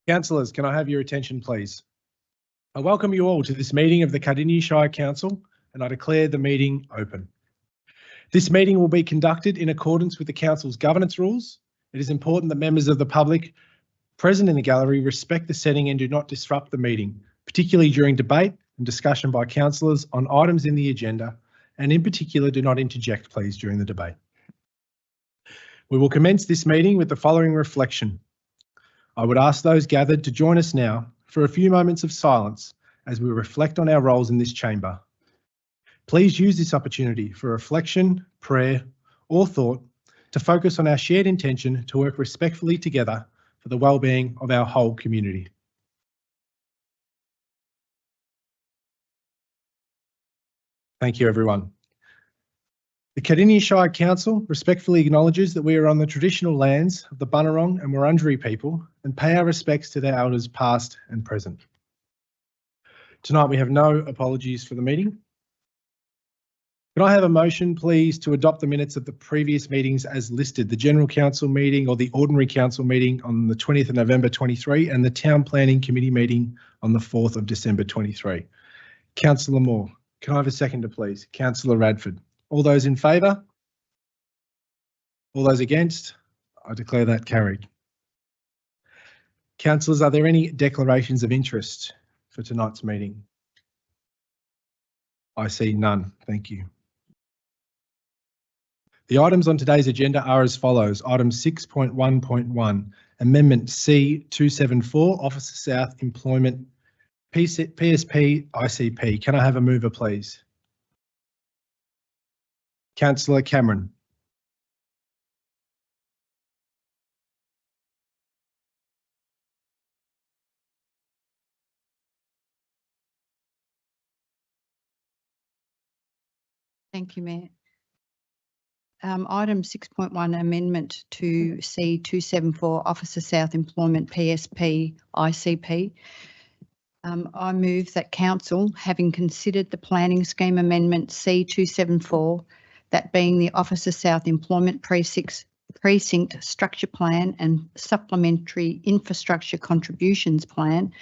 Councillors, can I have your attention, please? I welcome you all to this meeting of the Cardinia Shire Council, and I declare the meeting open. This meeting will be conducted in accordance with the Council's governance rules. It is important that members of the public present in the gallery respect the setting and do not disrupt the meeting, particularly during debate and discussion by councillors on items in the agenda, and in particular do not interject, please, during the debate. We will commence this meeting with the following reflection. I would ask those gathered to join us now for a few moments of silence as we reflect on our roles in this chamber. Please use this opportunity for reflection, prayer, or thought to focus on our shared intention to work respectfully together for the well-being of our whole community. Thank you, everyone. The Cardinia Shire Council respectfully acknowledges that we are on the traditional lands of the Bunurong and Wurundjeri people and pay our respects to their elders past and present. Tonight we have no apologies for the meeting. Can I have a motion, please, to adopt the minutes of the previous meetings as listed, the General Council meeting or the Ordinary Council meeting on the 20th of November 23 and the Town Planning Committee meeting on the 4th of December 23. Councillor Moore, can I have a seconder, please? Councillor Radford. All those in favour? All those against? I declare that carried. Councillors, are there any declarations of interest for tonight's meeting? I see none. Thank you. The items on today's agenda are as follows. Item 6.1.1, Amendment C274, Officer South Employment PSP ICP. Can I have a mover, please? Councillor Cameron. Thank you, Mayor. Item 6.1, Amendment to C274, Officer South Employment PSP ICP. I move that Council, having considered the Planning Scheme Amendment C274, that being the Officer South Employment Precinct Structure Plan and Supplementary Infrastructure Contributions Plan,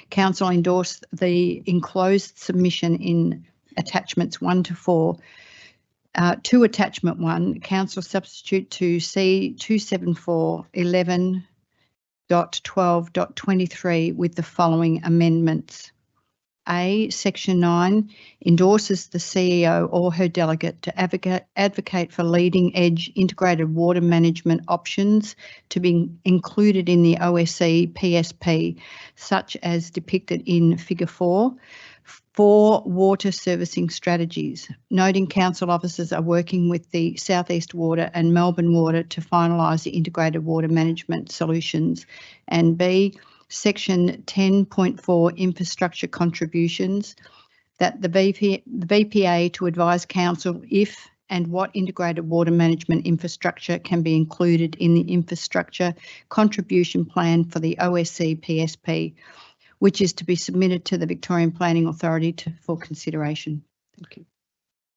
Council endorse the enclosed submission in attachments 1 to 4. To attachment 1, Council substitute to C274 11.12.23 with the following amendments. A, Section 9 endorses the CEO or her delegate to advocate for leading edge integrated water management options to be included in the OSC PSP, such as depicted in Figure 4, for water servicing strategies, noting council officers are working with the South East Water and Melbourne Water to finalise the integrated water management solutions. And B, Section 10.4 infrastructure contributions, that the VPA to advise council if and what integrated water management infrastructure can be included in the infrastructure contribution plan for the OSC PSP, which is to be submitted to the Victorian Planning Authority for consideration. Thank you.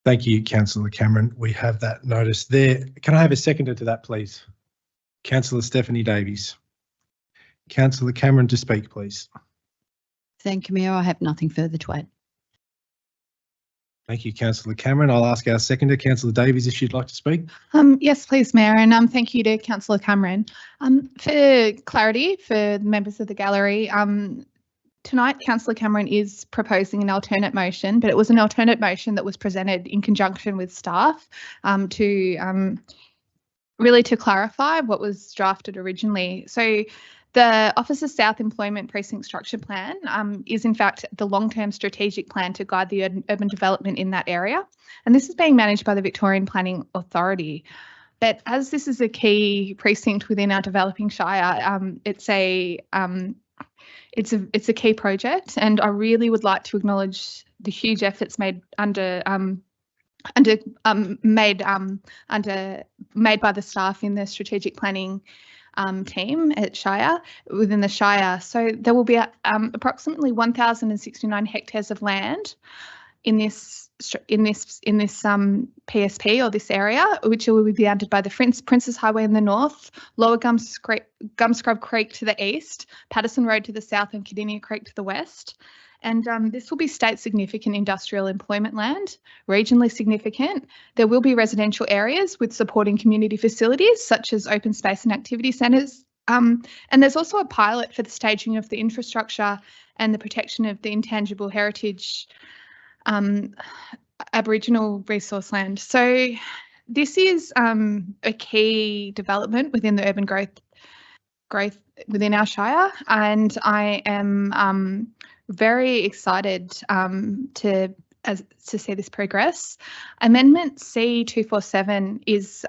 Thank you, Councillor Cameron. We have that notice there. Can I have a seconder to that, please? Councillor Stephanie Davies. Councillor Cameron to speak, please. Thank you, Mayor. I have nothing further to add. Thank you, Councillor Cameron. I'll ask our seconder, Councillor Davies, if she'd like to speak. Yes, please, Mayor, and thank you to Councillor Cameron. For clarity for members of the gallery, tonight, Councillor Cameron is proposing an alternate motion, but it was an alternate motion that was presented in conjunction with staff to really to clarify what was drafted originally. So the Officer South Employment Precinct Structure Plan is in fact the long-term strategic plan to guide the urban development in that area. And this is being managed by the Victorian Planning Authority. But as this is a key precinct within our developing Shire, it's a key project, and I really would like to acknowledge the huge efforts made made by the staff in the strategic planning team at Shire, within the Shire. So there will be approximately 1,069 hectares of land in this PSP or this area, which will be bounded by the Princes Highway in the north, Lower Gumscrub Creek to the east, Patterson Road to the south, and Cardinia Creek to the west. And this will be state significant industrial employment land, regionally significant. There will be residential areas with supporting community facilities such as open space and activity centres. And there's also a pilot for the staging of the infrastructure and the protection of the intangible heritage Aboriginal resource land. So this is a key development within the urban growth within our Shire, and I am very excited to see this progress. Amendment C247 is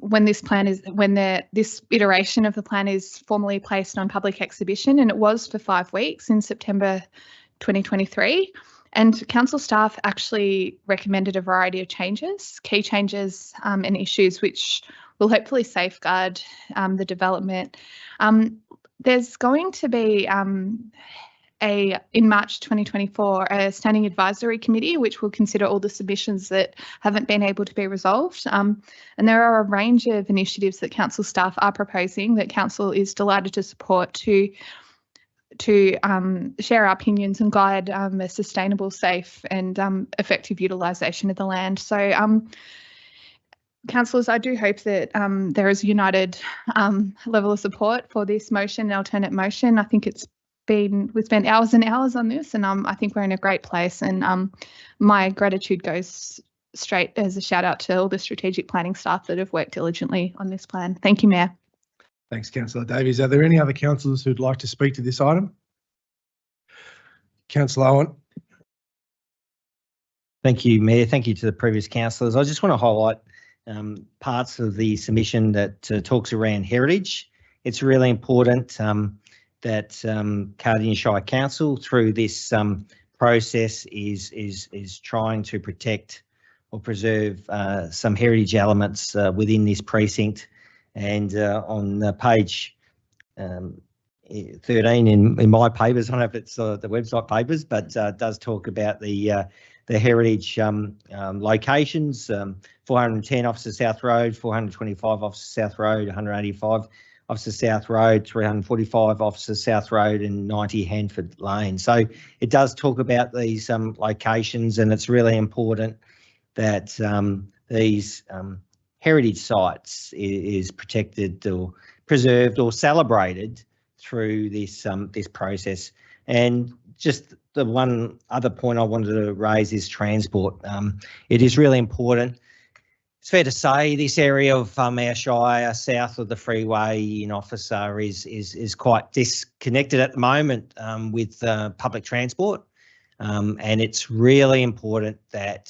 when this iteration of the plan is formally placed on public exhibition, and it was for 5 weeks in September 2023. And council staff actually recommended a variety of changes, key changes and issues which will hopefully safeguard the development. There's going to be in March 2024, a standing advisory committee which will consider all the submissions that haven't been able to be resolved. And there are a range of initiatives that council staff are proposing that council is delighted to support to share our opinions and guide a sustainable, safe and effective utilisation of the land. So councillors, I do hope that there is a united level of support for this motion, an alternate motion. I think we've spent hours and hours on this, and I think we're in a great place, and my gratitude goes straight as a shout out to all the strategic planning staff that have worked diligently on this plan. Thank you, Mayor. Thanks, Councillor Davies. Are there any other councillors who'd like to speak to this item? Councillor Owen. Thank you, Mayor. Thank you to the previous councillors. I just want to highlight parts of the submission that talks around heritage. It's really important that Cardinia Shire Council, through this process, is trying to protect or preserve some heritage elements within this precinct. And on page 13 in my papers, I don't know if it's the website papers, but it does talk about the heritage locations, 410 Officer South Road, 425 Officer South Road, 185 Officer South Road, 345 Officer South Road and 90 Hanford Lane. So it does talk about these locations, and it's really important that these heritage sites is protected or preserved or celebrated through this this process. And just the one other point I wanted to raise is transport. It is really important. It's fair to say this area of our Shire, south of the freeway in Officer, is quite disconnected at the moment with public transport. And it's really important that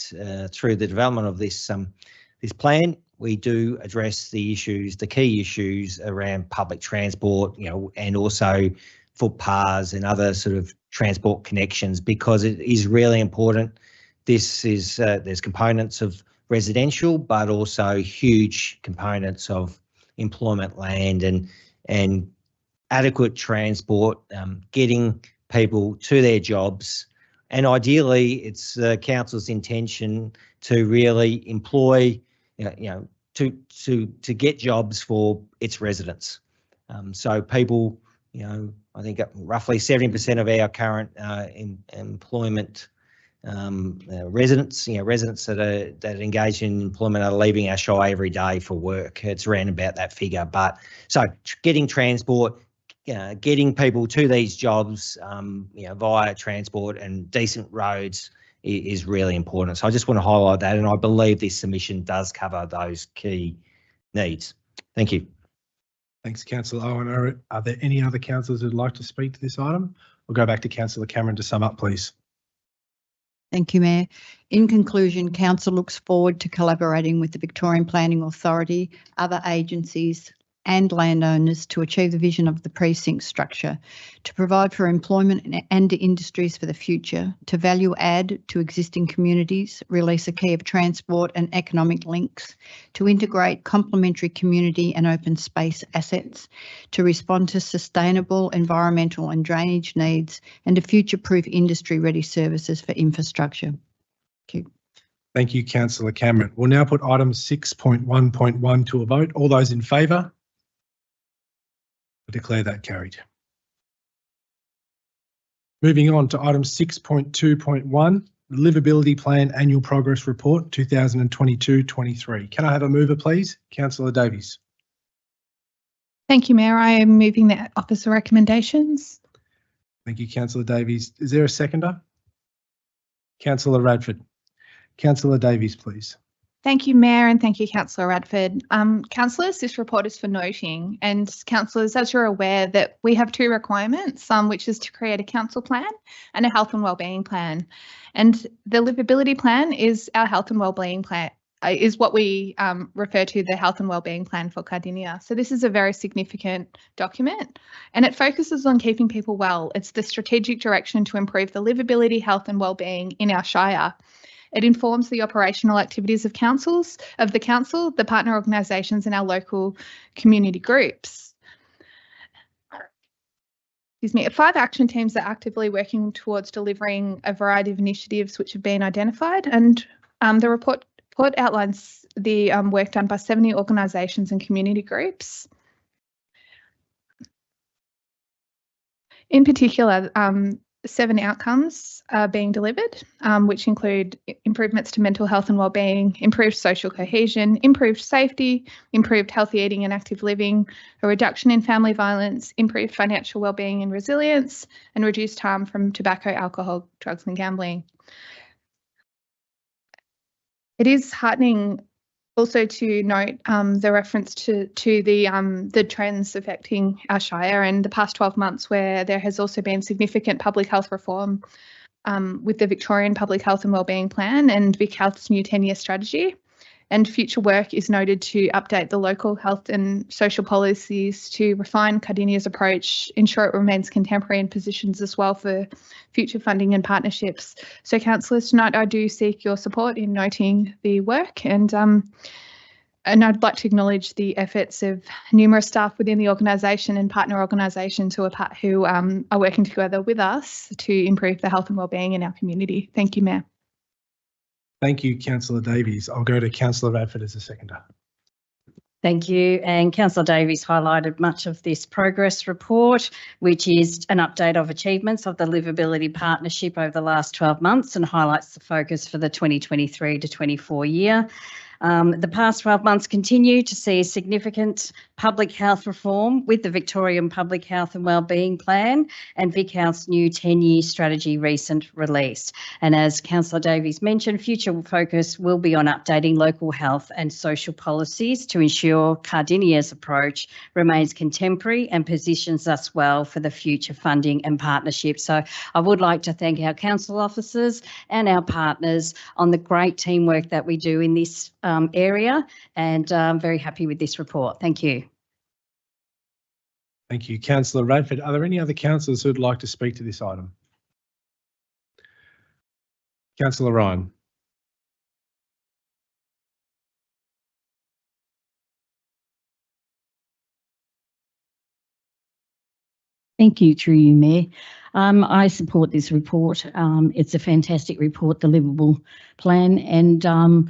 through the development of this this plan, we do address the issues, the key issues around public transport, and also footpaths and other sort of transport connections, because it is really important. This is there's components of residential, but also huge components of employment land and adequate transport, getting people to their jobs. And ideally, it's council's intention to really employ, to get jobs for its residents. So people, I think roughly 70% of our current employment residents, residents that are engaged in employment are leaving our Shire every day for work. It's around about that figure. But so getting transport, getting people to these jobs, via transport and decent roads is really important. So I just want to highlight that, and I believe this submission does cover those key needs. Thank you. Thanks, Councillor Owen. Are there any other councillors who'd like to speak to this item? We'll go back to Councillor Cameron to sum up, please. Thank you, Mayor. In conclusion, Council looks forward to collaborating with the Victorian Planning Authority, other agencies, and landowners to achieve the vision of the precinct structure, to provide for employment and industries for the future, to value add to existing communities, release a key of transport and economic links, to integrate complementary community and open space assets, to respond to sustainable environmental and drainage needs, and to future-proof industry-ready services for infrastructure. Thank you. Thank you, Councillor Cameron. We'll now put item 6.1.1 to a vote. All those in favour? I declare that carried. Moving on to item 6.2.1, the Livability Plan Annual Progress Report 2022-23. Can I have a mover, please? Councillor Davies. Thank you, Mayor. I am moving the officer recommendations. Thank you, Councillor Davies. Is there a seconder? Councillor Radford. Councillor Davies, please. Thank you, Mayor, and thank you, Councillor Radford. Councillors, this report is for noting, and councillors, as you're aware, that we have two requirements, which is to create a council plan and a health and wellbeing plan. And the livability plan is our health and wellbeing plan, is what we refer to the health and wellbeing plan for Cardinia. So this is a very significant document, and it focuses on keeping people well. It's the strategic direction to improve the livability, health and wellbeing in our Shire. It informs the operational activities of the council, the partner organisations and our local community groups. Excuse me, 5 action teams are actively working towards delivering a variety of initiatives which have been identified, and the report outlines the work done by 70 organisations and community groups. In particular, 7 outcomes are being delivered, which include improvements to mental health and wellbeing, improved social cohesion, improved safety, improved healthy eating and active living, a reduction in family violence, improved financial wellbeing and resilience, and reduced harm from tobacco, alcohol, drugs and gambling. It is heartening also to note the reference to the trends affecting our Shire in the past 12 months, where there has also been significant public health reform with the Victorian Public Health and Wellbeing Plan and Vic Health's new 10-year strategy. And future work is noted to update the local health and social policies to refine Cardinia's approach, ensure it remains contemporary and positions as well for future funding and partnerships. So councillors, tonight I do seek your support in noting the work, and I'd like to acknowledge the efforts of numerous staff within the organisation and partner organisations who are working together with us to improve the health and wellbeing in our community. Thank you, Mayor. Thank you, Councillor Davies. I'll go to Councillor Radford as a seconder. Thank you. And Councillor Davies highlighted much of this progress report, which is an update of achievements of the Livability Partnership over the last 12 months and highlights the focus for the 2023 to 24 year. The past 12 months continue to see significant public health reform with the Victorian Public Health and Wellbeing Plan and Vic Health's new 10-year strategy recent release. And as Councillor Davies mentioned, future focus will be on updating local health and social policies to ensure Cardinia's approach remains contemporary and positions us well for the future funding and partnerships. So I would like to thank our council officers and our partners on the great teamwork that we do in this area, and I'm very happy with this report. Thank you. Thank you, Councillor Radford. Are there any other councillors who'd like to speak to this item? Councillor Ryan. Thank you, through you, Mayor. I support this report. It's a fantastic report, the Livable Plan, and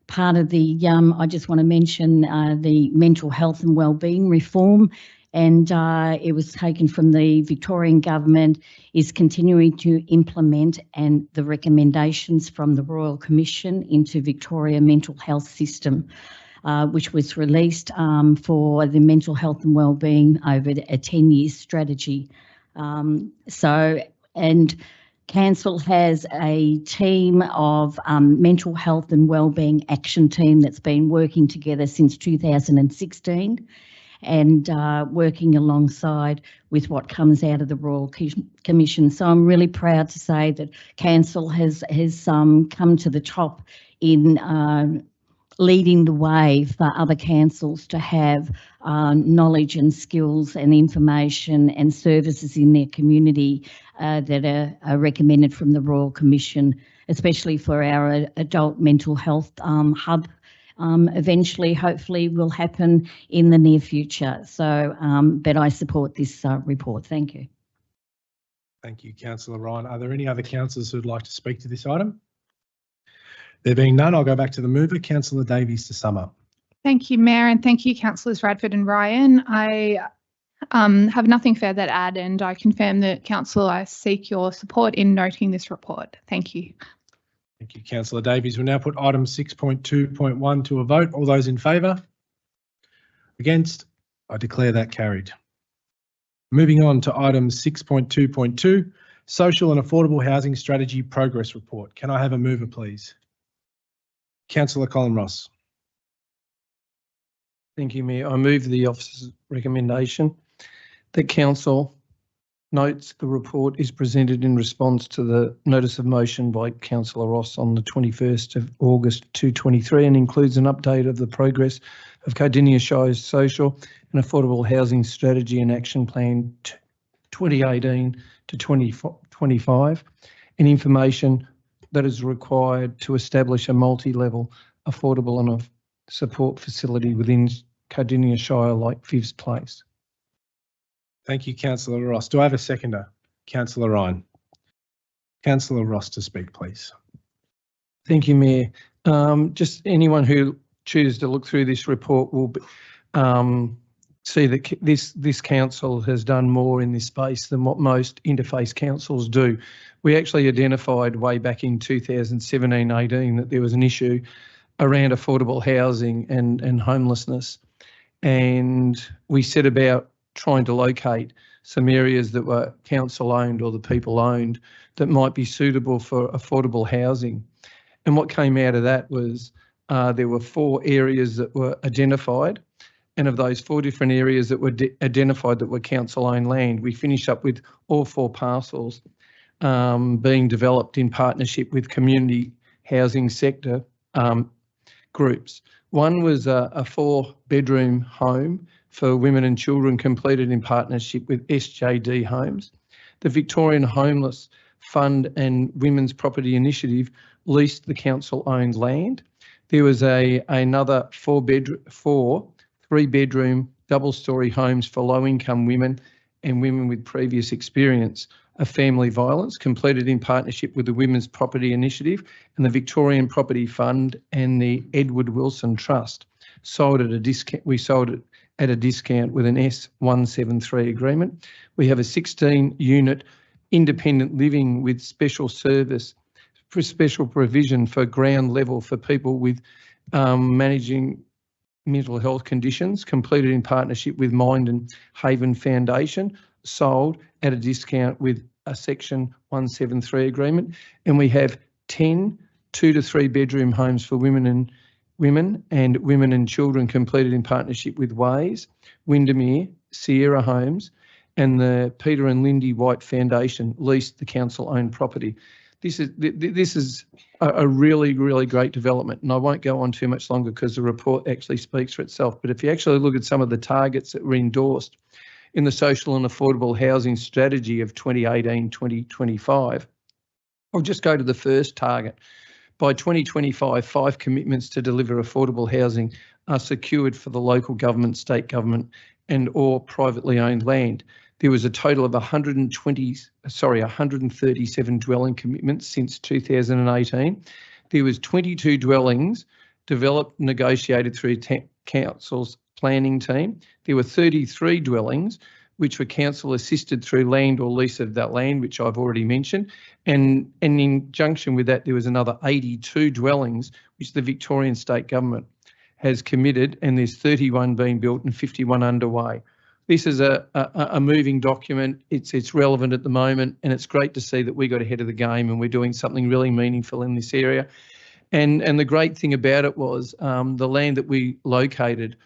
part of the, I just want to mention the mental health and wellbeing reform, and it was taken from the Victorian Government, is continuing to implement and the recommendations from the Royal Commission into Victoria mental health system, which was released for the mental health and wellbeing over a 10-year strategy. Council has a team of mental health and wellbeing action team that's been working together since 2016 and working alongside with what comes out of the Royal Commission. So I'm really proud to say that Council has come to the top in leading the way for other councils to have knowledge and skills and information and services in their community that are recommended from the Royal Commission, especially for our adult mental health hub. Eventually, hopefully, will happen in the near future. So, but I support this report. Thank you. Thank you, Councillor Ryan. Are there any other councillors who'd like to speak to this item? There being none, I'll go back to the mover, Councillor Davies, to sum up. Thank you, Mayor, and thank you, Councillors Radford and Ryan. I have nothing further to add, and I confirm that Council, I seek your support in noting this report. Thank you. Thank you, Councillor Davies. We'll now put item 6.2.1 to a vote. All those in favour? Against? I declare that carried. Moving on to item 6.2.2, Social and Affordable Housing Strategy Progress Report. Can I have a mover, please? Councillor Colin Ross. Thank you, Mayor. I move the officer's recommendation that Council notes the report is presented in response to the notice of motion by Councillor Ross on the 21st of August 2023 and includes an update of the progress of Cardinia Shire's Social and Affordable Housing Strategy and Action Plan 2018 to 2025 and information that is required to establish a multi-level affordable and support facility within Cardinia Shire like Fivs Place. Thank you, Councillor Ross. Do I have a seconder? Councillor Ryan. Councillor Ross to speak, please. Thank you, Mayor. Just anyone who chooses to look through this report will see that this council has done more in this space than what most interface councils do. We actually identified way back in 2017-18 that there was an issue around affordable housing and homelessness, and we set about trying to locate some areas that were council owned or the people owned that might be suitable for affordable housing. And what came out of that was there were 4 areas that were identified, and of those 4 different areas that were identified that were council owned land, we finished up with all 4 parcels being developed in partnership with community housing sector groups. One was a 4-bedroom home for women and children completed in partnership with SJD Homes. The Victorian Homeless Fund and Women's Property Initiative leased the council-owned land. There was another 3-bedroom double-storey homes for low-income women and women with previous experience of family violence, completed in partnership with the Women's Property Initiative and the Victorian Property Fund and the Edward Wilson Trust. Sold at a discount. We sold it at a discount with an S173 agreement. We have a 16-unit independent living with special service for special provision for ground level for people with managing mental health conditions, completed in partnership with Mind and Haven Foundation, sold at a discount with a Section 173 agreement. And we have 10 2 to 3 bedroom homes for women and children completed in partnership with Ways, Windermere, Sierra Homes and the Peter and Lindy White Foundation leased the council-owned property. This is a really, really great development, and I won't go on too much longer because the report actually speaks for itself. But if you actually look at some of the targets that were endorsed in the Social and Affordable Housing Strategy of 2018-2025, I'll just go to the first target. By 2025, 5 commitments to deliver affordable housing are secured for the local government, state government and or privately owned land. There was a total of 137 dwelling commitments since 2018. There was 22 dwellings developed, negotiated through council's planning team. There were 33 dwellings which were council assisted through land or lease of that land, which I've already mentioned. And in conjunction with that, there was another 82 dwellings which the Victorian state government has committed, and there's 31 being built and 51 underway. This is a moving document. It's relevant at the moment, and it's great to see that we got ahead of the game and we're doing something really meaningful in this area. And the great thing about it was the land that we located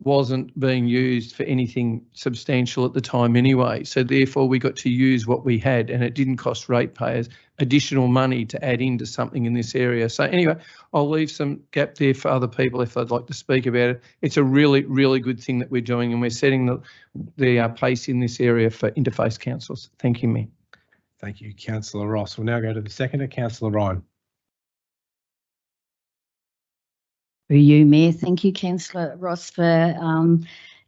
wasn't being used for anything substantial at the time anyway. So therefore we got to use what we had, and it didn't cost ratepayers additional money to add into something in this area. So anyway, I'll leave some gap there for other people if they'd like to speak about it. It's a really, really good thing that we're doing, and we're setting the pace in this area for interface councils. Thank you, Mayor. Thank you, Councillor Ross. We'll now go to the seconder, Councillor Ryan. For you, Mayor. Thank you, Councillor Ross, for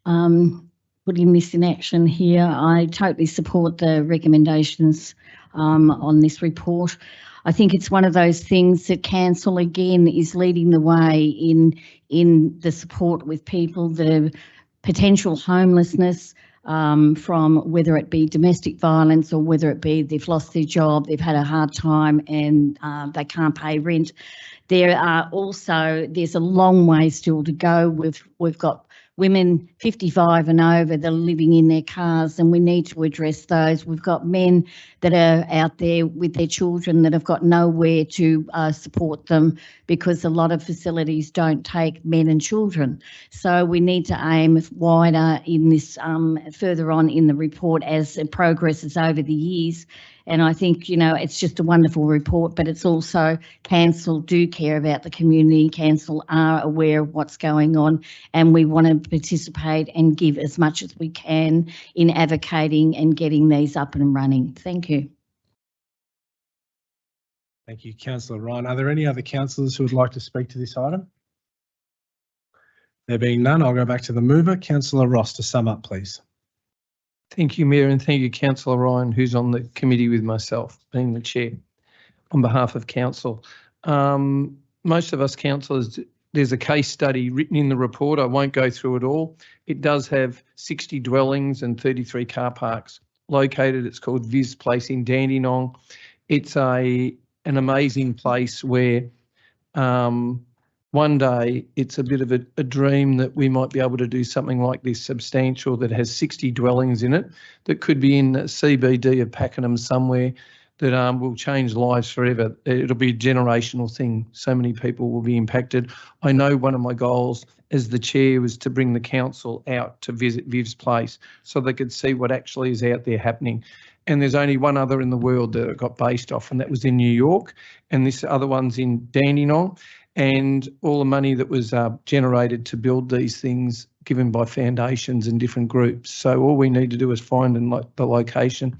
putting this in action here. I totally support the recommendations on this report. I think it's one of those things that council again is leading the way in the support with people, the potential homelessness from whether it be domestic violence or whether it be they've lost their job, they've had a hard time and they can't pay rent. There's a long way still to go. We've got women 55 and over that are living in their cars, and we need to address those. We've got men that are out there with their children that have got nowhere to support them because a lot of facilities don't take men and children. So we need to aim wider in this, further on in the report as it progresses over the years. And I think, you know, it's just a wonderful report, but it's also council do care about the community. Council are aware of what's going on, and we want to participate and give as much as we can in advocating and getting these up and running. Thank you. Thank you, Councillor Ryan. Are there any other councillors who would like to speak to this item? There being none, I'll go back to the mover. Councillor Ross, to sum up, please. Thank you, Mayor, and thank you, Councillor Ryan, who's on the committee with myself, being the chair, on behalf of council. Most of us councillors, there's a case study written in the report. I won't go through it all. It does have 60 dwellings and 33 car parks located. It's called Viz Place in Dandenong. It's an amazing place where one day it's a bit of a dream that we might be able to do something like this substantial that has 60 dwellings in it, that could be in CBD of Pakenham somewhere, that will change lives forever. It'll be a generational thing. So many people will be impacted. I know one of my goals as the chair was to bring the council out to visit Viv's Place so they could see what actually is out there happening. And there's only one other in the world that it got based off, and that was in New York. And this other one's in Dandenong. And all the money that was generated to build these things given by foundations and different groups. So all we need to do is find the location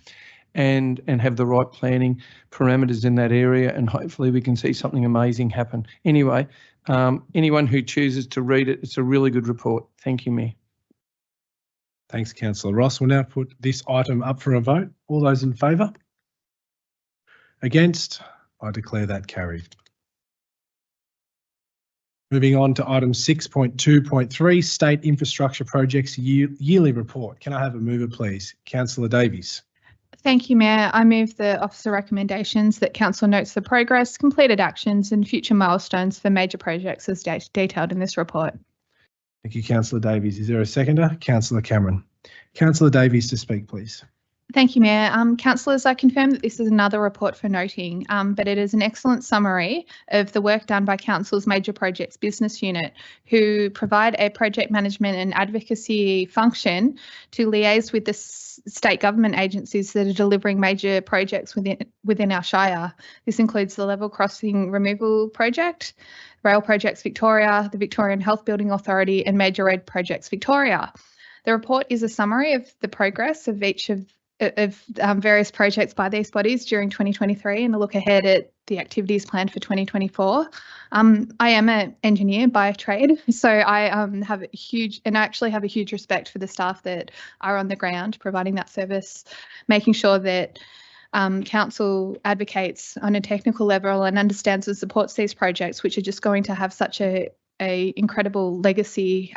and have the right planning parameters in that area, and hopefully we can see something amazing happen. Anyway, anyone who chooses to read it, it's a really good report. Thank you, Mayor. Thanks, Councillor Ross. We'll now put this item up for a vote. All those in favour? Against? I declare that carried. Moving on to item 6.2.3, State Infrastructure Projects Yearly Report. Can I have a mover, please? Councillor Davies. Thank you, Mayor. I move the officer recommendations that Council notes the progress, completed actions and future milestones for major projects as detailed in this report. Thank you, Councillor Davies. Is there a seconder? Councillor Cameron. Councillor Davies to speak, please. Thank you, Mayor. Councillors, I confirm that this is another report for noting, but it is an excellent summary of the work done by Council's Major Projects Business Unit, who provide a project management and advocacy function to liaise with the state government agencies that are delivering major projects within our Shire. This includes the Level Crossing Removal Project, Rail Projects Victoria, the Victorian Health Building Authority and Major Road Projects Victoria. The report is a summary of the progress of each of various projects by these bodies during 2023 and a look ahead at the activities planned for 2024. I am an engineer by trade, so I have a huge respect for the staff that are on the ground providing that service, making sure that Council advocates on a technical level and understands and supports these projects, which are just going to have such a incredible legacy,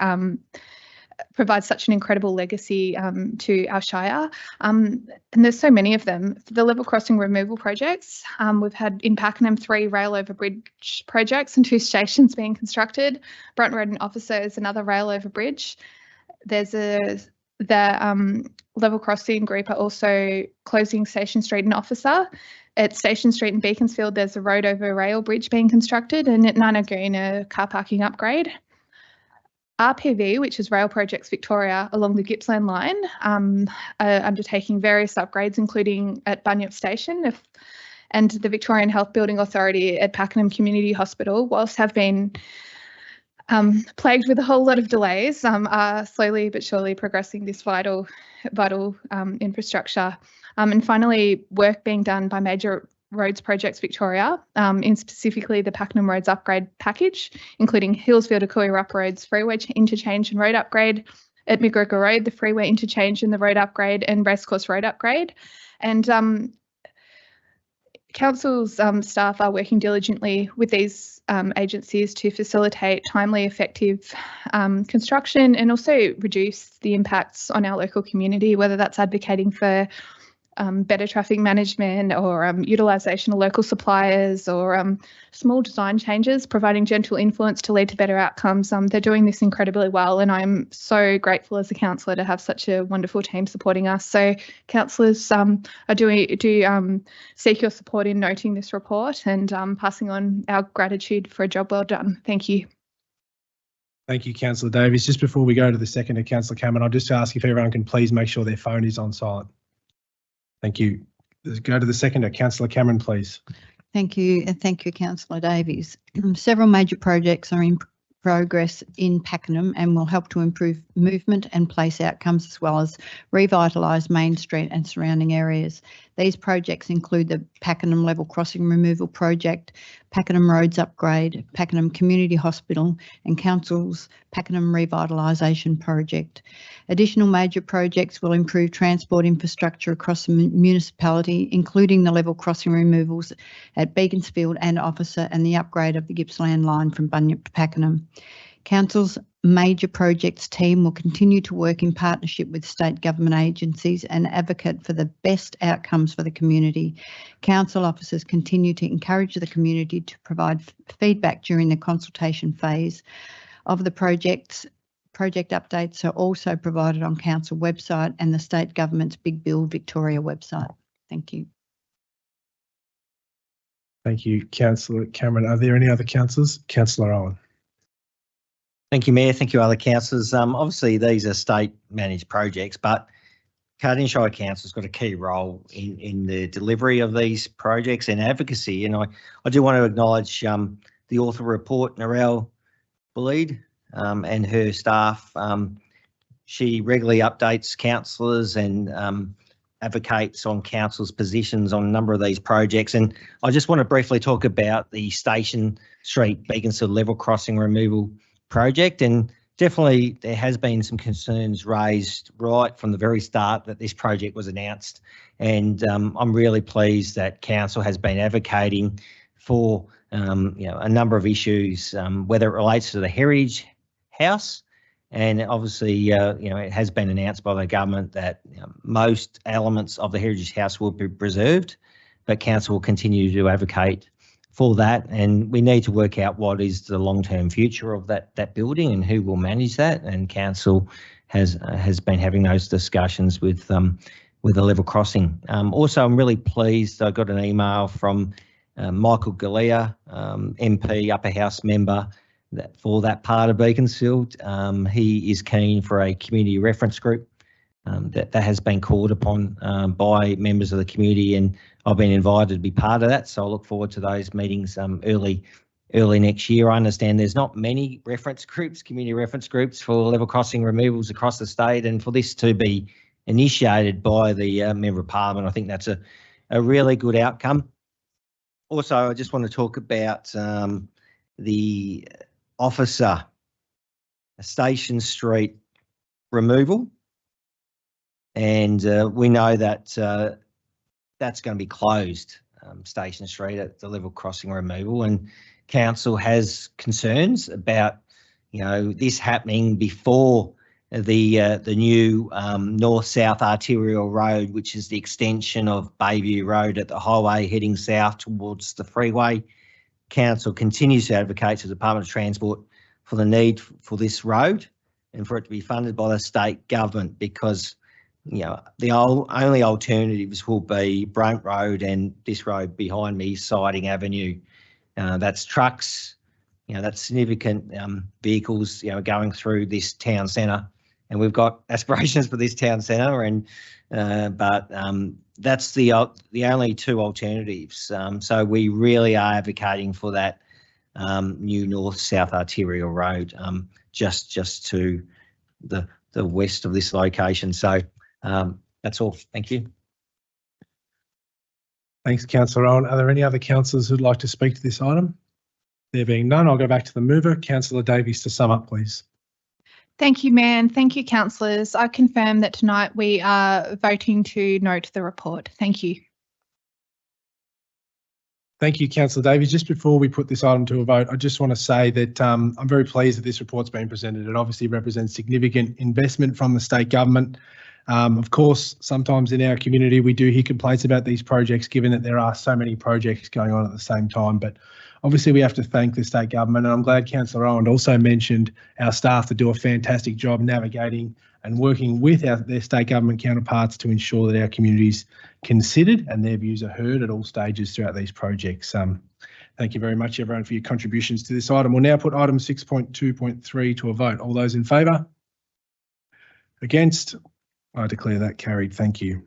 provides such an incredible legacy to our Shire. And there's so many of them. For the level crossing removal projects, we've had in Pakenham 3 rail over bridge projects and 2 stations being constructed. Brunt Road and Officer is another rail over bridge. There's the level crossing group are also closing Station Street and Officer. At Station Street and Beaconsfield, there's a road over rail bridge being constructed, and at Nanagoon, a car parking upgrade. RPV, which is Rail Projects Victoria, along the Gippsland line, are undertaking various upgrades, including at Bunyip Station and the Victorian Health Building Authority at Pakenham Community Hospital, whilst have been plagued with a whole lot of delays, are slowly but surely progressing this vital infrastructure. And finally, work being done by Major Roads Projects Victoria, in specifically the Pakenham Roads upgrade package, including Hillsville to Kooyarrup Roads freeway interchange and road upgrade, at McGregor Road, the freeway interchange and the road upgrade, and Racecourse Road upgrade. And Council's staff are working diligently with these agencies to facilitate timely, effective construction and also reduce the impacts on our local community, whether that's advocating for better traffic management or utilisation of local suppliers or small design changes, providing gentle influence to lead to better outcomes. They're doing this incredibly well, and I'm so grateful as a councillor to have such a wonderful team supporting us. So councillors, I do seek your support in noting this report and passing on our gratitude for a job well done. Thank you. Thank you, Councillor Davies. Just before we go to the second to Councillor Cameron, I'll just ask if everyone can please make sure their phone is on silent. Thank you. Let's go to the seconder. Councillor Cameron, please. Thank you, and thank you, Councillor Davies. Several major projects are in progress in Pakenham and will help to improve movement and place outcomes, as well as revitalise Main Street and surrounding areas. These projects include the Pakenham Level Crossing Removal Project, Pakenham Roads Upgrade, Pakenham Community Hospital and Council's Pakenham Revitalisation Project. Additional major projects will improve transport infrastructure across the municipality, including the level crossing removals at Beaconsfield and Officer and the upgrade of the Gippsland line from Bunyip to Pakenham. Council's major projects team will continue to work in partnership with state government agencies and advocate for the best outcomes for the community. Council officers continue to encourage the community to provide feedback during the consultation phase of the projects. Project updates are also provided on Council website and the state government's Big Build Victoria website. Thank you. Thank you, Councillor Cameron. Are there any other councillors? Councillor Owen. Thank you, Mayor. Thank you, other councillors. Obviously, these are state-managed projects, but Cardinia Shire Council's got a key role in the delivery of these projects and advocacy. And I do want to acknowledge the author report, Narelle Bulleid, and her staff. She regularly updates councillors and advocates on council's positions on a number of these projects. And I just want to briefly talk about the Station Street Beaconsfield level crossing removal project. And definitely there has been some concerns raised right from the very start that this project was announced. And I'm really pleased that council has been advocating for a number of issues, whether it relates to the Heritage House. And obviously, it has been announced by the government that most elements of the Heritage House will be preserved, but council will continue to advocate for that. And we need to work out what is the long-term future of that building and who will manage that. And council has been having those discussions with the level crossing. Also, I'm really pleased. I got an email from Michael Galea, MP, Upper House member, for that part of Beaconsfield. He is keen for a community reference group that has been called upon by members of the community, and I've been invited to be part of that. So I look forward to those meetings early next year. I understand there's not many reference groups, community reference groups for level crossing removals across the state, and for this to be initiated by the Member of Parliament, I think that's a really good outcome. Also, I just want to talk about the Officer Station Street removal. And we know that that's going to be closed, Station Street, at the level crossing removal. And council has concerns about, this happening before the new north-south arterial road, which is the extension of Bayview Road at the highway heading south towards the freeway. Council continues to advocate to the Department of Transport for the need for this road and for it to be funded by the state government, because the only alternatives will be Brunt Road and this road behind me, Siding Avenue. That's trucks, that's significant vehicles, going through this town centre, and we've got aspirations for this town centre, and but that's the only two alternatives. So we really are advocating for that new north-south arterial road, just to the west of this location. So that's all. Thank you. Thanks, Councillor Owen. Are there any other councillors who'd like to speak to this item? There being none, I'll go back to the mover. Councillor Davies to sum up, please. Thank you, Mayor, and thank you, councillors. I confirm that tonight we are voting to note the report. Thank you. Thank you, Councillor Davies. Just before we put this item to a vote, I just want to say that I'm very pleased that this report's been presented. It obviously represents significant investment from the state government. Of course, sometimes in our community, we do hear complaints about these projects, given that there are so many projects going on at the same time. But obviously, we have to thank the state government, and I'm glad Councillor Owen also mentioned our staff that do a fantastic job navigating and working with their state government counterparts to ensure that our communities considered and their views are heard at all stages throughout these projects. Thank you very much, everyone, for your contributions to this item. We'll now put item 6.2.3 to a vote. All those in favour? Against? I declare that carried. Thank you.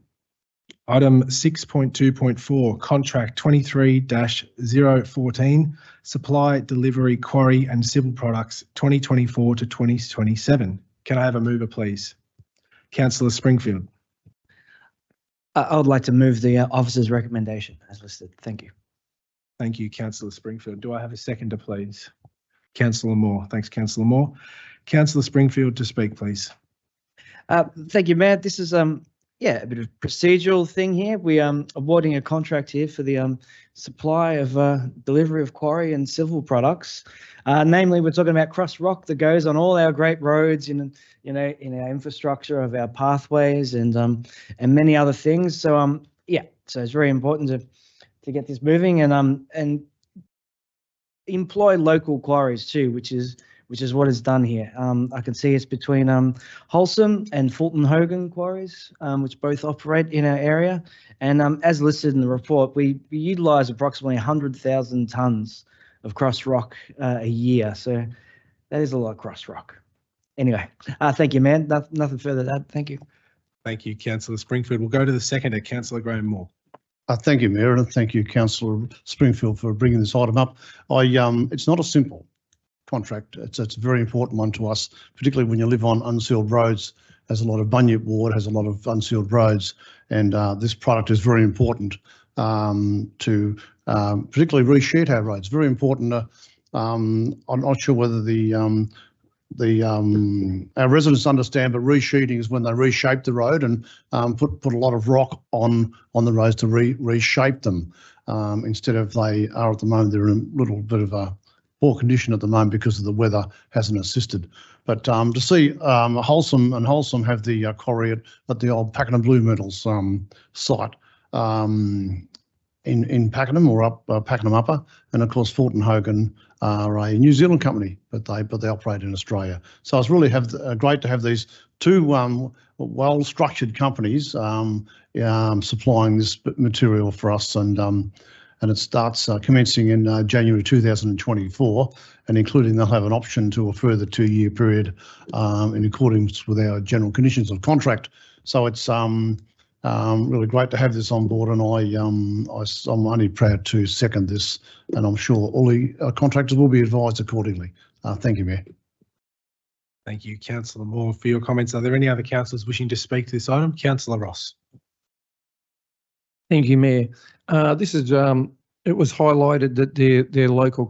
Item 6.2.4, contract 23-014, supply, delivery, quarry and civil products 2024 to 2027. Can I have a mover, please? Councillor Springfield. I would like to move the officer's recommendation as listed. Thank you. Thank you, Councillor Springfield. Do I have a seconder, please? Councillor Moore. Thanks, Councillor Moore. Councillor Springfield to speak, please. Thank you, Mayor. This is a bit of a procedural thing here. We are awarding a contract here for the supply of delivery of quarry and civil products. Namely, we're talking about crushed rock that goes on all our great roads in our infrastructure of our pathways and many other things. So so it's very important to get this moving and employ local quarries too, which is what is done here. I can see it's between Wholesome and Fulton Hogan quarries, which both operate in our area. And as listed in the report, we utilise approximately 100,000 tonnes of crushed rock a year. So that is a lot of crushed rock. Anyway, thank you, man. Nothing further to add. Thank you. Thank you, Councillor Springfield. We'll go to the seconder, Councillor Graham Moore. Thank you, Mayor, and thank you, Councillor Springfield, for bringing this item up. It's not a simple contract. It's a very important one to us, particularly when you live on unsealed roads. Has a lot of bunyip ward, has a lot of unsealed roads, and this product is very important to particularly resheet our roads. Very important. I'm not sure whether our residents understand, but resheeting is when they reshape the road and put a lot of rock on the roads to reshape them. Instead of they are at the moment, they're in a little bit of a poor condition at the moment because of the weather hasn't assisted. But to see Wholesome have the quarry at the old Pakenham Blue Metals site in Pakenham or up Pakenham Upper, and of course Fulton Hogan are a New Zealand company, but they operate in Australia. So it's really great to have these two well-structured companies supplying this material for us, and it starts commencing in January 2024, and including they'll have an option to a further 2-year period in accordance with our general conditions of contract. So it's really great to have this on board, and I'm only proud to second this, and I'm sure all the contractors will be advised accordingly. Thank you, Mayor. Thank you, Councillor Moore, for your comments. Are there any other councillors wishing to speak to this item? Councillor Ross. Thank you, Mayor. This is it was highlighted that they're local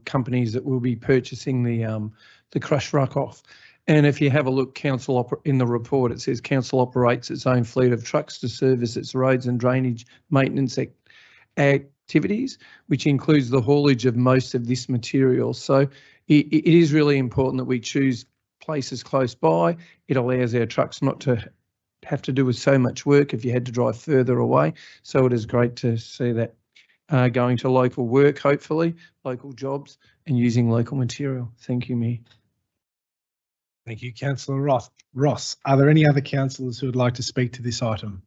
companies that will be purchasing the crushed rock off. And if you have a look, in the report, it says council operates its own fleet of trucks to service its roads and drainage maintenance activities, which includes the haulage of most of this material. So it is really important that we choose places close by. It allows our trucks not to have to do with so much work if you had to drive further away. So it is great to see that going to local work, hopefully, local jobs, and using local material. Thank you, Mayor. Thank you, Councillor Ross. Are there any other councillors who would like to speak to this item?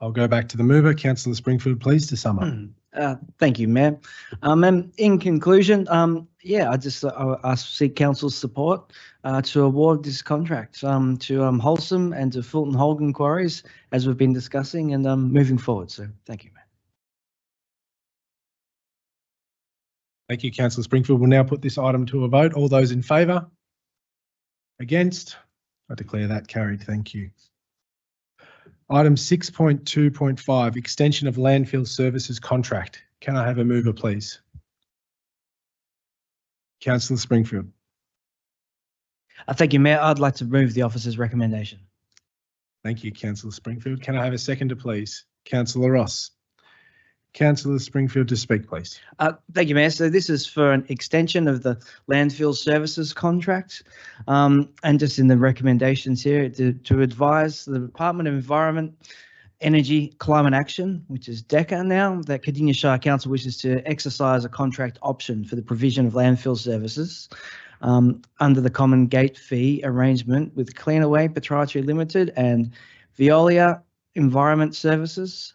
I'll go back to the mover. Councillor Springfield, please, to sum up. Thank you, Mayor. And in conclusion, yeah, I seek council's support to award this contract to Wholesome and to Fulton Holgan Quarries, as we've been discussing, and moving forward. So thank you, Mayor. Thank you, Councillor Springfield. We'll now put this item to a vote. All those in favour? Against? I declare that carried. Thank you. Item 6.2.5, extension of landfill services contract. Can I have a mover, please? Councillor Springfield. Thank you, Mayor. I'd like to move the officer's recommendation. Thank you, Councillor Springfield. Can I have a seconder, please? Councillor Ross. Councillor Springfield to speak, please. Thank you, Mayor. So this is for an extension of the landfill services contract. And just in the recommendations here to advise the Department of Environment, Energy, Climate Action, which is DECA now, that Cardinia Shire Council wishes to exercise a contract option for the provision of landfill services under the common gate fee arrangement with Cleanaway Proprietary Limited and Veolia Environment Services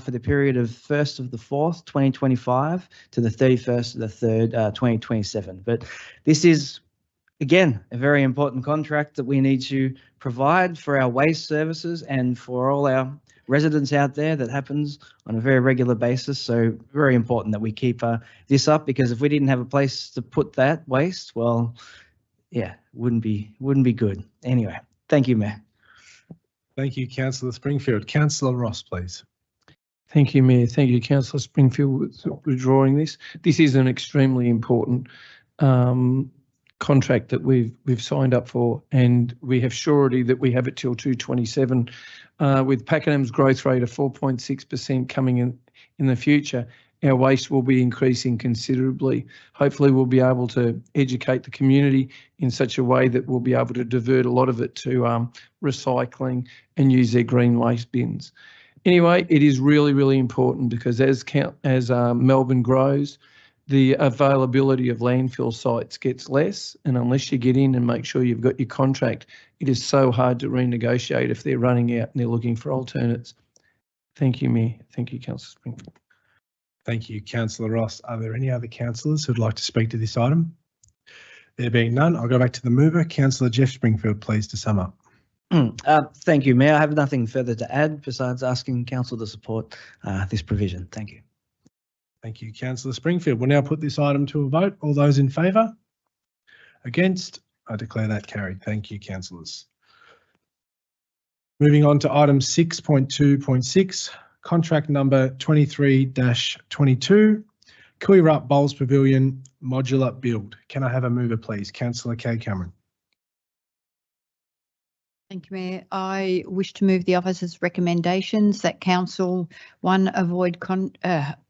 for the period of 1st of the 4th, 2025 to the 31st of the 3rd, 2027. But this is, again, a very important contract that we need to provide for our waste services and for all our residents out there. That happens on a very regular basis. So very important that we keep this up, because if we didn't have a place to put that waste, well, yeah, wouldn't be good. Anyway, thank you, Mayor. Thank you, Councillor Springfield. Councillor Ross, please. Thank you, Mayor. Thank you, Councillor Springfield, for withdrawing this. This is an extremely important contract that we've signed up for, and we have surety that we have it till 2027. With Pakenham's growth rate of 4.6% coming in the future, our waste will be increasing considerably. Hopefully we'll be able to educate the community in such a way that we'll be able to divert a lot of it to recycling and use their green waste bins. Anyway, it is really, really important, because as Melbourne grows, the availability of landfill sites gets less, and unless you get in and make sure you've got your contract, it is so hard to renegotiate if they're running out and they're looking for alternates. Thank you, Mayor. Thank you, Councillor Springfield. Thank you, Councillor Ross. Are there any other councillors who'd like to speak to this item? There being none, I'll go back to the mover. Councillor Jeff Springfield, please, to sum up. Thank you, Mayor. I have nothing further to add besides asking Council to support this provision. Thank you. Thank you, Councillor Springfield. We'll now put this item to a vote. All those in favour? Against? I declare that carried. Thank you, councillors. Moving on to item 6.2.6, contract number 23-22, Kuirup Bowls Pavilion modular build. Can I have a mover, please? Councillor Kay Cameron. Thank you, Mayor. I wish to move the officer's recommendations that Council 1 award contract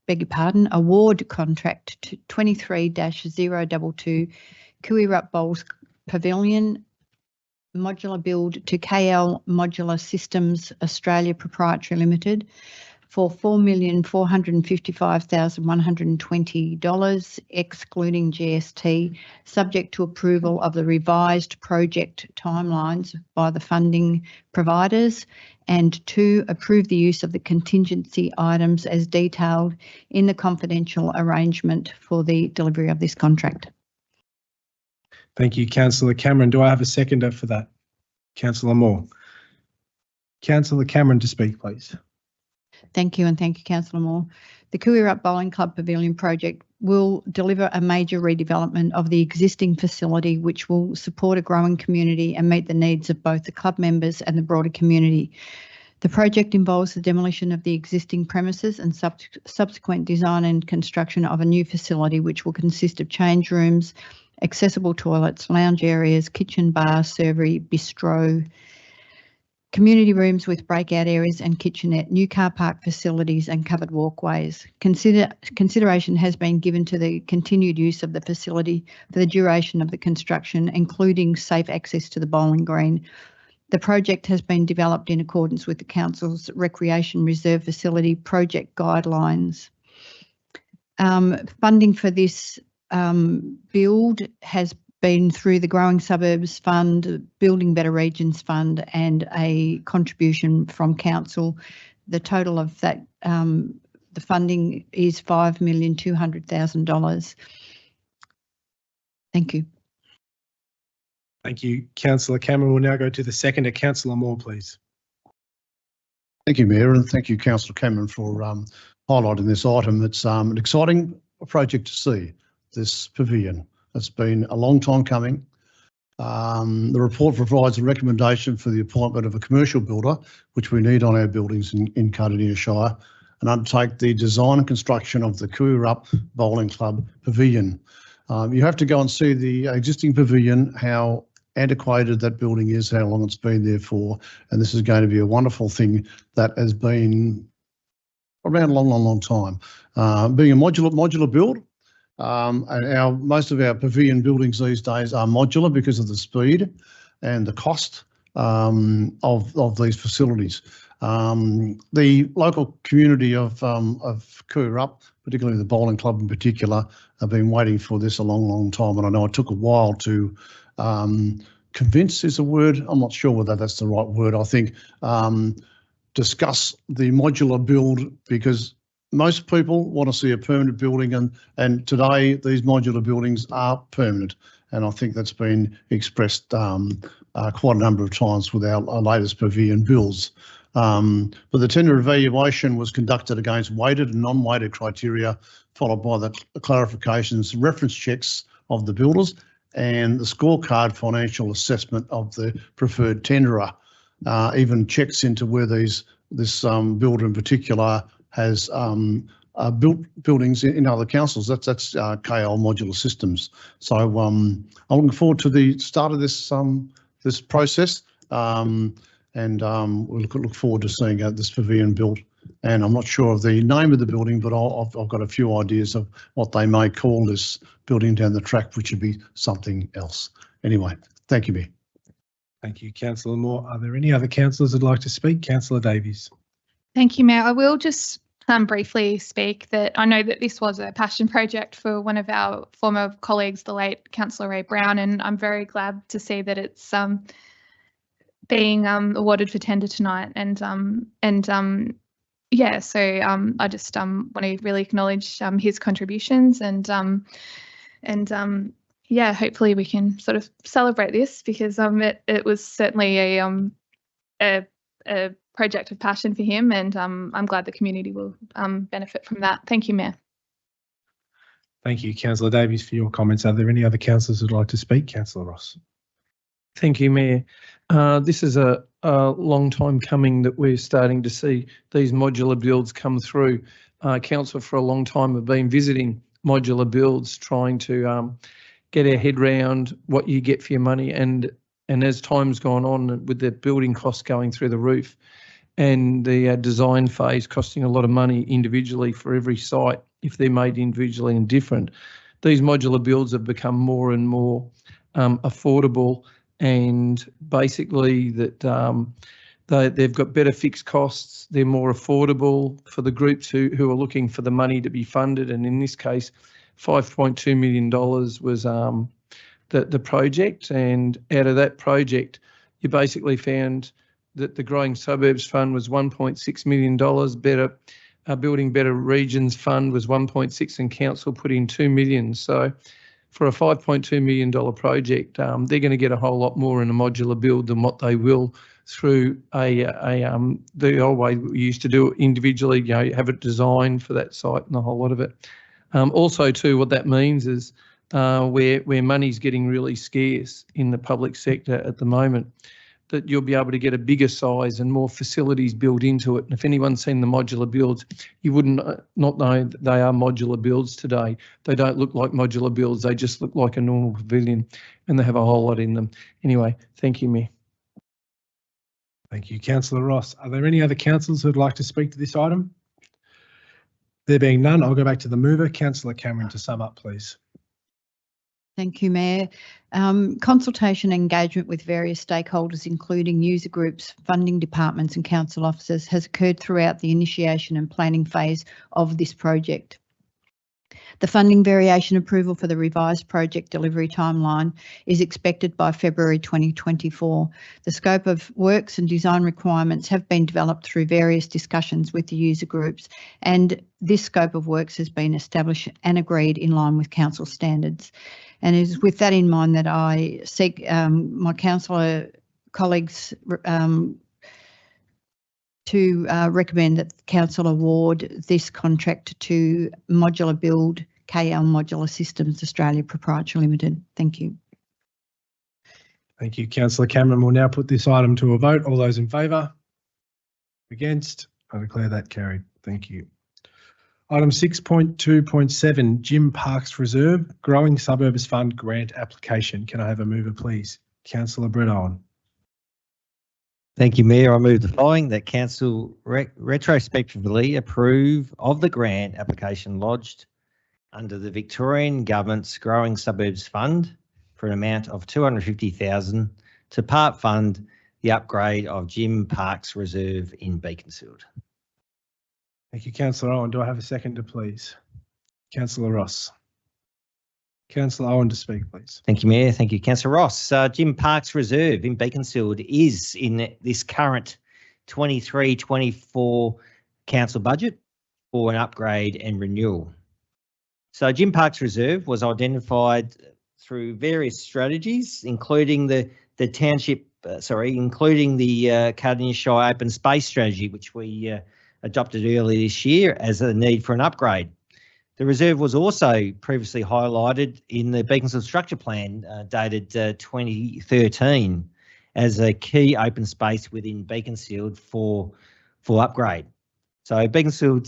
to 23-022 Kuirup Bowls Pavilion modular build to KL Modular Systems Australia Proprietary Limited for $4,455,120, excluding GST, subject to approval of the revised project timelines by the funding providers, and 2, approve the use of the contingency items as detailed in the confidential arrangement for the delivery of this contract. Thank you, Councillor Cameron. Do I have a seconder for that? Councillor Moore. Councillor Cameron to speak, please. Thank you, and thank you, Councillor Moore. The Kuirup Bowling Club Pavilion project will deliver a major redevelopment of the existing facility, which will support a growing community and meet the needs of both the club members and the broader community. The project involves the demolition of the existing premises and subsequent design and construction of a new facility, which will consist of change rooms, accessible toilets, lounge areas, kitchen, bar, servery, bistro, community rooms with breakout areas and kitchenette, new car park facilities and covered walkways. Consideration has been given to the continued use of the facility for the duration of the construction, including safe access to the bowling green. The project has been developed in accordance with the Council's Recreation Reserve Facility project guidelines. Funding for this build has been through the Growing Suburbs Fund, Building Better Regions Fund, and a contribution from Council. The total of that The funding is $5,200,000. Thank you. Thank you, Councillor Cameron. We'll now go to the seconder, Councillor Moore, please. Thank you, Mayor, and thank you, Councillor Cameron, for highlighting this item. It's an exciting project to see, this pavilion. It's been a long time coming. The report provides a recommendation for the appointment of a commercial builder, which we need on our buildings in Cardinia Shire, and undertake the design and construction of the Kooyurup Bowling Club Pavilion. You have to go and see the existing pavilion, how antiquated that building is, how long it's been there for, and this is going to be a wonderful thing that has been around a long time. Being a modular build, and most of our pavilion buildings these days are modular because of the speed and the cost of these facilities. The local community of Kooyurup, particularly the bowling club in particular, have been waiting for this a long time, and I know it took a while to convince is a word. I'm not sure whether that's the right word. I think discuss the modular build, because most people want to see a permanent building, and today these modular buildings are permanent, and I think that's been expressed quite a number of times with our latest pavilion builds. But the tender evaluation was conducted against weighted and non-weighted criteria, followed by the clarifications, reference checks of the builders, and the scorecard financial assessment of the preferred tenderer. Even checks into where this builder in particular has built buildings in other councils. That's KL Modular Systems. So I'm looking forward to the start of this process, and we'll look forward to seeing this pavilion built. And I'm not sure of the name of the building, but I've got a few ideas of what they may call this building down the track, which would be something else. Anyway, thank you, Mayor. Thank you, Councillor Moore. Are there any other councillors who'd like to speak? Councillor Davies. Thank you, Mayor. I will just briefly speak that I know that this was a passion project for one of our former colleagues, the late Councillor Ray Brown, and I'm very glad to see that it's being awarded for tender tonight. Yeah, so I just want to really acknowledge his contributions, and yeah, hopefully we can sort of celebrate this, because it was certainly a project of passion for him, and I'm glad the community will benefit from that. Thank you, Mayor. Thank you, Councillor Davies, for your comments. Are there any other councillors who'd like to speak? Councillor Ross. Thank you, Mayor. This is a long time coming that we're starting to see these modular builds come through. Council for a long time have been visiting modular builds, trying to get our head round what you get for your money, and as time's gone on, with the building costs going through the roof and the design phase costing a lot of money individually for every site, if they're made individually and different, these modular builds have become more and more affordable, and basically that they've got better fixed costs, they're more affordable for the groups who are looking for the money to be funded, and in this case $5.2 million was the project, and out of that project you basically found that the Growing Suburbs Fund was $1.6 million, Building Better Regions Fund was 1.6, and council put in 2 million. So for a $5.2 million project, they're going to get a whole lot more in a modular build than what they will through the old way we used to do it individually, you know, have it designed for that site and a whole lot of it. Also too, what that means is where money's getting really scarce in the public sector at the moment, that you'll be able to get a bigger size and more facilities built into it. And if anyone's seen the modular builds, you wouldn't not know that they are modular builds today. They don't look like modular builds, they just look like a normal pavilion, and they have a whole lot in them. Anyway, thank you, Mayor. Thank you, Councillor Ross. Are there any other councillors who'd like to speak to this item? There being none, I'll go back to the mover, Councillor Cameron, to sum up, please. Thank you, Mayor. Consultation and engagement with various stakeholders, including user groups, funding departments and council officers, has occurred throughout the initiation and planning phase of this project. The funding variation approval for the revised project delivery timeline is expected by February 2024. The scope of works and design requirements have been developed through various discussions with the user groups, and this scope of works has been established and agreed in line with council standards. And it is with that in mind that I seek my councillor colleagues to recommend that council award this contract to Modular Build KL Modular Systems Australia Proprietary Limited. Thank you. Thank you, Councillor Cameron. We'll now put this item to a vote. All those in favour? Against? I declare that carried. Thank you. Item 6.2.7, Jim Parks Reserve Growing Suburbs Fund Grant Application. Can I have a mover, please? Councillor Brett Owen. Thank you, Mayor. I move the following, that Council retrospectively approve of the grant application lodged under the Victorian Government's Growing Suburbs Fund for an amount of $250,000 to part fund the upgrade of Jim Parks Reserve in Beaconsfield. Thank you, Councillor Owen. Do I have a seconder, please? Councillor Ross. Councillor Owen to speak, please. Thank you, Mayor. Thank you, Councillor Ross. Jim Parks Reserve in Beaconsfield is in this current 23-24 council budget for an upgrade and renewal. So Jim Parks Reserve was identified through various strategies, including the Cardinia Shire open space strategy, which we adopted earlier this year as a need for an upgrade. The reserve was also previously highlighted in the Beaconsfield Structure Plan dated 2013 as a key open space within Beaconsfield for upgrade. So Beaconsfield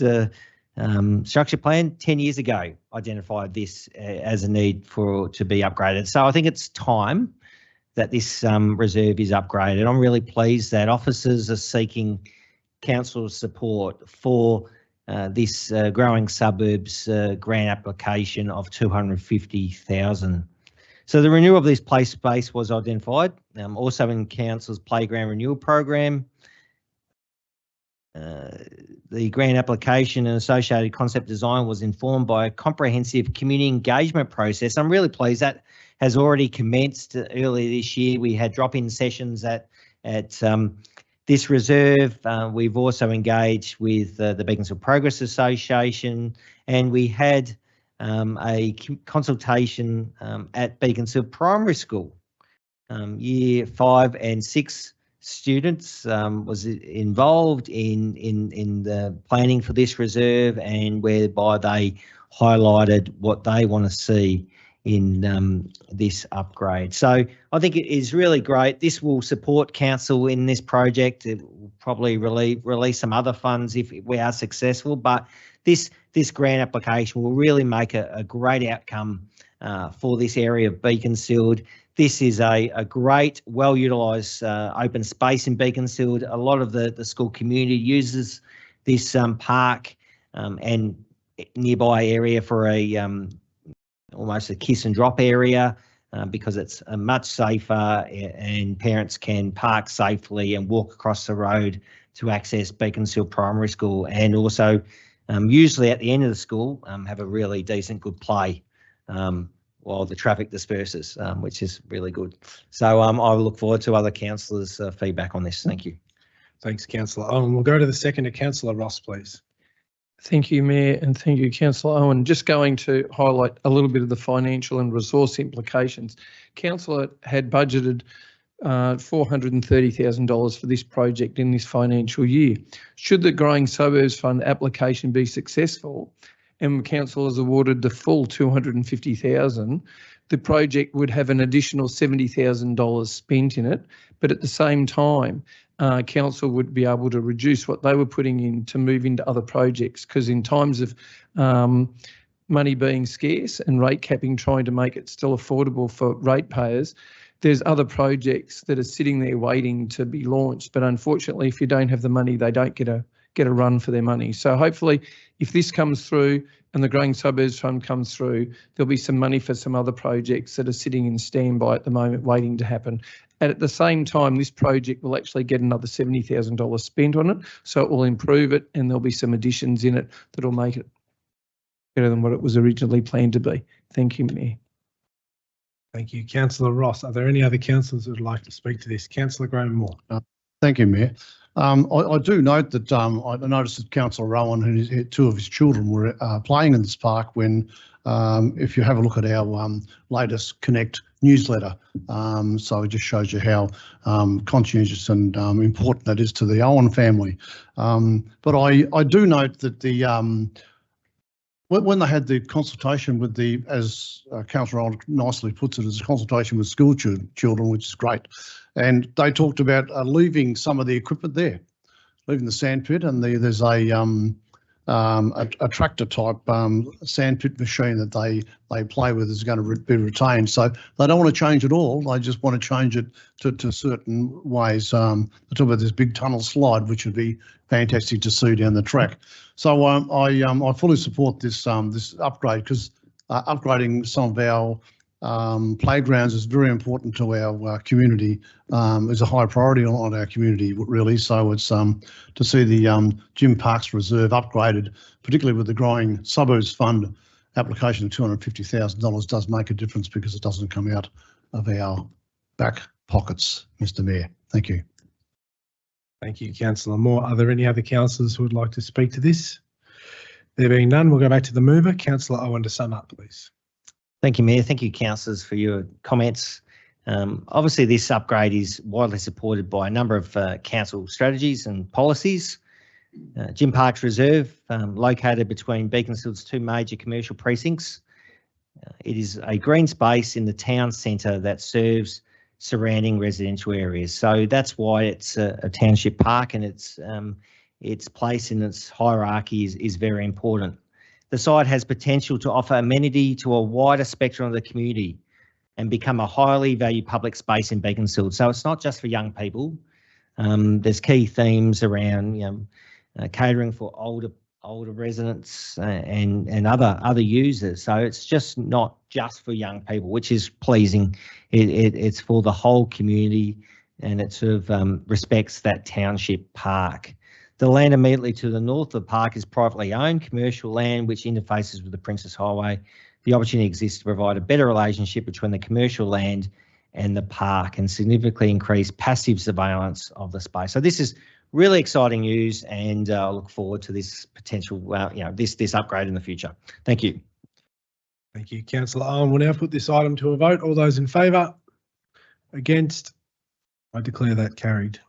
Structure Plan 10 years ago identified this as a need to be upgraded. So I think it's time that this reserve is upgraded. I'm really pleased that officers are seeking council's support for this growing suburbs grant application of $250,000. So the renewal of this play space was identified, also in council's playground renewal program. The grant application and associated concept design was informed by a comprehensive community engagement process. I'm really pleased that has already commenced earlier this year. We had drop-in sessions at this reserve. We've also engaged with the Beaconsfield Progress Association, and we had a consultation at Beaconsfield Primary School. Year 5 and 6 students was involved in the planning for this reserve, and whereby they highlighted what they want to see in this upgrade. So I think it is really great. This will support council in this project. It will probably release some other funds if we are successful, but this grant application will really make a great outcome for this area of Beaconsfield. This is a great, well-utilised open space in Beaconsfield. A lot of the school community uses this park and nearby area for almost a kiss and drop area because it's much safer, and parents can park safely and walk across the road to access Beaconsfield Primary School, and also usually at the end of the school have a really decent good play while the traffic disperses, which is really good. So I look forward to other councillors' feedback on this. Thank you. Thanks, Councillor Owen. We'll go to the seconder, Councillor Ross, please. Thank you, Mayor, and thank you, Councillor Owen. Just going to highlight a little bit of the financial and resource implications. Council had budgeted $430,000 for this project in this financial year. Should the Growing Suburbs Fund application be successful and Council has awarded the full $250,000, the project would have an additional $70,000 spent in it, but at the same time, Council would be able to reduce what they were putting in to move into other projects, because in times of money being scarce and rate capping trying to make it still affordable for ratepayers, there's other projects that are sitting there waiting to be launched. But unfortunately, if you don't have the money, they don't get a run for their money. So hopefully, if this comes through and the Growing Suburbs Fund comes through, there'll be some money for some other projects that are sitting in standby at the moment waiting to happen. And at the same time, this project will actually get another $70,000 spent on it, so it will improve it, and there'll be some additions in it that will make it better than what it was originally planned to be. Thank you, Mayor. Thank you. Councillor Ross. Are there any other councillors who would like to speak to this? Councillor Graham Moore. Thank you, Mayor. I do note that I noticed that Councillor Rowan and two of his children were playing in this park when, if you have a look at our latest Connect newsletter, so it just shows you how conscientious and important that is to the Owen family. But I do note that the when they had the consultation with the, as Councillor Rowan nicely puts it, as a consultation with school children, which is great, and they talked about leaving some of the equipment there, leaving the sandpit, and there's a tractor type sandpit machine that they play with is going to be retained. So they don't want to change it all. They just want to change it to certain ways. They talk about this big tunnel slide, which would be fantastic to see down the track. So I fully support this this upgrade, because upgrading some of our playgrounds is very important to our community. Is a high priority on our community, really. So it's to see the Jim Parks Reserve upgraded, particularly with the growing suburbs fund application of $250,000, does make a difference, because it doesn't come out of our back pockets, Mr. Mayor. Thank you. Thank you, Councillor Moore. Are there any other councillors who would like to speak to this? There being none, we'll go back to the mover. Councillor Owen, to sum up, please. Thank you, Mayor. Thank you, councillors, for your comments. Obviously, this upgrade is widely supported by a number of council strategies and policies. Jim Parks Reserve, located between Beaconsfield's two major commercial precincts. It is a green space in the town centre that serves surrounding residential areas. So that's why it's a township park, and its place in its hierarchy is very important. The site has potential to offer amenity to a wider spectrum of the community and become a highly valued public space in Beaconsfield. So it's not just for young people. There's key themes around catering for older residents and other users. So it's just not just for young people, which is pleasing. It's for the whole community, and it sort of respects that township park. The land immediately to the north of the park is privately owned commercial land, which interfaces with the Princess Highway. The opportunity exists to provide a better relationship between the commercial land and the park, and significantly increase passive surveillance of the space. So this is really exciting news, and I look forward to this potential, this upgrade in the future. Thank you. Thank you, Councillor Owen. We'll now put this item to a vote. All those in favour? Against? I declare that carried.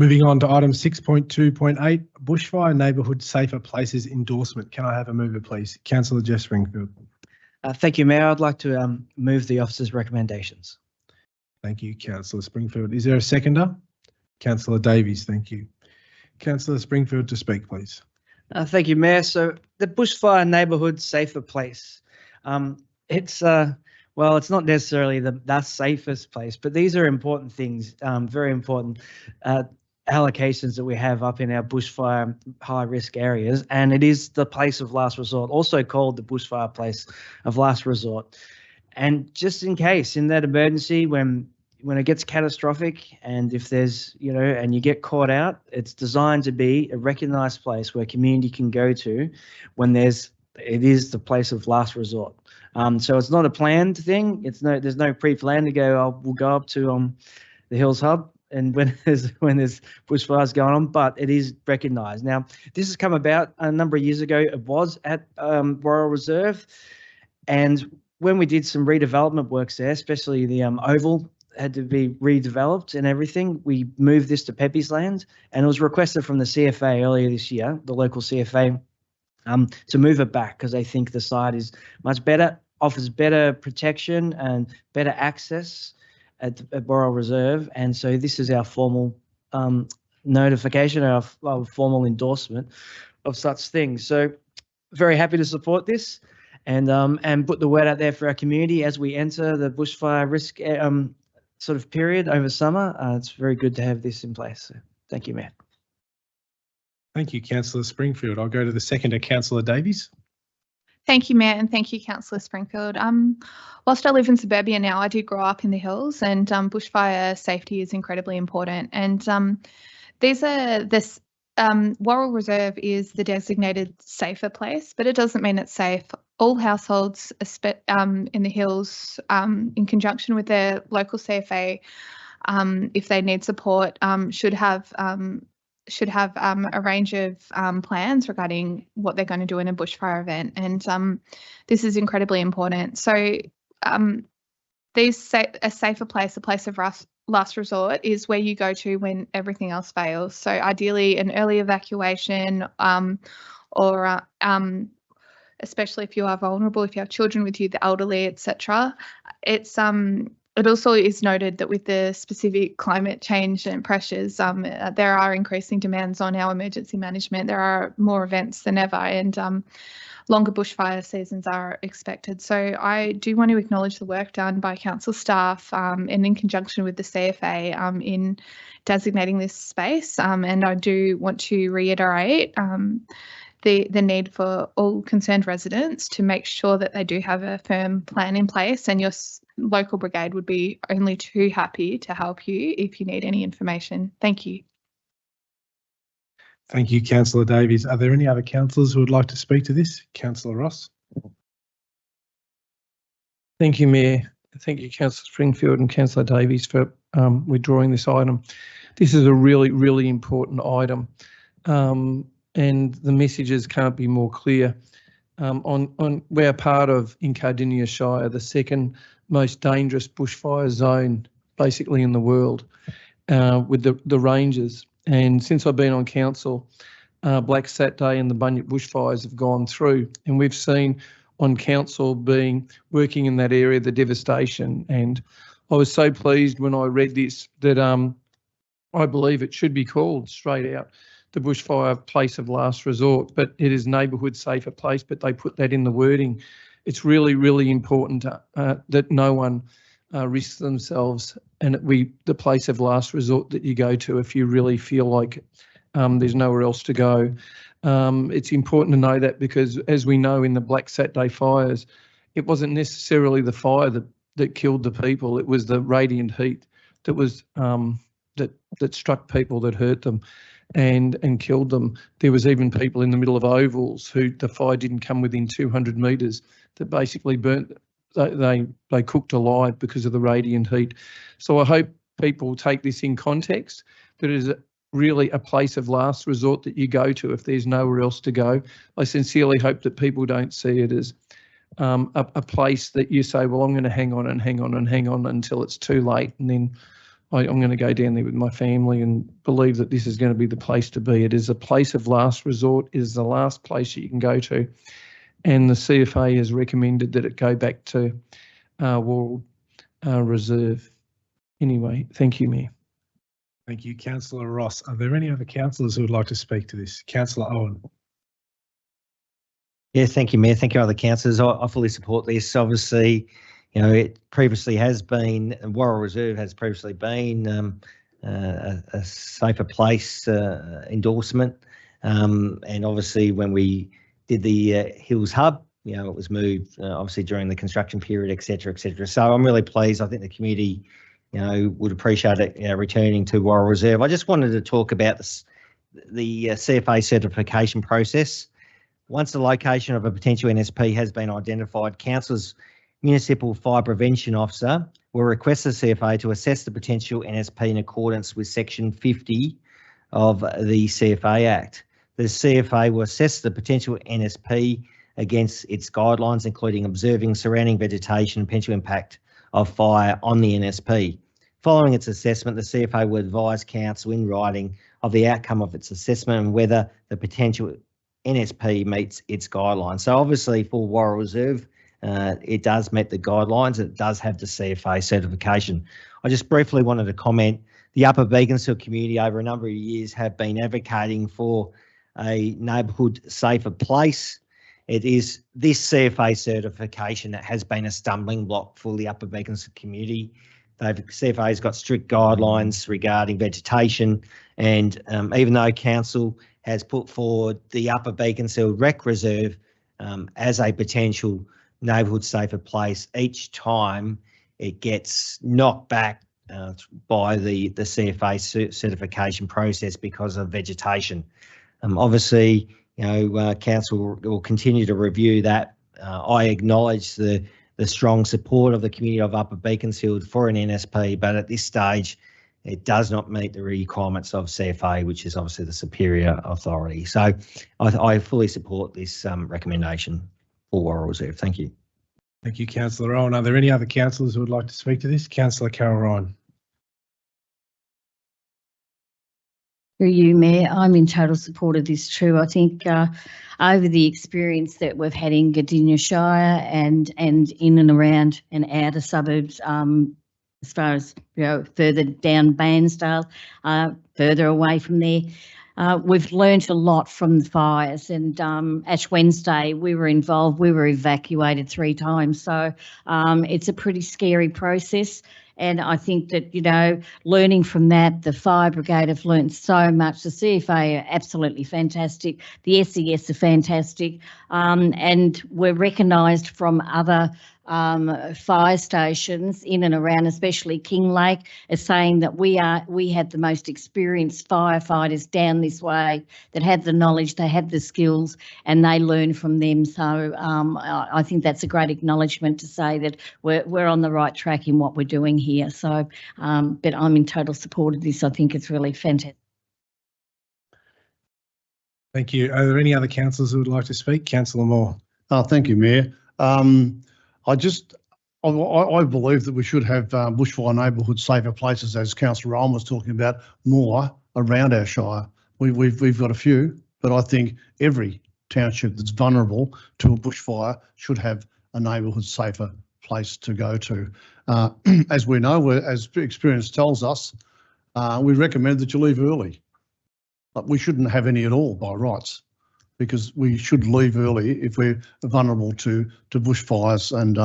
Moving on to item 6.2.8, Bushfire Neighbourhood Safer Places endorsement. Can I have a mover, please? Councillor Jeff Springfield. Thank you, Mayor. I'd like to move the officer's recommendations. Thank you, Councillor Springfield. Is there a seconder? Councillor Davies, thank you. Councillor Springfield to speak, please. Thank you, Mayor. So the Bushfire Neighbourhood Safer Place. It's well, it's not necessarily the safest place, but these are important things, very important allocations that we have up in our bushfire high risk areas, and it is the place of last resort, also called the bushfire place of last resort. And just in case, in that emergency, when it gets catastrophic, and if there's, and you get caught out, it's designed to be a recognised place where community can go to when it is the place of last resort. So it's not a planned thing. There's no pre-plan to go, we'll go up to the Hills Hub and when there's bushfires going on, but it is recognised. Now, this has come about a number of years ago. It was at Royal Reserve, and when we did some redevelopment works there, especially the oval had to be redeveloped and everything, we moved this to Pepe's Land, and it was requested from the CFA earlier this year, the local CFA, to move it back because they think the site is much better, offers better protection and better access at Royal Reserve. And so this is our formal notification, our formal endorsement of such things. So very happy to support this and put the word out there for our community as we enter the bushfire risk sort of period over summer. It's very good to have this in place. So thank you, Mayor. Thank you, Councillor Springfield. I'll go to the seconder, Councillor Davies. Thank you, Mayor, and thank you, Councillor Springfield. Whilst I live in suburbia now, I did grow up in the hills, and bushfire safety is incredibly important. And these are Worrell Reserve is the designated safer place, but it doesn't mean it's safe. All households in the hills, in conjunction with their local CFA, if they need support, should have a range of plans regarding what they're going to do in a bushfire event, and this is incredibly important. So, a safer place, a place of last resort, is where you go to when everything else fails. So, ideally, an early evacuation, or especially if you are vulnerable, if you have children with you, the elderly, etc. It also is noted that with the specific climate change and pressures, there are increasing demands on our emergency management. There are more events than ever, and longer bushfire seasons are expected. So I do want to acknowledge the work done by council staff and in conjunction with the CFA in designating this space. And I do want to reiterate the need for all concerned residents to make sure that they do have a firm plan in place, and your local brigade would be only too happy to help you if you need any information. Thank you. Thank you, Councillor Davies. Are there any other councillors who would like to speak to this? Councillor Ross. Thank you, Mayor. Thank you, Councillor Springfield and Councillor Davies, for withdrawing this item. This is a really, really important item, and the messages can't be more clear. We're part of, in Cardinia Shire, the second most dangerous bushfire zone basically in the world, with the ranges. And since I've been on council, Black Saturday and the Bunyip bushfires have gone through, and we've seen on council working in that area the devastation. And I was so pleased when I read this that I believe it should be called straight out the bushfire place of last resort, but it is neighbourhood safer place, but they put that in the wording. It's really, really important that no one risks themselves, and the place of last resort that you go to if you really feel like there's nowhere else to go. It's important to know that, because as we know in the Black Saturday fires, it wasn't necessarily the fire that killed the people, it was the radiant heat that was that struck people, that hurt them and killed them. There was even people in the middle of ovals who the fire didn't come within 200 metres, that basically burnt. They cooked alive because of the radiant heat. So I hope people take this in context, that it is really a place of last resort that you go to if there's nowhere else to go. I sincerely hope that people don't see it as a place that you say, well, I'm going to hang on and hang on and hang on until it's too late, and then I'm going to go down there with my family, and believe that this is going to be the place to be. It is a place of last resort. It is the last place you can go to. And the CFA has recommended that it go back to Worrell Reserve. Anyway, thank you, Mayor. Thank you, Councillor Ross. Are there any other councillors who would like to speak to this? Councillor Owen. Yeah, thank you, Mayor. Thank you, other councillors. I fully support this. Obviously, you know, it previously has been, Worrell Reserve has previously been a safer place endorsement. And obviously when we did the Hills Hub, you know, it was moved obviously during the construction period, et cetera, et cetera. So I'm really pleased. I think the community, you know, would appreciate it, you know, returning to Worrell Reserve. I just wanted to talk about the CFA certification process. Once the location of a potential NSP has been identified, council's municipal fire prevention officer will request the CFA to assess the potential NSP in accordance with section 50 of the CFA Act. The CFA will assess the potential NSP against its guidelines, including observing surrounding vegetation and potential impact of fire on the NSP. Following its assessment, the CFA will advise council in writing of the outcome of its assessment and whether the potential NSP meets its guidelines. So obviously for Worrell Reserve, it does meet the guidelines. It does have the CFA certification. I just briefly wanted to comment, the Upper Beaconsfield community over a number of years have been advocating for a neighbourhood safer place. It is this CFA certification that has been a stumbling block for the Upper Beaconsfield community. CFA's got strict guidelines regarding vegetation, and even though council has put forward the Upper Beaconsfield Rec Reserve as a potential neighbourhood safer place, each time it gets knocked back by the CFA certification process because of vegetation. Obviously, council will continue to review that. I acknowledge the strong support of the community of Upper Beaconsfield for an NSP, but at this stage, it does not meet the requirements of CFA, which is obviously the superior authority. So I fully support this recommendation for Worrell Reserve. Thank you. Thank you, Councillor Owen. Are there any other councillors who would like to speak to this? Councillor Carol Ryan. Through you, Mayor, I'm in total support of this too. I think over the experience that we've had in Cardinia Shire and in and around and outer suburbs, as far as further down Bairnsdale, further away from there, we've learnt a lot from the fires. And Ash Wednesday, we were involved. We were evacuated 3 times, so it's a pretty scary process. And I think that, learning from that, the fire brigade have learnt so much. The CFA are absolutely fantastic. The SES are fantastic. And we're recognised from other fire stations in and around, especially Kinglake, as saying that we had the most experienced firefighters down this way that had the knowledge, they had the skills, and they learn from them. So I think that's a great acknowledgement to say that we're on the right track in what we're doing here. So, but I'm in total support of this. I think it's really fantastic. Thank you. Are there any other councillors who would like to speak? Councillor Moore. Thank you, Mayor. I believe that we should have bushfire neighbourhood safer places, as Councillor Rowan was talking about, more around our shire. We've got a few, but I think every township that's vulnerable to a bushfire should have a neighbourhood safer place to go to. As we know, as experience tells us, we recommend that you leave early, but we shouldn't have any at all by rights, because we should leave early if we're vulnerable to bushfires. And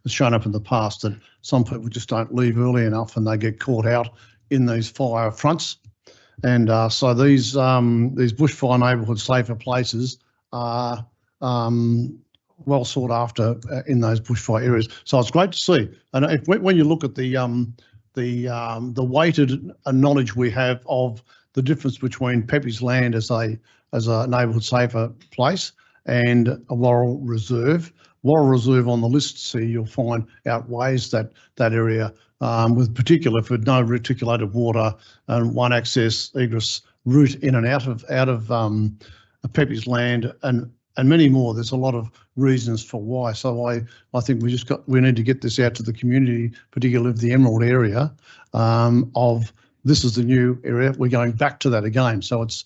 it's shown up in the past that some people just don't leave early enough and they get caught out in these fire fronts. And so these bushfire neighbourhood safer places are well sought after in those bushfire areas. So it's great to see. And when you look at the weighted knowledge we have of the difference between Pepe's Land as a neighbourhood safer place and a Worrell Reserve. Worrell Reserve on the list, see, you'll find outweighs that area, with particular for no reticulated water and one access egress route in and out of Pepe's Land and many more. There's a lot of reasons for why. So I think we need to get this out to the community, particularly of the Emerald area, of this is the new area. We're going back to that again. So it's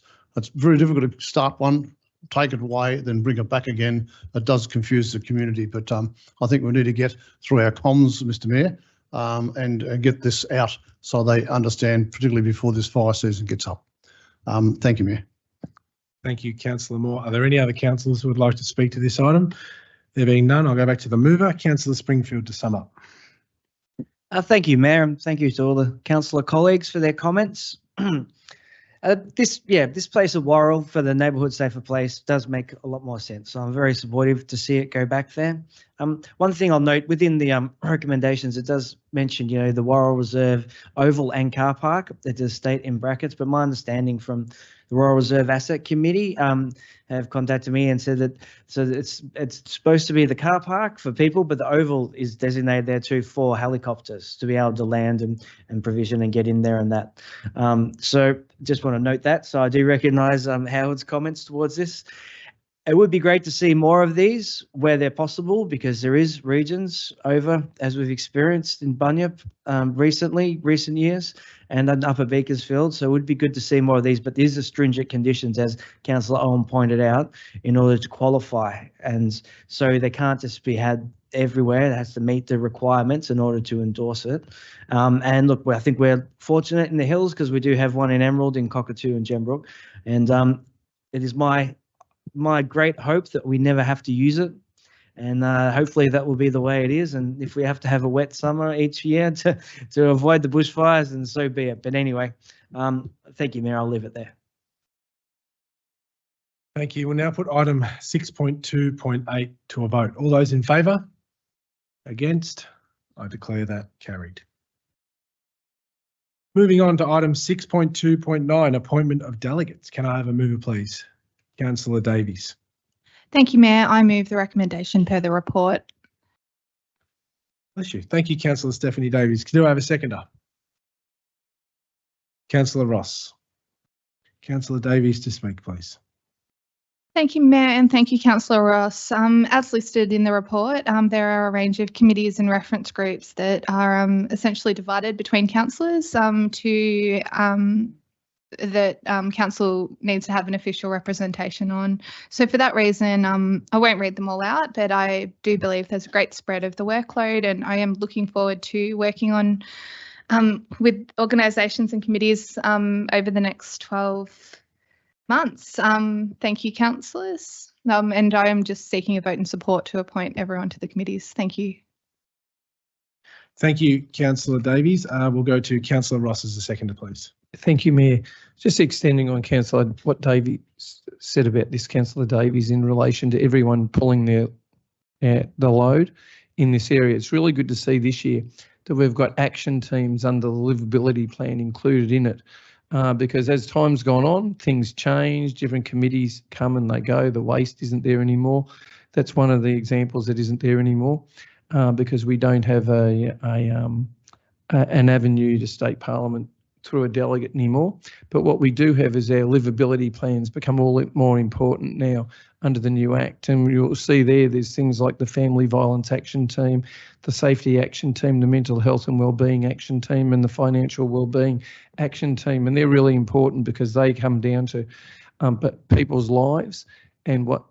very difficult to start one, take it away, then bring it back again. It does confuse the community, but I think we need to get through our comms, Mr. Mayor, and get this out so they understand, particularly before this fire season gets up. Thank you, Mayor. Thank you, Councillor Moore. Are there any other councillors who would like to speak to this item? There being none, I'll go back to the mover, Councillor Springfield, to sum up. Thank you, Mayor, and thank you to all the councillor colleagues for their comments. This place of Worrell for the neighbourhood safer place does make a lot more sense. So I'm very supportive to see it go back there. One thing I'll note within the recommendations, it does mention, the Worrell Reserve Oval and car park. It does state in brackets, but my understanding from the Worrell Reserve Asset Committee have contacted me and said that it's supposed to be the car park for people, but the oval is designated there too for helicopters to be able to land and provision and get in there and that. So just want to note that. So I do recognise Howard's comments towards this. It would be great to see more of these where they're possible, because there is regions over, as we've experienced in Bunyip recent years, and in Upper Beaconsfield. So it would be good to see more of these, but these are stringent conditions, as Councillor Owen pointed out, in order to qualify. And so they can't just be had everywhere. It has to meet the requirements in order to endorse it. And look, I think we're fortunate in the hills because we do have one in Emerald, in Cockatoo and Gembrook. And it is my great hope that we never have to use it, and hopefully that will be the way it is. And if we have to have a wet summer each year to avoid the bushfires, then so be it. But anyway, thank you, Mayor. I'll leave it there. Thank you. We'll now put item 6.2.8 to a vote. All those in favour? Against? I declare that carried. Moving on to item 6.2.9, appointment of delegates. Can I have a mover, please? Councillor Davies. Thank you, Mayor. I move the recommendation per the report. Bless you. Thank you, Councillor Stephanie Davies. Do I have a seconder? Councillor Ross. Councillor Davies to speak, please. Thank you, Mayor, and thank you, Councillor Ross. As listed in the report, there are a range of committees and reference groups that are essentially divided between councillors that council needs to have an official representation on. So for that reason, I won't read them all out, but I do believe there's a great spread of the workload, and I am looking forward to working on with organisations and committees over the next 12 months. Thank you, councillors. And I am just seeking a vote in support to appoint everyone to the committees. Thank you. Thank you, Councillor Davies. We'll go to Councillor Ross as the seconder, please. Thank you, Mayor. Just extending on Councillor what Davies said about this, Councillor Davies, in relation to everyone pulling the load in this area. It's really good to see this year that we've got action teams under the livability plan included in it. Because as time's gone on, things change, different committees come and they go, the waste isn't there anymore. That's one of the examples that isn't there anymore because we don't have an avenue to state parliament through a delegate anymore. But what we do have is our livability plans become all more important now under the new Act. And you'll see there's things like the Family Violence Action Team, the Safety Action Team, the Mental Health and Wellbeing Action Team, and the Financial Wellbeing Action Team. And they're really important because they come down to people's lives and what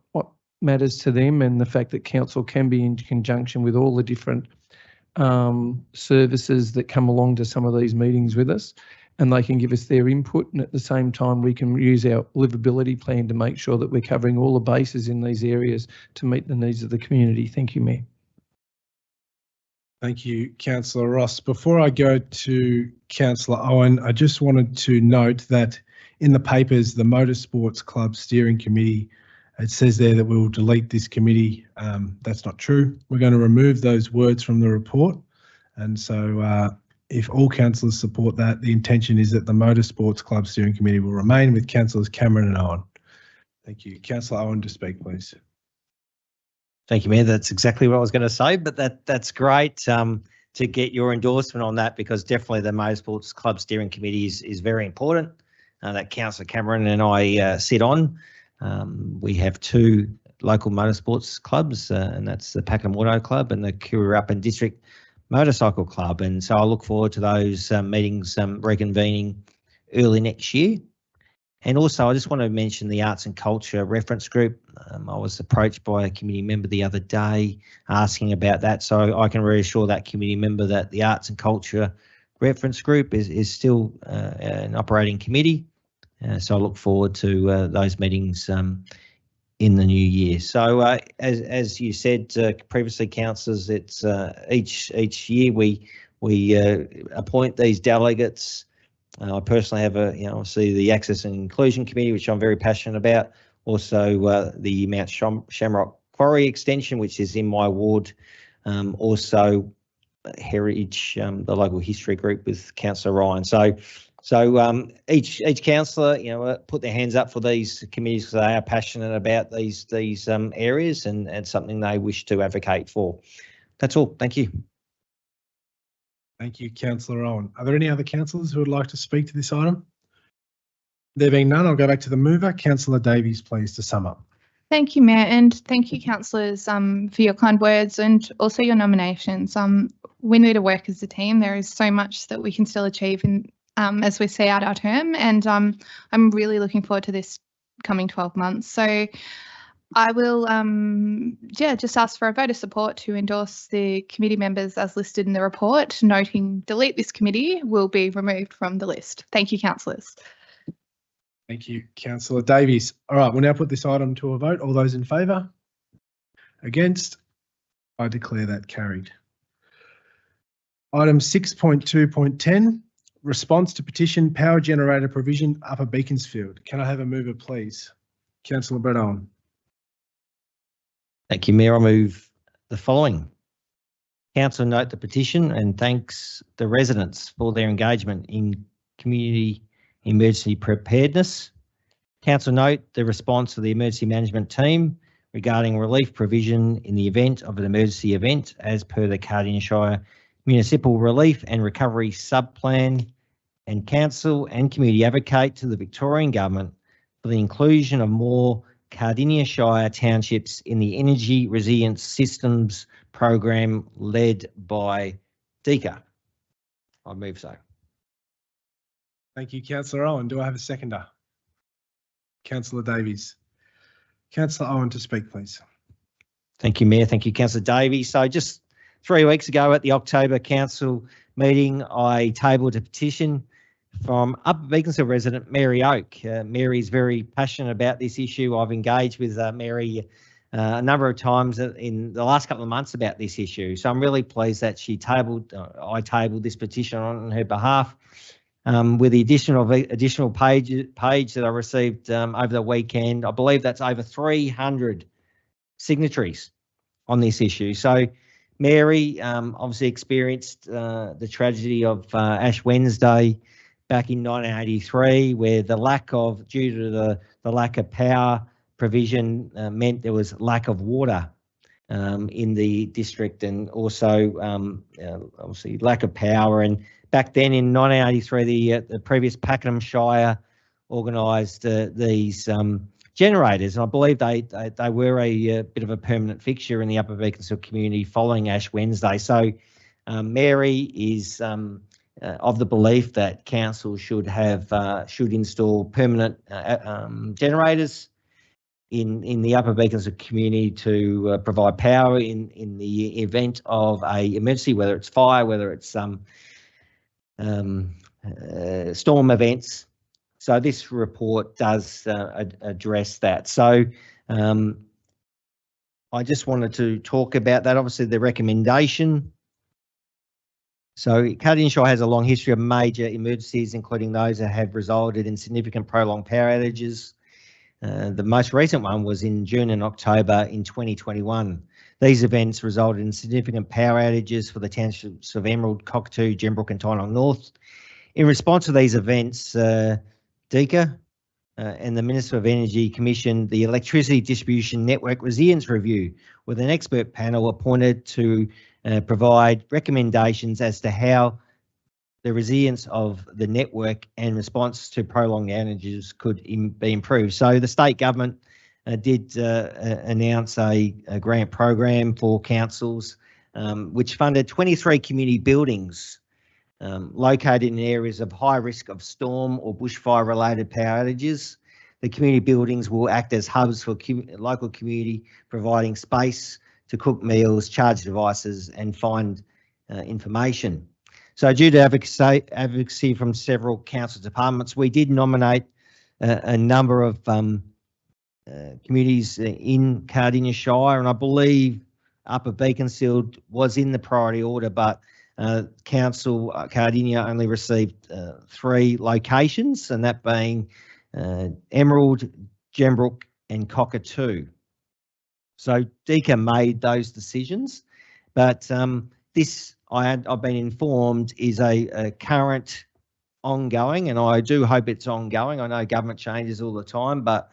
matters to them, and the fact that council can be in conjunction with all the different services that come along to some of these meetings with us, and they can give us their input, and at the same time we can use our livability plan to make sure that we're covering all the bases in these areas to meet the needs of the community. Thank you, Mayor. Thank you, Councillor Ross. Before I go to Councillor Owen, I just wanted to note that in the papers, the Motorsports Club Steering Committee, it says there that we will delete this committee. That's not true. We're going to remove those words from the report. And so if all councillors support that, the intention is that the Motorsports Club Steering Committee will remain with Councillors Cameron and Owen. Thank you. Councillor Owen to speak, please. Thank you, Mayor. That's exactly what I was going to say, but that's great to get your endorsement on that, because definitely the Motorsports Club Steering Committee is very important that Councillor Cameron and I sit on. We have two local motorsports clubs, and that's the Pakenham Auto Club and the Kiriuppen District Motorcycle Club. And so I look forward to those meetings reconvening early next year. And also I just want to mention the Arts and Culture Reference Group. I was approached by a committee member the other day asking about that. So I can reassure that committee member that the Arts and Culture Reference Group is still an operating committee. So I look forward to those meetings in the new year. So as you said previously, councillors, it's each year we appoint these delegates. I personally have obviously the Access and Inclusion Committee, which I'm very passionate about. Also the Mount Shamrock Quarry Extension, which is in my ward. Also Heritage, the local history group with Councillor Ryan. So each councillor, put their hands up for these committees because they are passionate about these areas and something they wish to advocate for. That's all. Thank you. Thank you, Councillor Owen. Are there any other councillors who would like to speak to this item? There being none, I'll go back to the mover. Councillor Davies, please, to sum up. Thank you, Mayor, and thank you, councillors, for your kind words and also your nominations. We need to work as a team. There is so much that we can still achieve as we see out our term, and I'm really looking forward to this coming 12 months. So I will just ask for a vote of support to endorse the committee members as listed in the report, noting delete this committee will be removed from the list. Thank you, councillors. Thank you, Councillor Davies. All right, we'll now put this item to a vote. All those in favour? Against? I declare that carried. Item 6.2.10, response to petition power generator provision Upper Beaconsfield. Can I have a mover, please? Councillor Brett Owen. Thank you, Mayor. I move the following. Council note the petition and thanks the residents for their engagement in community emergency preparedness. Council note the response of the emergency management team regarding relief provision in the event of an emergency event as per the Cardinia Shire Municipal Relief and Recovery Subplan, and council and community advocate to the Victorian Government for the inclusion of more Cardinia Shire townships in the Energy Resilience Systems program led by DECA. I move so. Thank you, Councillor Owen. Do I have a seconder? Councillor Davies. Councillor Owen to speak, please. Thank you, Mayor. Thank you, Councillor Davies. So just 3 weeks ago at the October Council meeting, I tabled a petition from Upper Beaconsfield resident Mary Oak. Mary's very passionate about this issue. I've engaged with Mary a number of times in the last couple of months about this issue. So I'm really pleased that I tabled this petition on her behalf. With the additional page that I received over the weekend, I believe that's over 300 signatories on this issue. So Mary obviously experienced the tragedy of Ash Wednesday back in 1983, where due to the lack of power provision meant there was lack of water in the district, and also obviously lack of power. And back then in 1983, the previous Pakenham Shire organised these generators, and I believe they were a bit of a permanent fixture in the Upper Beaconsfield community following Ash Wednesday. So Mary is of the belief that council should install permanent generators in the Upper Beaconsfield community to provide power in the event of a emergency, whether it's fire, whether it's storm events. So this report does address that. So I just wanted to talk about that. Obviously, the recommendation. So Cardinia Shire has a long history of major emergencies, including those that have resulted in significant prolonged power outages. The most recent one was in June and October in 2021. These events resulted in significant power outages for the townships of Emerald, Cockatoo, Gembrook and Tynong North. In response to these events, DECA and the Minister of Energy commissioned the Electricity Distribution Network Resilience Review with an expert panel appointed to provide recommendations as to how the resilience of the network and response to prolonged outages could be improved. So the state government did announce a grant program for councils which funded 23 community buildings located in areas of high risk of storm or bushfire related power outages. The community buildings will act as hubs for local community, providing space to cook meals, charge devices and find information. So due to advocacy from several council departments, we did nominate a number of communities in Cardinia Shire, and I believe Upper Beaconsfield was in the priority order, but Council Cardinia only received 3 locations, and that being Emerald, Gembrook and Cockatoo. So DECA made those decisions, but this I've been informed is a current ongoing, and I do hope it's ongoing. I know government changes all the time, but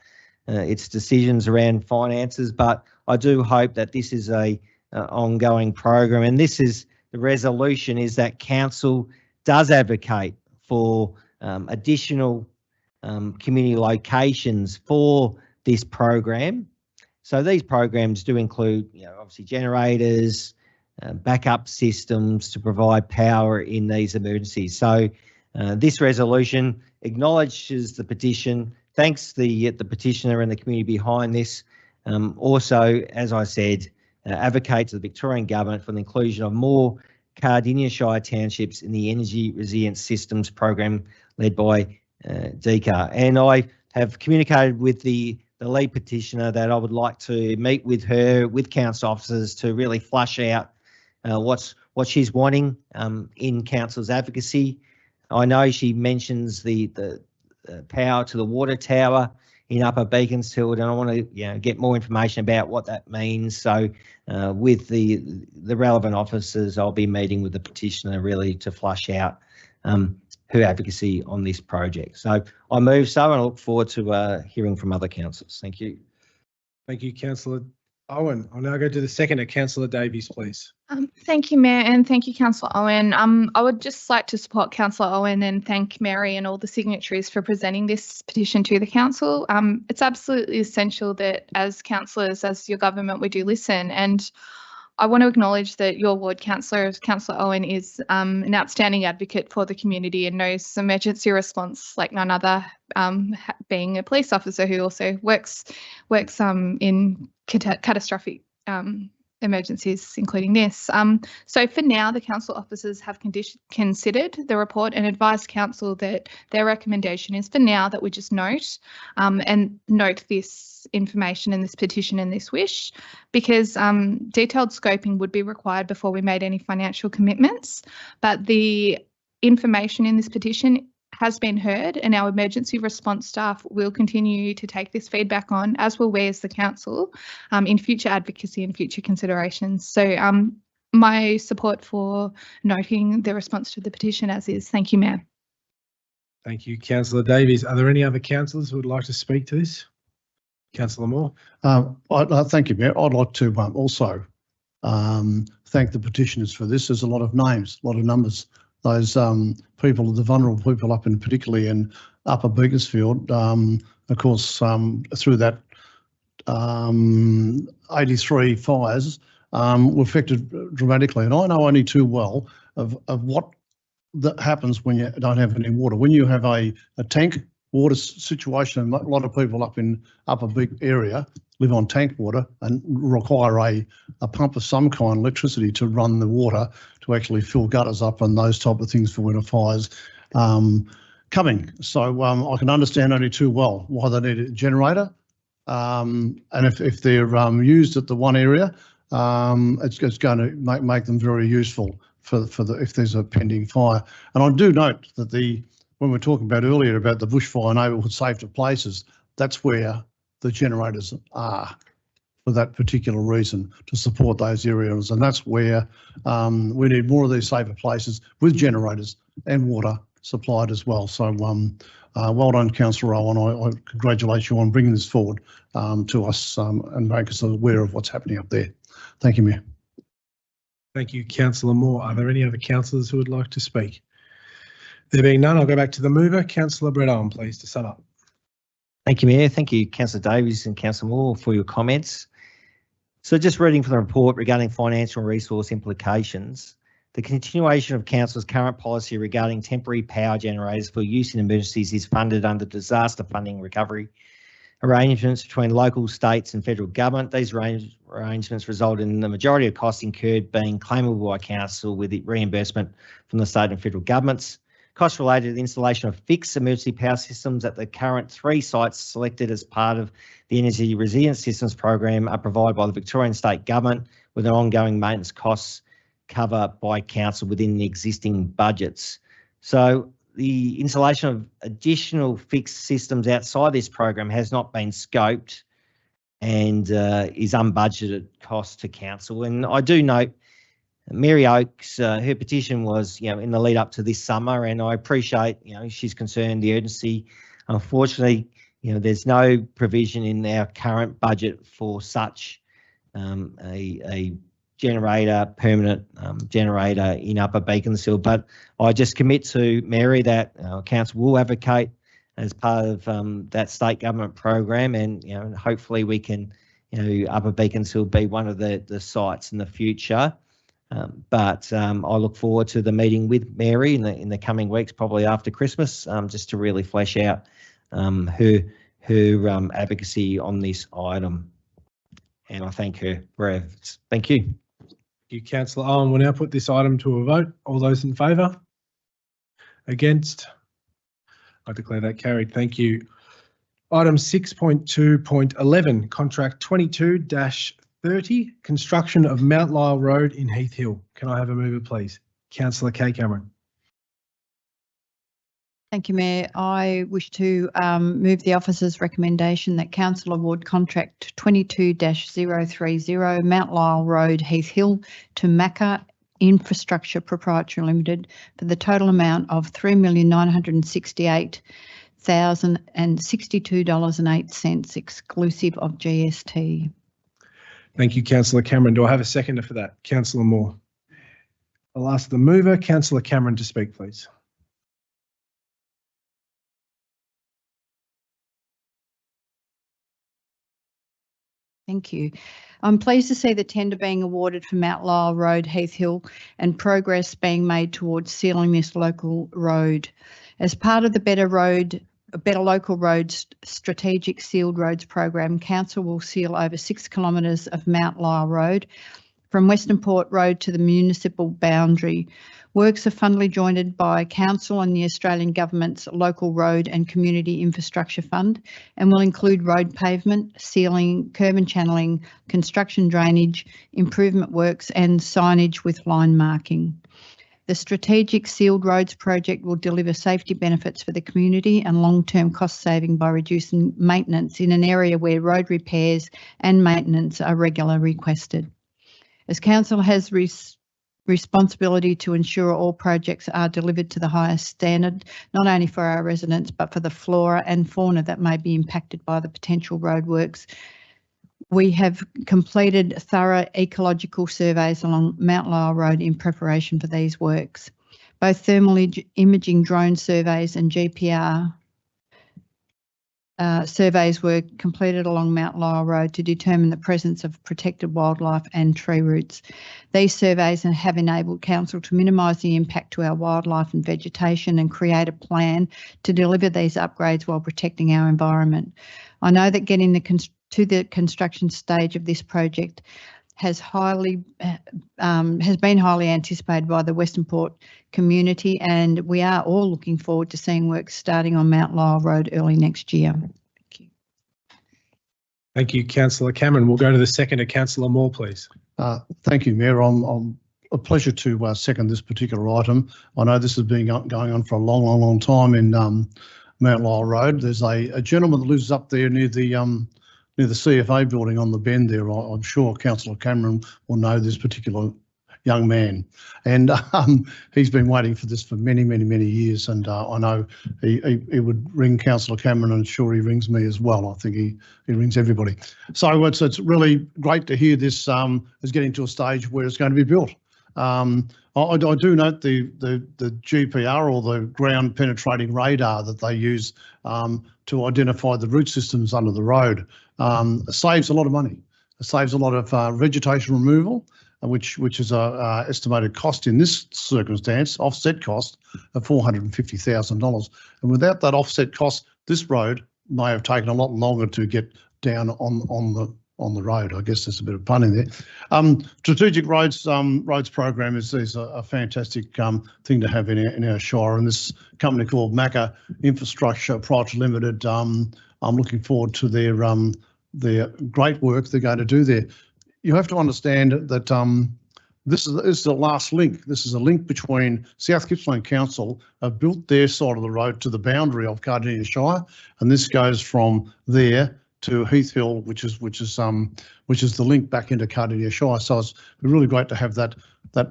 it's decisions around finances, but I do hope that this is a ongoing program, and this is the resolution is that council does advocate for additional community locations for this program. So these programs do include, obviously generators, backup systems to provide power in these emergencies. So this resolution acknowledges the petition, thanks the petitioner and the community behind this. Also, as I said, advocate to the Victorian Government for the inclusion of more Cardinia Shire townships in the Energy Resilience Systems program led by DECA. And I have communicated with the lead petitioner that I would like to meet with her, with council officers, to really flush out what she's wanting in council's advocacy. I know she mentions the power to the water tower in Upper Beaconsfield, and I want to get more information about what that means. So with the relevant officers, I'll be meeting with the petitioner really to flush out her advocacy on this project. So I move so, and I look forward to hearing from other councillors. Thank you. Thank you, Councillor Owen. I'll now go to the seconder, Councillor Davies, please. Thank you, Mayor, and thank you, Councillor Owen. I would just like to support Councillor Owen and thank Mary and all the signatories for presenting this petition to the council. It's absolutely essential that as councillors, as your government, we do listen. And I want to acknowledge that your ward councillor, Councillor Owen, is an outstanding advocate for the community and knows emergency response like none other, being a police officer who also works in catastrophic emergencies, including this. So for now, the council officers have considered the report and advised council that their recommendation is for now that we just note this information in this petition and this wish, because detailed scoping would be required before we made any financial commitments. But the information in this petition has been heard, and our emergency response staff will continue to take this feedback on, as will we as the council, in future advocacy and future considerations. So my support for noting the response to the petition as is. Thank you, Mayor. Thank you, Councillor Davies. Are there any other councillors who would like to speak to this? Councillor Moore. Thank you, Mayor. I'd like to also thank the petitioners for this. There's a lot of names, a lot of numbers. Those people, the vulnerable people up in particularly in Upper Beaconsfield, of course, through that 83 fires were affected dramatically. And I know only too well of what that happens when you don't have any water. When you have a tank water situation, a lot of people up in Upper Beak area live on tank water and require a pump of some kind, electricity, to run the water to actually fill gutters up and those type of things for winter fires coming. So I can understand only too well why they need a generator. And if they're used at the one area, it's going to make them very useful for if there's a pending fire. And I do note that when we're talking about earlier about the bushfire neighbourhood safer places, that's where the generators are for that particular reason, to support those areas. And that's where we need more of these safer places with generators and water supplied as well. So well done, Councillor Owen. I congratulate you on bringing this forward to us and make us aware of what's happening up there. Thank you, Mayor. Thank you, Councillor Moore. Are there any other councillors who would like to speak? There being none, I'll go back to the mover. Councillor Brett Owen, please, to sum up. Thank you, Mayor. Thank you, Councillor Davies and Councillor Moore, for your comments. So just reading from the report regarding financial and resource implications, the continuation of Council's current policy regarding temporary power generators for use in emergencies is funded under disaster funding recovery arrangements between local, states and federal government. These arrangements result in the majority of costs incurred being claimable by Council with reimbursement from the state and federal governments. Costs related to the installation of fixed emergency power systems at the current 3 sites selected as part of the Energy Resilience Systems Program are provided by the Victorian State Government, with an ongoing maintenance costs cover by Council within the existing budgets. So the installation of additional fixed systems outside this program has not been scoped and is unbudgeted cost to Council. And I do note Mary Oakes, her petition was, in the lead up to this summer, and I appreciate, she's concerned the urgency. Unfortunately, there's no provision in our current budget for such a generator, permanent generator in Upper Beaconsfield. But I just commit to Mary that Council will advocate as part of that state government program, and hopefully we can, Upper Beaconsfield be one of the sites in the future. But I look forward to the meeting with Mary in the coming weeks, probably after Christmas, just to really flesh out her advocacy on this item. And I thank her for her efforts. Thank you. Thank you, Councillor Owen. We'll now put this item to a vote. All those in favour? Against? I declare that carried. Thank you. Item 6.2.11, contract 22-30, construction of Mount Lyell Road in Heath Hill. Can I have a mover, please? Councillor Kay Cameron. Thank you, Mayor. I wish to move the officer's recommendation that Council award contract 22-030 Mount Lyell Road, Heath Hill to Macca Infrastructure Proprietary Limited for the total amount of $3,968,062.08 exclusive of GST. Thank you, Councillor Cameron. Do I have a seconder for that? Councillor Moore. I'll ask the mover, Councillor Cameron, to speak, please. Thank you. I'm pleased to see the tender being awarded for Mount Lyell Road, Heath Hill, and progress being made towards sealing this local road. As part of the Better Local Roads Strategic Sealed Roads Program, Council will seal over 6 kilometres of Mount Lyell Road from Western Port Road to the municipal boundary. Works are fundly jointed by Council and the Australian Government's Local Road and Community Infrastructure Fund and will include road pavement, sealing, curb and channelling, construction drainage, improvement works and signage with line marking. The Strategic Sealed Roads project will deliver safety benefits for the community and long-term cost saving by reducing maintenance in an area where road repairs and maintenance are regularly requested. As Council has responsibility to ensure all projects are delivered to the highest standard, not only for our residents, but for the flora and fauna that may be impacted by the potential roadworks. We have completed thorough ecological surveys along Mount Lyell Road in preparation for these works. Both thermal imaging drone surveys and GPR surveys were completed along Mount Lyell Road to determine the presence of protected wildlife and tree roots. These surveys have enabled Council to minimise the impact to our wildlife and vegetation and create a plan to deliver these upgrades while protecting our environment. I know that getting to the construction stage of this project has been highly anticipated by the Western Port community, and we are all looking forward to seeing work starting on Mount Lyell Road early next year. Thank you. Thank you, Councillor Cameron. We'll go to the seconder, Councillor Moore, please. Thank you, Mayor. I'm a pleasure to second this particular item. I know this has been going on for a long time in Mount Lyell Road. There's a gentleman that lives up there near the CFA building on the bend there. I'm sure Councillor Cameron will know this particular young man, and he's been waiting for this for many years, and I know he would ring Councillor Cameron, and sure he rings me as well. I think he rings everybody. So it's really great to hear this is getting to a stage where it's going to be built. I do note the GPR, or the ground penetrating radar, that they use to identify the root systems under the road. Saves a lot of money. It saves a lot of vegetation removal, which is a estimated cost in this circumstance, offset cost of $450,000. And without that offset cost, this road may have taken a lot longer to get down on the road. I guess there's a bit of pun in there. Strategic roads program is a fantastic thing to have in our Shire, and this company called Macca Infrastructure Proprietary Limited, I'm looking forward to their great work they're going to do there. You have to understand that this is the last link. This is a link between South Gippsland Council have built their side of the road to the boundary of Cardinia Shire, and this goes from there to Heath Hill, which is the link back into Cardinia Shire. So it's really great to have that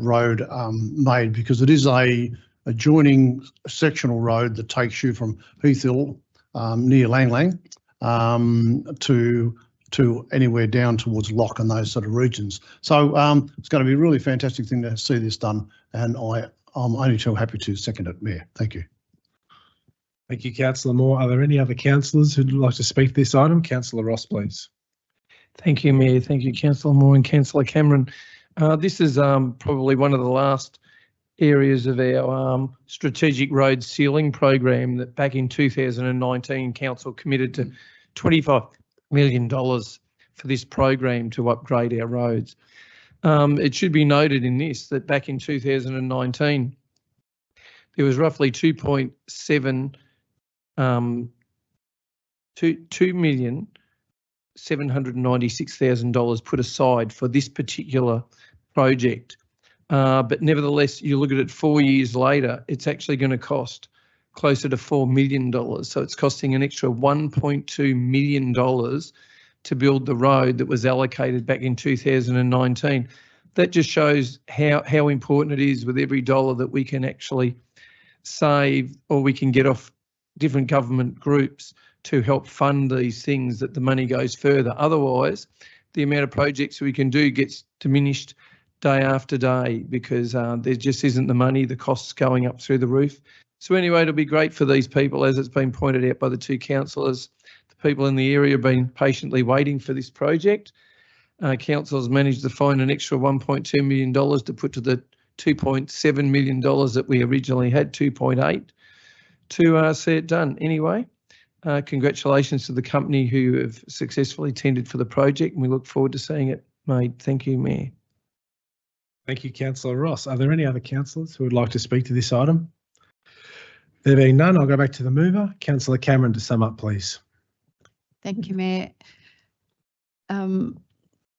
road made, because it is a joining sectional road that takes you from Heath Hill near Lang Lang to anywhere down towards Lock and those sort of regions. So it's going to be a really fantastic thing to see this done, and I'm only too happy to second it, Mayor. Thank you. Thank you, Councillor Moore. Are there any other councillors who'd like to speak to this item? Councillor Ross, please. Thank you, Mayor. Thank you, Councillor Moore and Councillor Cameron. This is probably one of the last areas of our strategic road sealing program that back in 2019 Council committed to $25 million for this program to upgrade our roads. It should be noted in this that back in 2019 there was roughly $2,796,000 put aside for this particular project. But nevertheless, you look at it 4 years later, it's actually going to cost closer to $4 million. So it's costing an extra $1.2 million to build the road that was allocated back in 2019. that just shows how important it is with every dollar that we can actually save or we can get off different government groups to help fund these things, that the money goes further. Otherwise, the amount of projects we can do gets diminished day after day because there just isn't the money, the costs going up through the roof. So anyway, it'll be great for these people, as it's been pointed out by the two councillors. The people in the area have been patiently waiting for this project. Council has managed to find an extra $1.2 million to put to the $2.7 million that we originally had, 2.8, to see it done. Anyway, congratulations to the company who have successfully tendered for the project, and we look forward to seeing it made. Thank you, Mayor. Thank you, Councillor Ross. Are there any other councillors who would like to speak to this item? There being none, I'll go back to the mover. Councillor Cameron, to sum up, please. Thank you, Mayor.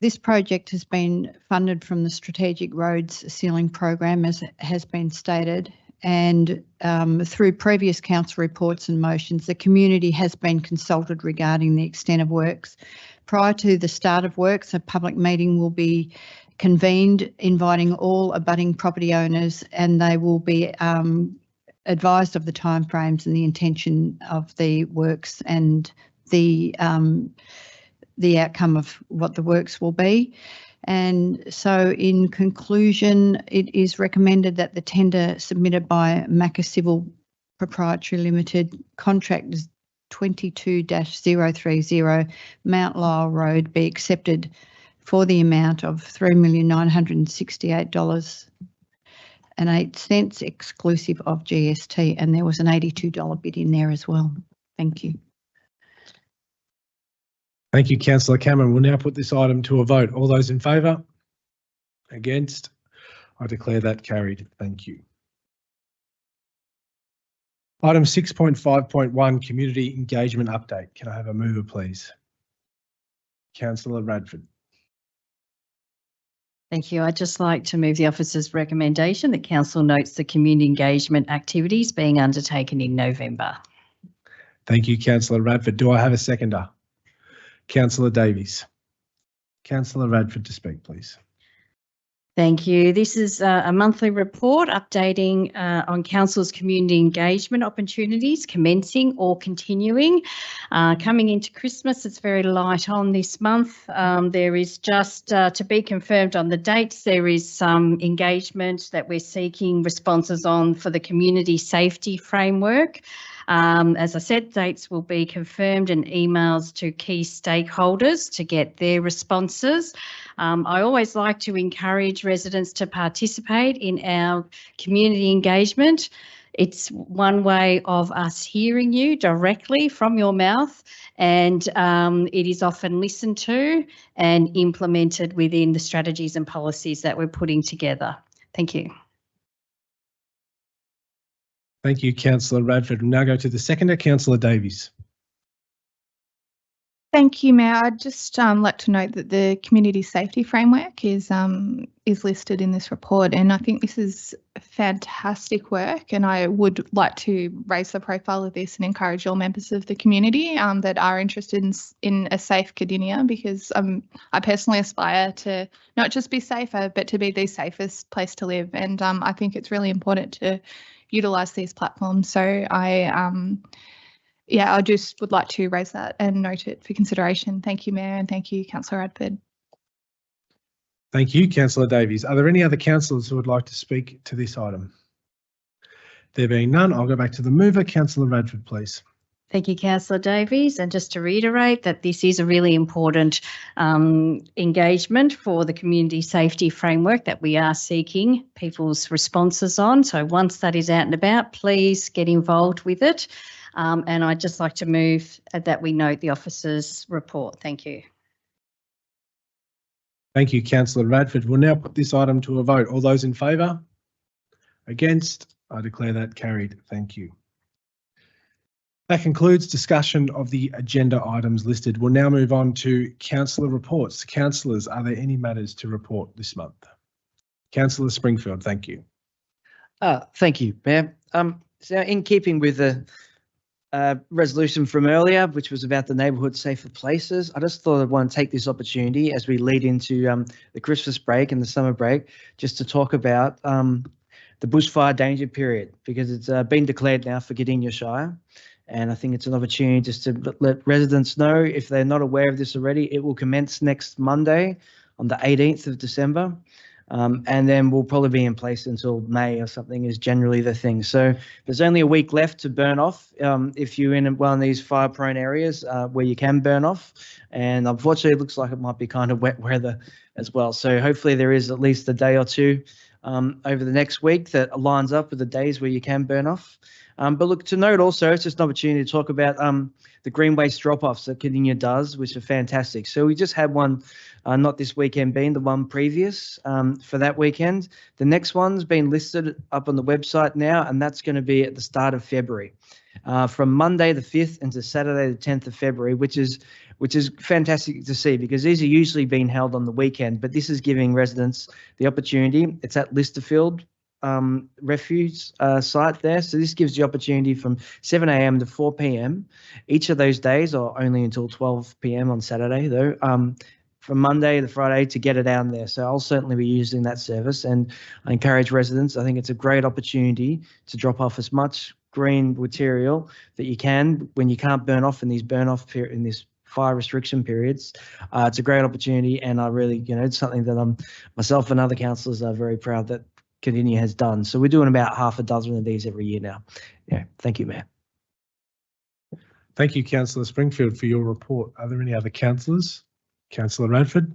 This project has been funded from the Strategic Roads Ceiling Program, as has been stated, and through previous council reports and motions, the community has been consulted regarding the extent of works. Prior to the start of works, a public meeting will be convened inviting all abutting property owners, and they will be advised of the timeframes and the intention of the works and the outcome of what the works will be. And so in conclusion, it is recommended that the tender submitted by Macca Civil Proprietary Limited, contract 22-030 Mount Lyell Road, be accepted for the amount of $3,968.08 exclusive of GST, and there was an $82 bid in there as well. Thank you. Thank you, Councillor Cameron. We'll now put this item to a vote. All those in favour? Against? I declare that carried. Thank you. Item 6.5.1, Community Engagement Update. Can I have a mover, please? Councillor Radford. Thank you. I'd just like to move the officer's recommendation that Council notes the community engagement activities being undertaken in November. Thank you, Councillor Radford. Do I have a seconder? Councillor Davies. Councillor Radford to speak, please. Thank you. This is a monthly report updating on Council's community engagement opportunities commencing or continuing. Coming into Christmas, it's very light on this month. There is just to be confirmed on the dates, there is some engagement that we're seeking responses on for the community safety framework. As I said, dates will be confirmed and emails to key stakeholders to get their responses. I always like to encourage residents to participate in our community engagement. It's one way of us hearing you directly from your mouth, and it is often listened to and implemented within the strategies and policies that we're putting together. Thank you. Thank you, Councillor Radford. We'll now go to the seconder, Councillor Davies. Thank you, Mayor. I'd just like to note that the community safety framework is listed in this report, and I think this is fantastic work, and I would like to raise the profile of this and encourage all members of the community that are interested in a safe Cardinia, because I personally aspire to not just be safer, but to be the safest place to live, and I think it's really important to utilise these platforms. So I just would like to raise that and note it for consideration. Thank you, Mayor, and thank you, Councillor Radford. Thank you, Councillor Davies. Are there any other councillors who would like to speak to this item? There being none, I'll go back to the mover. Councillor Radford, please. Thank you, Councillor Davies. And just to reiterate that this is a really important engagement for the community safety framework that we are seeking people's responses on. So once that is out and about, please get involved with it. And I'd just like to move that we note the officer's report. Thank you. Thank you, Councillor Radford. We'll now put this item to a vote. All those in favour? Against? I declare that carried. Thank you. That concludes discussion of the agenda items listed. We'll now move on to councillor reports. Councillors, are there any matters to report this month? Councillor Springfield, thank you. Thank you, Mayor. So in keeping with the resolution from earlier, which was about the neighbourhood safer places. I just thought I'd want to take this opportunity as we lead into the Christmas break and the summer break, just to talk about the bushfire danger period, because it's been declared now for Cardinia Shire. And I think it's an opportunity just to let residents know, if they're not aware of this already, it will commence next Monday on the 18th of December. And then we'll probably be in place until May or something, is generally the thing. So there's only a week left to burn off if you're in one of these fire-prone areas where you can burn off. And unfortunately, it looks like it might be kind of wet weather as well. So hopefully there is at least a day or two over the next week that lines up with the days where you can burn off. But look, to note also, it's just an opportunity to talk about the green waste drop-offs that Cardinia does, which are fantastic. So we just had one, not this weekend being the one previous for that weekend. The next one's been listed up on the website now, and that's going to be at the start of February, from Monday the 5th into Saturday the 10th of February, which is fantastic to see, because these are usually being held on the weekend, but this is giving residents the opportunity. It's at Listerfield refuge site there. So this gives the opportunity from 7 a.m. to 4 p.m. each of those days, or only until 12 p.m. on Saturday though, from Monday to Friday, to get it down there. So I'll certainly be using that service, and I encourage residents. I think it's a great opportunity to drop off as much green material that you can when you can't burn off in these in this fire restriction periods. It's a great opportunity, and I really, it's something that myself and other councillors are very proud that Cardinia has done. So we're doing about half a dozen of these every year now. Yeah, thank you, Mayor. Thank you, Councillor Springfield, for your report. Are there any other councillors? Councillor Radford.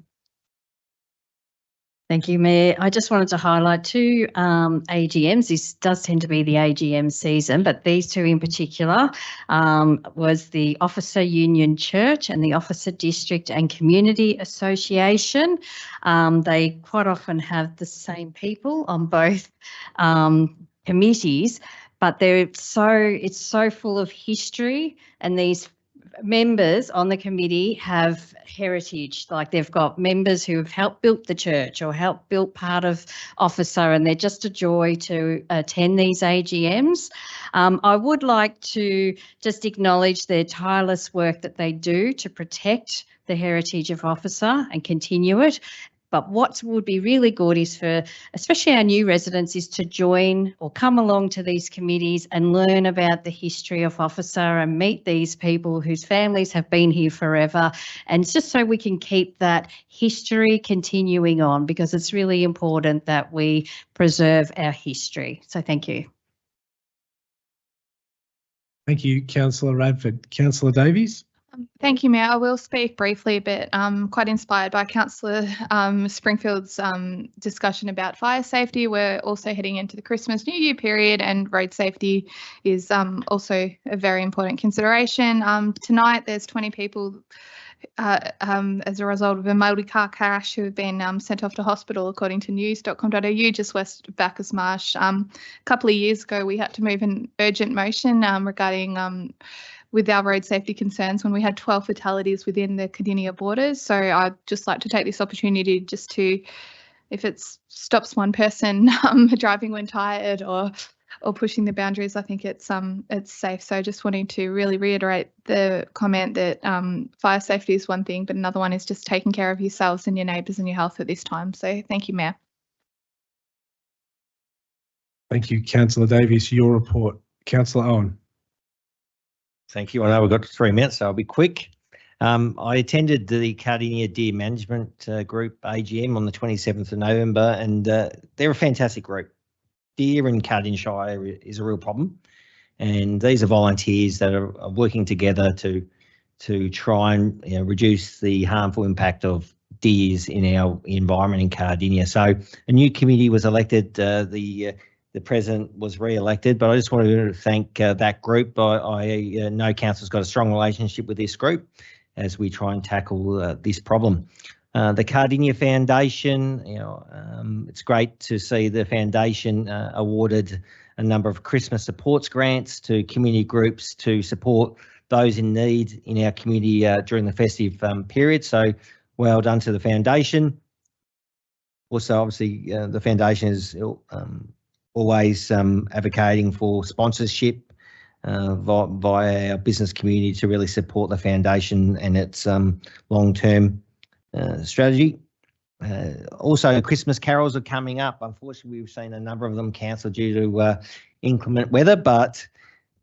Thank you, Mayor. I just wanted to highlight two AGMs. This does tend to be the AGM season, but these two in particular was the Officer Union Church and the Officer District and Community Association. They quite often have the same people on both committees, but it's so full of history, and these members on the committee have heritage, like they've got members who have helped build the church or helped build part of Officer, and they're just a joy to attend these AGMs. I would like to just acknowledge their tireless work that they do to protect the heritage of Officer and continue it. But what would be really good is for, especially our new residents, is to join or come along to these committees and learn about the history of Officer and meet these people whose families have been here forever. And it's just so we can keep that history continuing on, because it's really important that we preserve our history. So thank you. Thank you, Councillor Radford. Councillor Davies. Thank you, Mayor. I will speak briefly, but quite inspired by Councillor Springfield's discussion about fire safety. We're also heading into the Christmas New Year period, and road safety is also a very important consideration. Tonight, there's 20 people as a result of a multi-car crash who have been sent off to hospital, according to news.com.au, just west of Bacchus Marsh. A couple of years ago, we had to move an urgent motion regarding with our road safety concerns when we had 12 fatalities within the Cardinia borders. So I'd just like to take this opportunity just to, if it stops one person driving when tired or pushing the boundaries, I think it's safe. So just wanting to really reiterate the comment that fire safety is one thing, but another one is just taking care of yourselves and your neighbours and your health at this time. So thank you, Mayor. Thank you, Councillor Davies, for your report. Councillor Owen. Thank you. I know we've got 3 minutes, so I'll be quick. I attended the Cardinia Deer Management Group AGM on the 27th of November, and they're a fantastic group. Deer in Cardinia Shire is a real problem, and these are volunteers that are working together to try and reduce the harmful impact of deers in our environment in Cardinia. So a new committee was elected. The president was re-elected, but I just wanted to thank that group. I know council's got a strong relationship with this group as we try and tackle this problem. The Cardinia Foundation, it's great to see the foundation awarded a number of Christmas supports grants to community groups to support those in need in our community during the festive period. So well done to the foundation. Also, obviously, the foundation is always advocating for sponsorship via our business community to really support the foundation and its long-term strategy. Also, Christmas carols are coming up. Unfortunately, we've seen a number of them cancelled due to inclement weather, but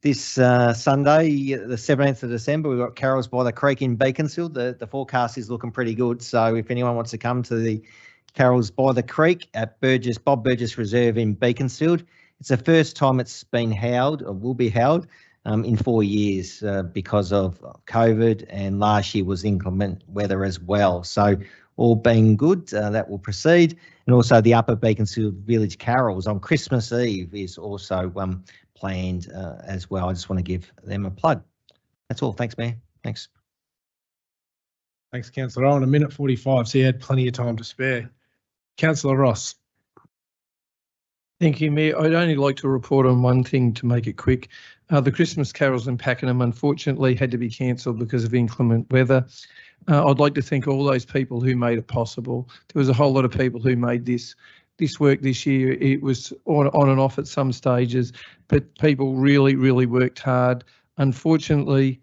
this Sunday, the 17th of December, we've got Carols by the Creek in Beaconsfield. The forecast is looking pretty good. So if anyone wants to come to the Carols by the Creek at Bob Burgess Reserve in Beaconsfield, it's the first time it's been held or will be held in 4 years because of COVID, and last year was inclement weather as well. So all being good, that will proceed. And also the Upper Beaconsfield Village Carols on Christmas Eve is also planned as well. I just want to give them a plug. That's all. Thanks, Mayor. Thanks. Thanks, Councillor Owen. 1:45, so you had plenty of time to spare. Councillor Ross. Thank you, Mayor. I'd only like to report on one thing to make it quick. The Christmas carols in Pakenham unfortunately had to be cancelled because of inclement weather. I'd like to thank all those people who made it possible. There was a whole lot of people who made this work this year. It was on and off at some stages, but people really, really worked hard. Unfortunately,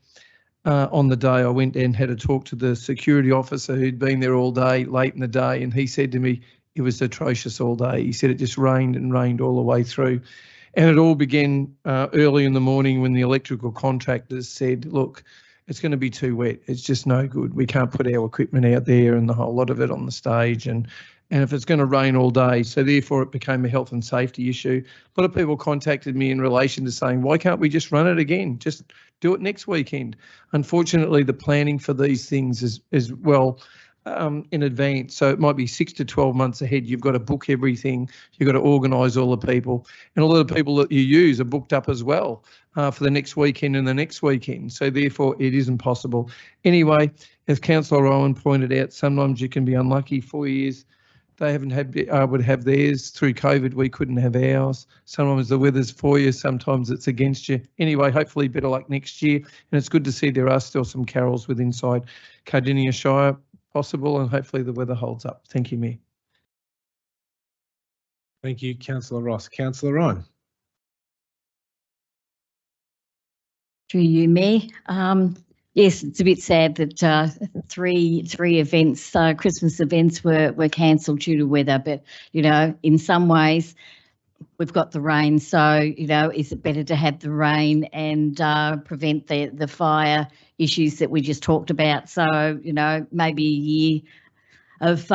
on the day I went and had a talk to the security officer who'd been there all day, late in the day, and he said to me, it was atrocious all day. He said it just rained and rained all the way through. And it all began early in the morning when the electrical contractors said, look, it's going to be too wet. It's just no good. We can't put our equipment out there and the whole lot of it on the stage. And if it's going to rain all day, so therefore it became a health and safety issue. A lot of people contacted me in relation to saying, why can't we just run it again? Just do it next weekend. Unfortunately, the planning for these things is well in advance. So it might be 6 to 12 months ahead. You've got to book everything. You've got to organise all the people. And a lot of the people that you use are booked up as well for the next weekend and the next weekend. So therefore it isn't possible. Anyway, as Councillor Owen pointed out, sometimes you can be unlucky. 4 years they haven't had able to have theirs. Through COVID, we couldn't have ours. Sometimes the weather's for you, sometimes it's against you. Anyway, hopefully better luck next year. And it's good to see there are still some carols with inside Cardinia Shire possible, and hopefully the weather holds up. Thank you, Mayor. Thank you, Councillor Ross. Councillor Ryan. Through you, Mayor. Yes, it's a bit sad that three events, Christmas events, were cancelled due to weather. But you know, in some ways, we've got the rain. So you know, is it better to have the rain and prevent the fire issues that we just talked about? So you know, maybe a year of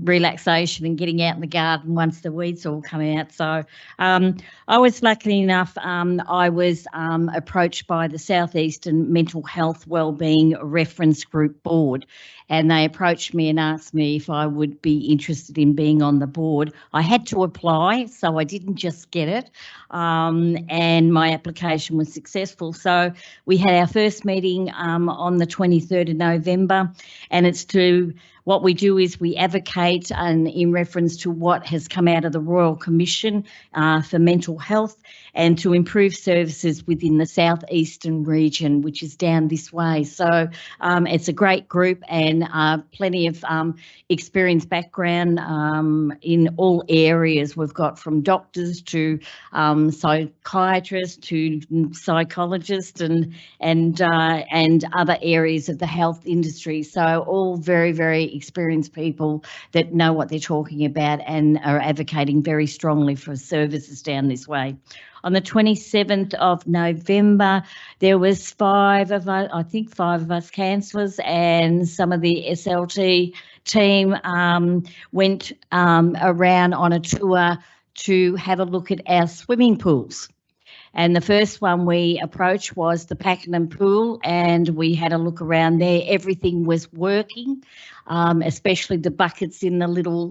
relaxation and getting out in the garden once the weeds all come out. So I was lucky enough, I was approached by the Southeastern Mental Health Wellbeing Reference Group Board, and they approached me and asked me if I would be interested in being on the board. I had to apply, so I didn't just get it, and my application was successful. So we had our first meeting on the 23rd of November, and it's to what we do is we advocate and in reference to what has come out of the Royal Commission for mental health and to improve services within the southeastern region, which is down this way. So it's a great group and plenty of experienced background in all areas. We've got from doctors to psychiatrists to psychologists and other areas of the health industry. So all very, very experienced people that know what they're talking about and are advocating very strongly for services down this way. On the 27th of November, there was five of us councillors and some of the SLT team went around on a tour to have a look at our swimming pools. And the first one we approached was the Pakenham pool, and we had a look around there. Everything was working, especially the buckets in the little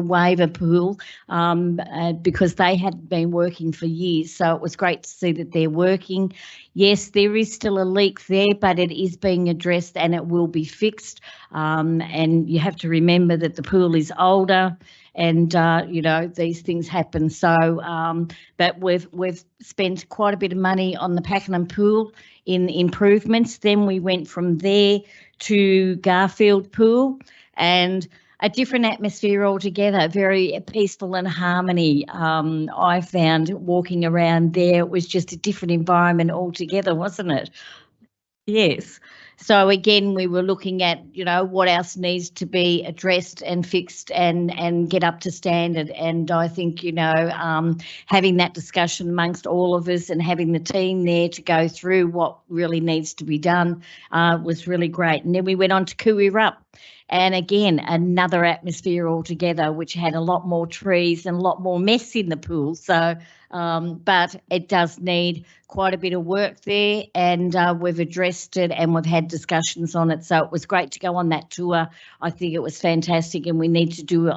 waiver pool, because they had been working for years. So it was great to see that they're working. Yes, there is still a leak there, but it is being addressed and it will be fixed. And you have to remember that the pool is older. And, you know, these things happen. So, but we've spent quite a bit of money on the Pakenham pool in improvements. Then we went from there to Garfield Pool, and a different atmosphere altogether, very peaceful and harmony. I found walking around there, it was just a different environment altogether, wasn't it? Yes. So again, we were looking at, what else needs to be addressed and fixed and get up to standard. And I think, having that discussion amongst all of us and having the team there to go through what really needs to be done was really great. And then we went on to Kuirup. And again, another atmosphere altogether, which had a lot more trees and a lot more mess in the pool. So, but it does need quite a bit of work there, and we've addressed it and we've had discussions on it. So it was great to go on that tour. I think it was fantastic, and we need to do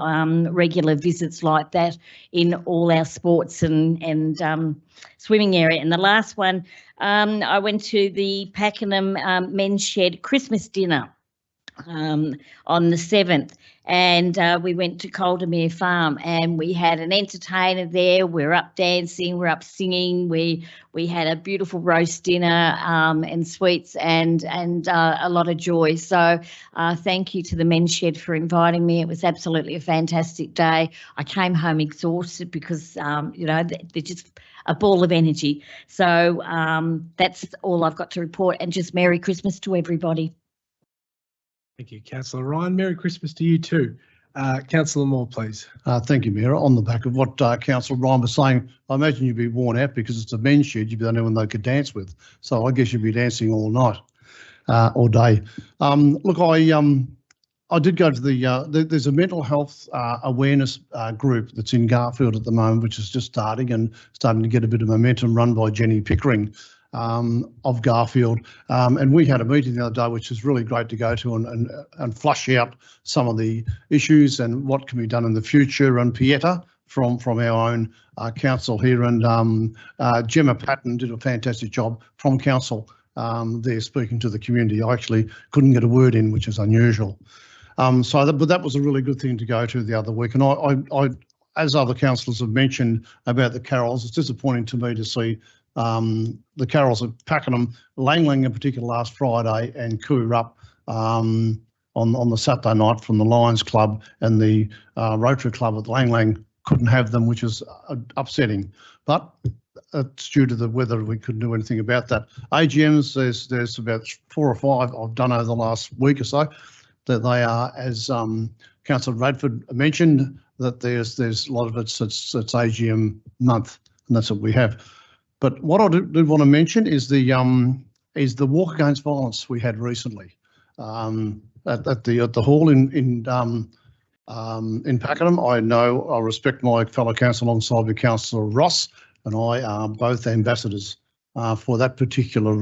regular visits like that in all our sports and swimming area. And the last one, I went to the Pakenham Men's Shed Christmas dinner on the 7th, and we went to Cardinia Farm, and we had an entertainer there. We're up dancing, we're up singing. We had a beautiful roast dinner and sweets and a lot of joy. So thank you to the Men's Shed for inviting me. It was absolutely a fantastic day. I came home exhausted because they're just a ball of energy. So that's all I've got to report, and just Merry Christmas to everybody. Thank you, Councillor Ryan. Merry Christmas to you too. Councillor Moore, please. Thank you, Mayor. On the back of what Councillor Ryan was saying, I imagine you'd be worn out because it's a men's shed. You'd be the only one they could dance with. So I guess you'd be dancing all night, all day. Look, I did go to there's a mental health awareness group that's in Garfield at the moment, which is just starting to get a bit of momentum, run by Jenny Pickering of Garfield. And we had a meeting the other day, which was really great to go to and flush out some of the issues and what can be done in the future. And Pieta from our own council here, and Gemma Patton did a fantastic job from council there speaking to the community. I actually couldn't get a word in, which is unusual. But that was a really good thing to go to the other week. And I as other councillors have mentioned about the carols, it's disappointing to me to see the carols at Pakenham, Langling in particular last Friday, and Kuirup on the Saturday night from the Lions Club, and the Rotary Club at Langling couldn't have them, which is upsetting. But it's due to the weather. We couldn't do anything about that. AGMs, there's about 4 or 5 I've done over the last week or so, that they are, as Councillor Radford mentioned, that there's a lot of it's AGM month, and that's what we have. But what I did want to mention is the walk against violence we had recently at the hall in Pakenham. I respect my fellow council alongside with Councillor Ross, and I are both ambassadors for that particular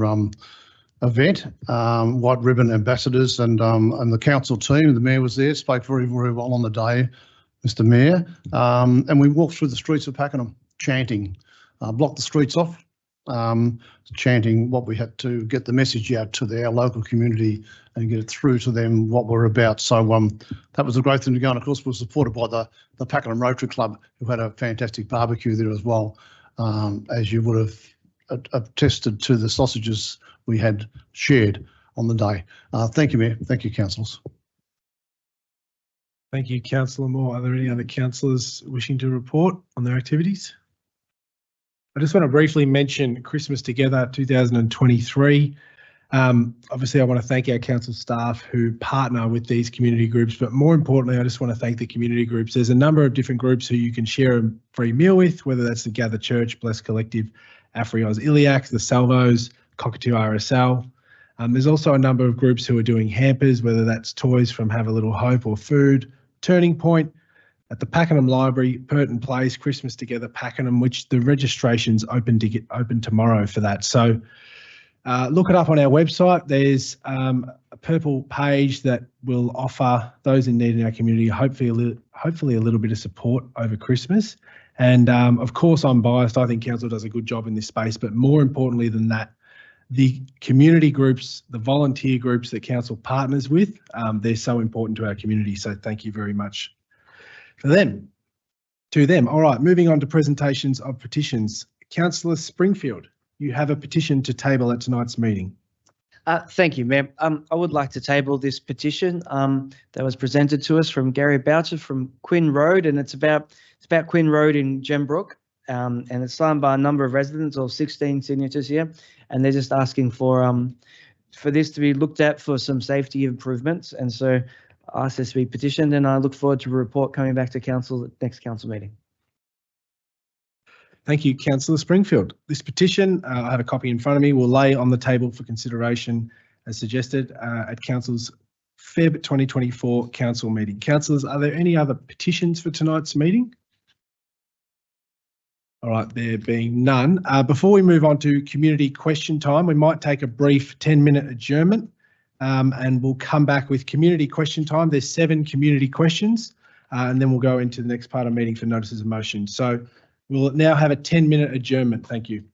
event, white ribbon ambassadors, and the council team. The mayor was there, spoke very, very well on the day, Mr. Mayor, and we walked through the streets of Pakenham chanting. Blocked the streets off, chanting what we had to get the message out to our local community and get it through to them what we're about. So that was a great thing to go, and of course we were supported by the Pakenham Rotary Club, who had a fantastic barbecue there as well, as you would have attested to the sausages we had shared on the day. Thank you, Mayor. Thank you, councillors. Thank you, Councillor Moore. Are there any other councillors wishing to report on their activities? I just want to briefly mention Christmas Together 2023. Obviously, I want to thank our council staff who partner with these community groups, but more importantly, I just want to thank the community groups. There's a number of different groups who you can share a free meal with, whether that's the Gather Church, Bless Collective, Afri-Oz Iliacs, the Salvos, Cockatoo RSL. There's also a number of groups who are doing hampers, whether that's toys from Have a Little Hope or food. Turning Point, at the Pakenham Library, Purton Place, Christmas Together Pakenham, which the registration's open tomorrow for that. So look it up on our website. There's a purple page that will offer those in need in our community, hopefully a little bit of support over Christmas. And of course, I'm biased. I think council does a good job in this space, but more importantly than that, the community groups, the volunteer groups that council partners with, they're so important to our community. So thank you very much to them. All right, moving on to presentations of petitions. Councillor Springfield, you have a petition to table at tonight's meeting. Thank you, Mayor. I would like to table this petition that was presented to us from Gary Boucher from Quinn Road, and it's about Quinn Road in Gembrook, and it's signed by a number of residents, all 16 signatures here, and they're just asking for this to be looked at for some safety improvements, and so I ask this to be petitioned, and I look forward to a report coming back to council at next council meeting. Thank you, Councillor Springfield. This petition, I have a copy in front of me, will lay on the table for consideration as suggested at Council's Feb 2024 Council meeting. Councillors, are there any other petitions for tonight's meeting? All right, there being none. Before we move on to community question time, we might take a brief 10-minute adjournment and we'll come back with community question time. There's 7 community questions and then we'll go into the next part of the meeting for notices of motion. So we'll now have a 10-minute adjournment. Thank you.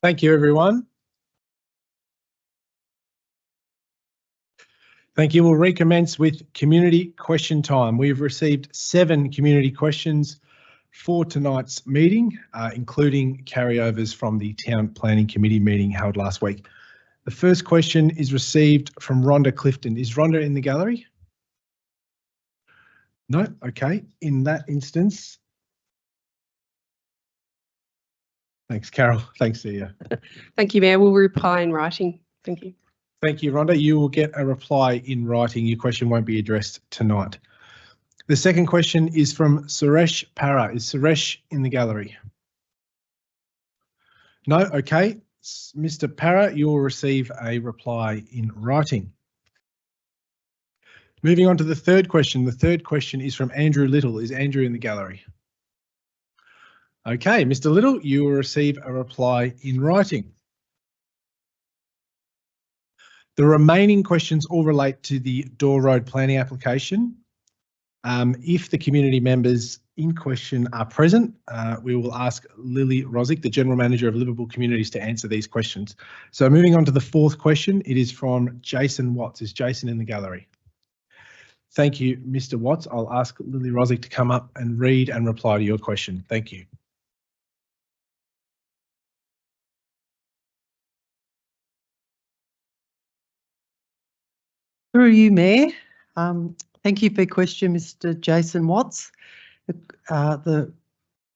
Thank you, everyone. Thank you. We'll recommence with community question time. We've received 7 community questions for tonight's meeting, including carryovers from the Town Planning Committee meeting held last week. The first question is received from Rhonda Clifton. Is Rhonda in the gallery? No? Okay. In that instance, thanks, Carol. Thanks, Sia. Thank you, Mayor. We'll reply in writing. Thank you. Thank you, Rhonda. You will get a reply in writing. Your question won't be addressed tonight. The second question is from Suresh Para. Is Suresh in the gallery? No? Okay. Mr. Para, you will receive a reply in writing. Moving on to the third question. The third question is from Andrew Little. Is Andrew in the gallery? Okay, Mr. Little, you will receive a reply in writing. The remaining questions all relate to the Door Road planning application. If the community members in question are present, we will ask Lily Rosick, the General Manager of Livable Communities, to answer these questions. So moving on to the fourth question, it is from Jason Watts. Is Jason in the gallery? Thank you, Mr. Watts. I'll ask Lily Rosick to come up and read and reply to your question. Thank you. Through you, Mayor. Thank you for your question, Mr. Jason Watts.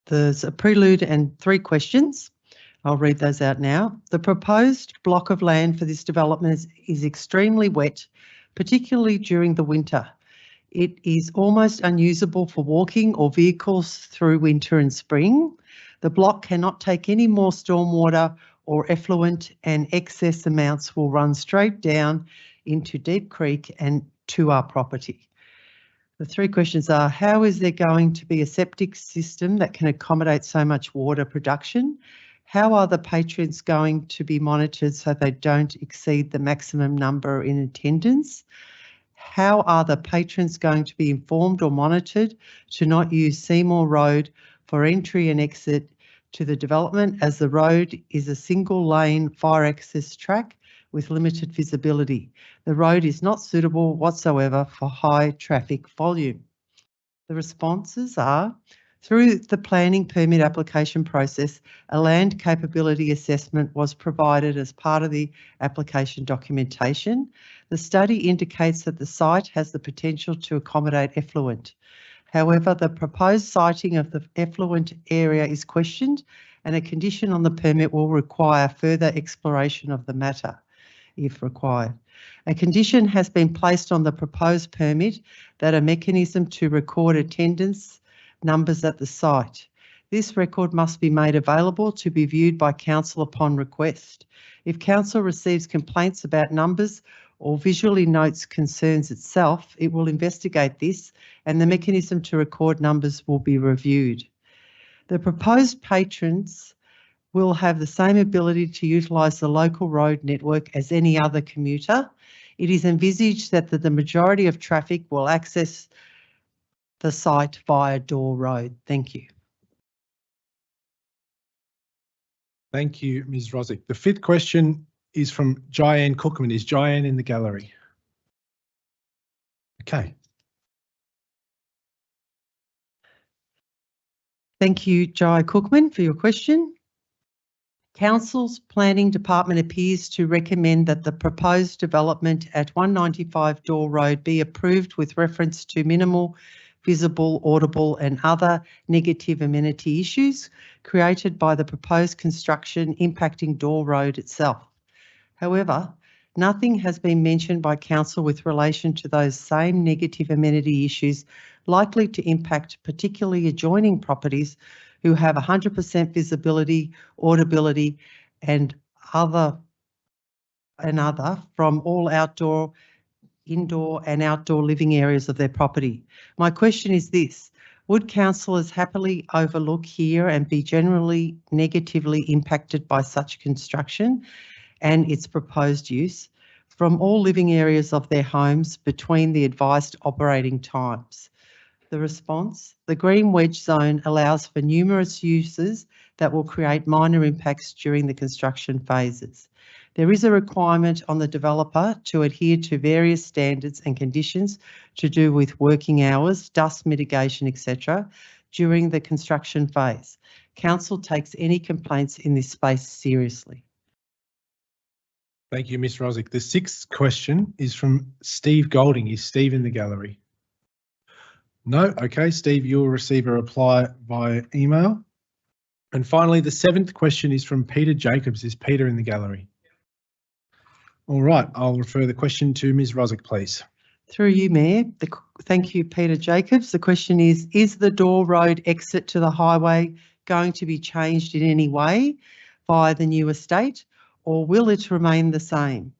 There's a prelude and 3 questions. I'll read those out now. The proposed block of land for this development is extremely wet, particularly during the winter. It is almost unusable for walking or vehicles through winter and spring. The block cannot take any more stormwater or effluent, and excess amounts will run straight down into Deep Creek and to our property. The 3 questions are, how is there going to be a septic system that can accommodate so much water production? How are the patrons going to be monitored so they don't exceed the maximum number in attendance? How are the patrons going to be informed or monitored to not use Seymour Road for entry and exit to the development, as the road is a single lane fire access track with limited visibility? The road is not suitable whatsoever for high traffic volume. The responses are, through the planning permit application process, a land capability assessment was provided as part of the application documentation. The study indicates that the site has the potential to accommodate effluent. However, the proposed siting of the effluent area is questioned, and a condition on the permit will require further exploration of the matter, if required. A condition has been placed on the proposed permit that a mechanism to record attendance numbers at the site. This record must be made available to be viewed by council upon request. If council receives complaints about numbers or visually notes concerns itself, it will investigate this, and the mechanism to record numbers will be reviewed. The proposed patrons will have the same ability to utilise the local road network as any other commuter. It is envisaged that the majority of traffic will access the site via Door Road. Thank you. Thank you, Ms. Rosick. The 5th question is from Jyanne Cookman. Is Jyanne in the gallery? Okay. Thank you, Jai Cookman, for your question. Council's Planning Department appears to recommend that the proposed development at 195 Door Road be approved with reference to minimal visible, audible and other negative amenity issues created by the proposed construction impacting Door Road itself. However, nothing has been mentioned by Council with relation to those same negative amenity issues likely to impact particularly adjoining properties who have 100% visibility, audibility and other from all indoor and outdoor living areas of their property. My question is this: would councillors happily overlook here and be generally negatively impacted by such construction and its proposed use from all living areas of their homes between the advised operating times? The response: the green wedge zone allows for numerous uses that will create minor impacts during the construction phases. There is a requirement on the developer to adhere to various standards and conditions to do with working hours, dust mitigation, etc. during the construction phase. Council takes any complaints in this space seriously. Thank you, Ms. Rosick. The sixth question is from Steve Golding. Is Steve in the gallery? No? Okay, Steve, you'll receive a reply via email. And finally, the seventh question is from Peter Jacobs. Is Peter in the gallery? All right, I'll refer the question to Ms. Rosick, please. Through you, Mayor. Thank you, Peter Jacobs. The question is the Door Road exit to the highway going to be changed in any way via the new estate, or will it remain the same?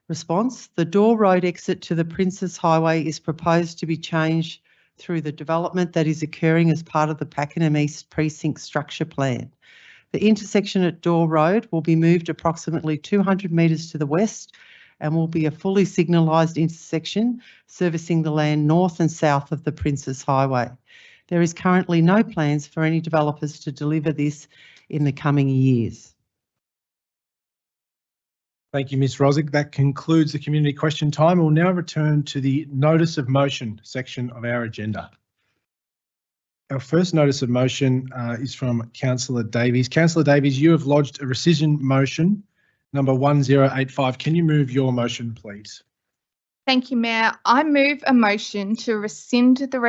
Response, the Door Road exit to the Princes Highway is proposed to be changed through the development that is occurring as part of the Pakenham East Precinct Structure Plan. The intersection at Door Road will be moved approximately 200 metres to the west and will be a fully signalised intersection servicing the land north and south of the Princes Highway. There is currently no plans for any developers to deliver this in the coming years. Thank you, Ms. Rosick. That concludes the community question time. We'll now return to the notice of motion section of our agenda. Our first notice of motion is from Councillor Davies. Councillor Davies, you have lodged a rescission motion number 1085. Can you move your motion, please? Thank you, Mayor. I move a motion to rescind the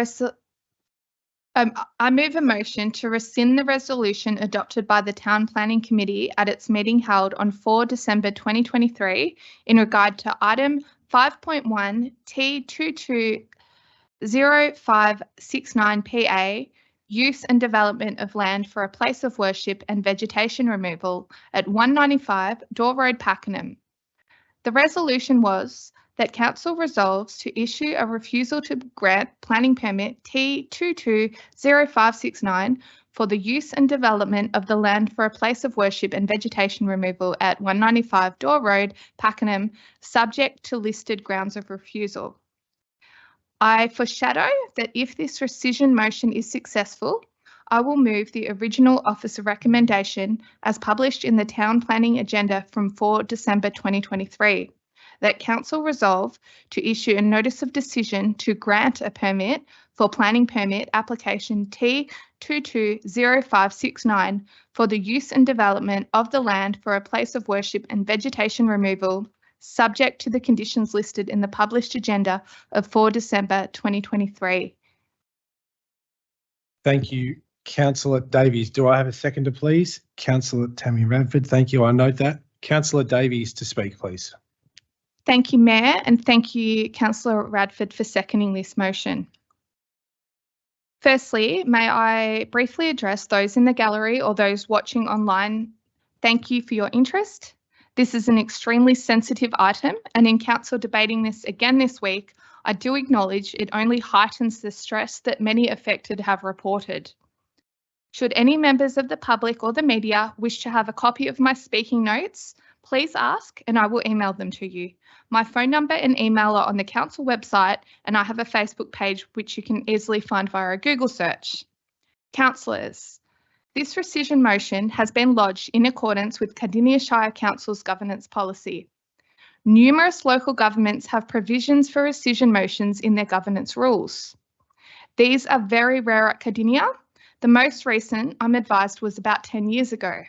resolution adopted by the Town Planning Committee at its meeting held on 4 December 2023 in regard to item 5.1 T220569 PA, use and development of land for a place of worship and vegetation removal at 195 Door Road, Pakenham. The resolution was that Council resolves to issue a refusal to grant planning permit T220569 for the use and development of the land for a place of worship and vegetation removal at 195 Door Road, Pakenham, subject to listed grounds of refusal. I foreshadow that if this rescission motion is successful, I will move the original officer recommendation as published in the Town Planning Agenda from 4 December 2023. That Council resolve to issue a notice of decision to grant a permit for planning permit application T220569 for the use and development of the land for a place of worship and vegetation removal, subject to the conditions listed in the published agenda of 4 December 2023. Thank you, Councillor Davies. Do I have a seconder, please? Councillor Tammy Radford. Thank you. I note that. Councillor Davies to speak, please. Thank you, Mayor, and thank you, Councillor Radford, for seconding this motion. Firstly, may I briefly address those in the gallery or those watching online. Thank you for your interest. This is an extremely sensitive item, and in Council debating this again this week, I do acknowledge it only heightens the stress that many affected have reported. Should any members of the public or the media wish to have a copy of my speaking notes, please ask and I will email them to you. My phone number and email are on the Council website, and I have a Facebook page which you can easily find via a Google search. Councillors, this rescission motion has been lodged in accordance with Cardinia Shire Council's governance policy. Numerous local governments have provisions for rescission motions in their governance rules. These are very rare at Cardinia. The most recent, I'm advised, was about 10 years ago.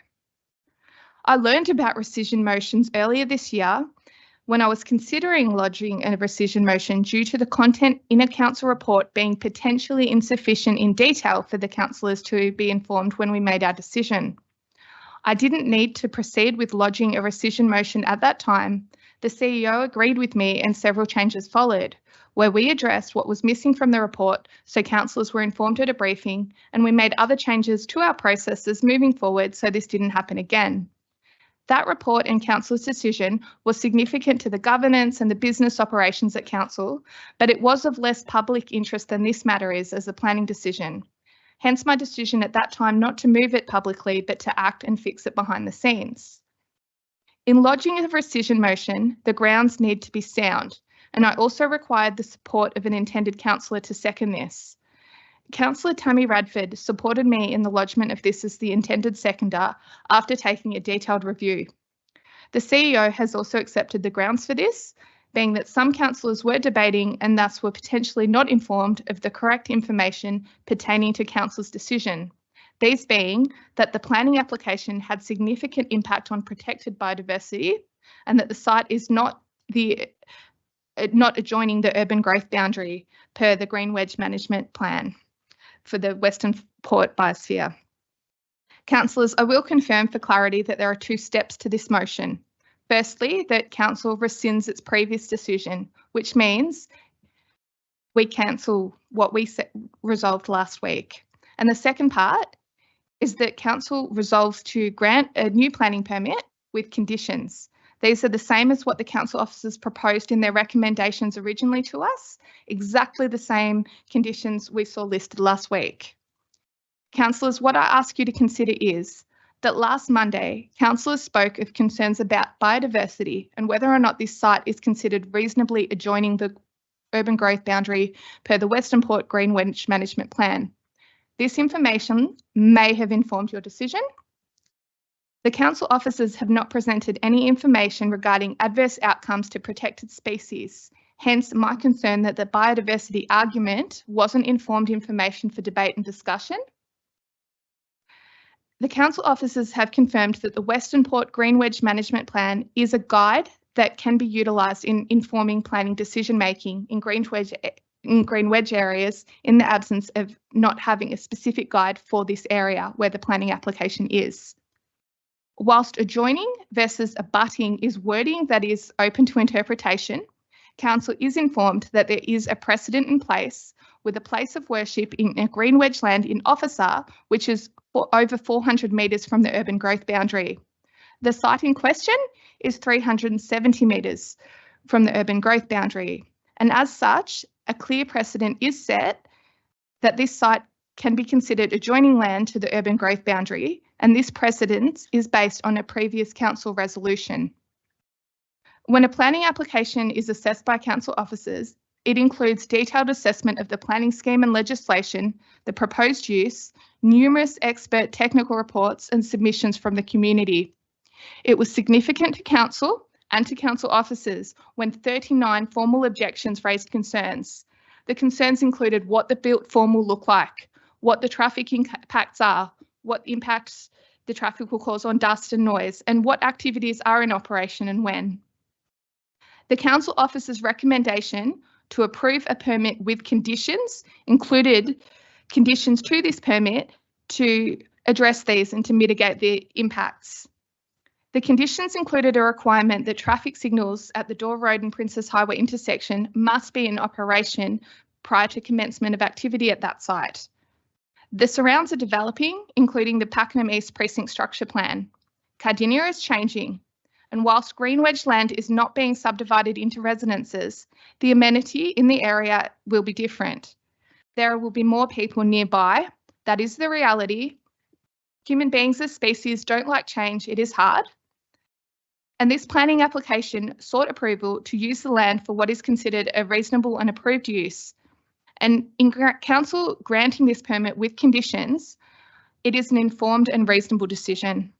I learned about rescission motions earlier this year when I was considering lodging a rescission motion due to the content in a council report being potentially insufficient in detail for the councillors to be informed when we made our decision. I didn't need to proceed with lodging a rescission motion at that time. The CEO agreed with me and several changes followed, where we addressed what was missing from the report so councillors were informed at a briefing, and we made other changes to our processes moving forward so this didn't happen again. That report and Council's decision was significant to the governance and the business operations at Council, but it was of less public interest than this matter is as a planning decision. Hence my decision at that time not to move it publicly, but to act and fix it behind the scenes. In lodging a rescission motion, the grounds need to be sound, and I also required the support of an intended councillor to second this. Councillor Tammy Radford supported me in the lodgement of this as the intended seconder after taking a detailed review. The CEO has also accepted the grounds for this, being that some councillors were debating and thus were potentially not informed of the correct information pertaining to council's decision. These being that the planning application had significant impact on protected biodiversity and that the site is not adjoining the urban growth boundary per the Green Wedge Management Plan for the Western Port Biosphere. Councillors, I will confirm for clarity that there are two steps to this motion. Firstly, that council rescinds its previous decision, which means we cancel what we resolved last week. And the second part is that council resolves to grant a new planning permit with conditions. These are the same as what the council officers proposed in their recommendations originally to us, exactly the same conditions we saw listed last week. Councillors, what I ask you to consider is that last Monday, councillors spoke of concerns about biodiversity and whether or not this site is considered reasonably adjoining the urban growth boundary per the Western Port Green Wedge Management Plan. This information may have informed your decision. The council officers have not presented any information regarding adverse outcomes to protected species. Hence, my concern that the biodiversity argument wasn't informed information for debate and discussion. The council officers have confirmed that the Western Port Green Wedge Management Plan is a guide that can be utilised in informing planning decision making in Green Wedge areas in the absence of not having a specific guide for this area where the planning application is. Whilst adjoining versus abutting is wording that is open to interpretation, council is informed that there is a precedent in place with a place of worship in a Green Wedge land in Officer, which is over 400 metres from the urban growth boundary. The site in question is 370 metres from the urban growth boundary, and as such, a clear precedent is set that this site can be considered adjoining land to the urban growth boundary, and this precedent is based on a previous council resolution. When a planning application is assessed by council officers, it includes detailed assessment of the planning scheme and legislation, the proposed use, numerous expert technical reports and submissions from the community. It was significant to council and to council officers when 39 formal objections raised concerns. The concerns included what the built form will look like, what the traffic impacts are, what impacts the traffic will cause on dust and noise, and what activities are in operation and when. The council officer's recommendation to approve a permit with conditions included conditions to this permit to address these and to mitigate the impacts. The conditions included a requirement that traffic signals at the Door Road and Princess Highway intersection must be in operation prior to commencement of activity at that site. The surrounds are developing, including the Pakenham East Precinct Structure Plan. Cardinia is changing, and whilst Green Wedge land is not being subdivided into residences, the amenity in the area will be different. There will be more people nearby. That is the reality. Human beings as species don't like change. It is hard. And this planning application sought approval to use the land for what is considered a reasonable and approved use. And in council granting this permit with conditions, it is an informed and reasonable decision.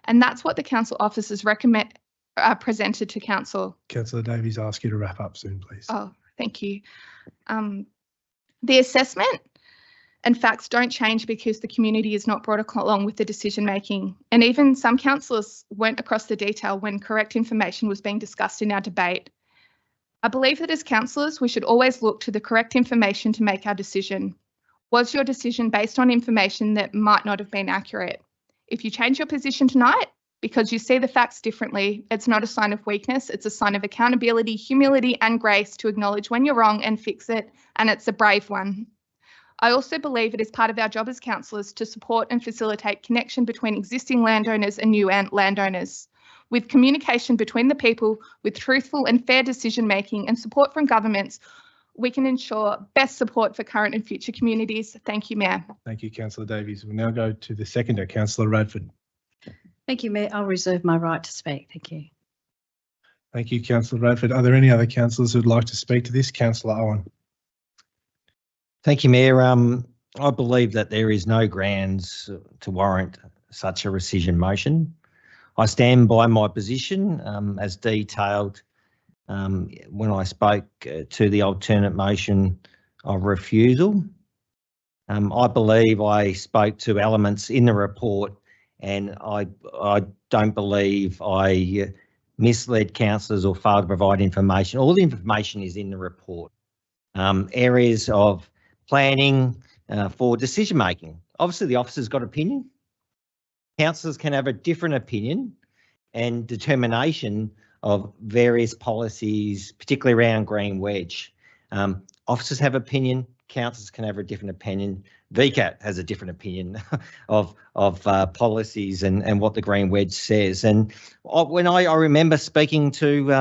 And that's what the council officers presented to council. Councillor Davies, ask you to wrap up soon, please. Oh, thank you. The assessment and facts don't change because the community is not brought along with the decision making. And even some councillors went across the detail when correct information was being discussed in our debate. I believe that as councillors, we should always look to the correct information to make our decision. Was your decision based on information that might not have been accurate? If you change your position tonight because you see the facts differently, it's not a sign of weakness, it's a sign of accountability, humility and grace to acknowledge when you're wrong and fix it, and it's a brave one. I also believe it is part of our job as councillors to support and facilitate connection between existing landowners and new landowners. With communication between the people, with truthful and fair decision making and support from governments, we can ensure best support for current and future communities. Thank you, Mayor. Thank you, Councillor Davies. We'll now go to the seconder, Councillor Radford. Thank you, Mayor. I'll reserve my right to speak. Thank you. Thank you, Councillor Radford. Are there any other councillors who'd like to speak to this? Councillor Owen. Thank you, Mayor. I believe that there is no grounds to warrant such a rescission motion. I stand by my position as detailed when I spoke to the alternate motion of refusal. I believe I spoke to elements in the report, and I don't believe I misled councillors or failed to provide information. All the information is in the report. Areas of planning for decision making. Obviously, the officer's got opinion. Councillors can have a different opinion and determination of various policies, particularly around green wedge. Officers have opinion. Councillors can have a different opinion. VCAT has a different opinion of policies and what the green wedge says. And when I remember speaking to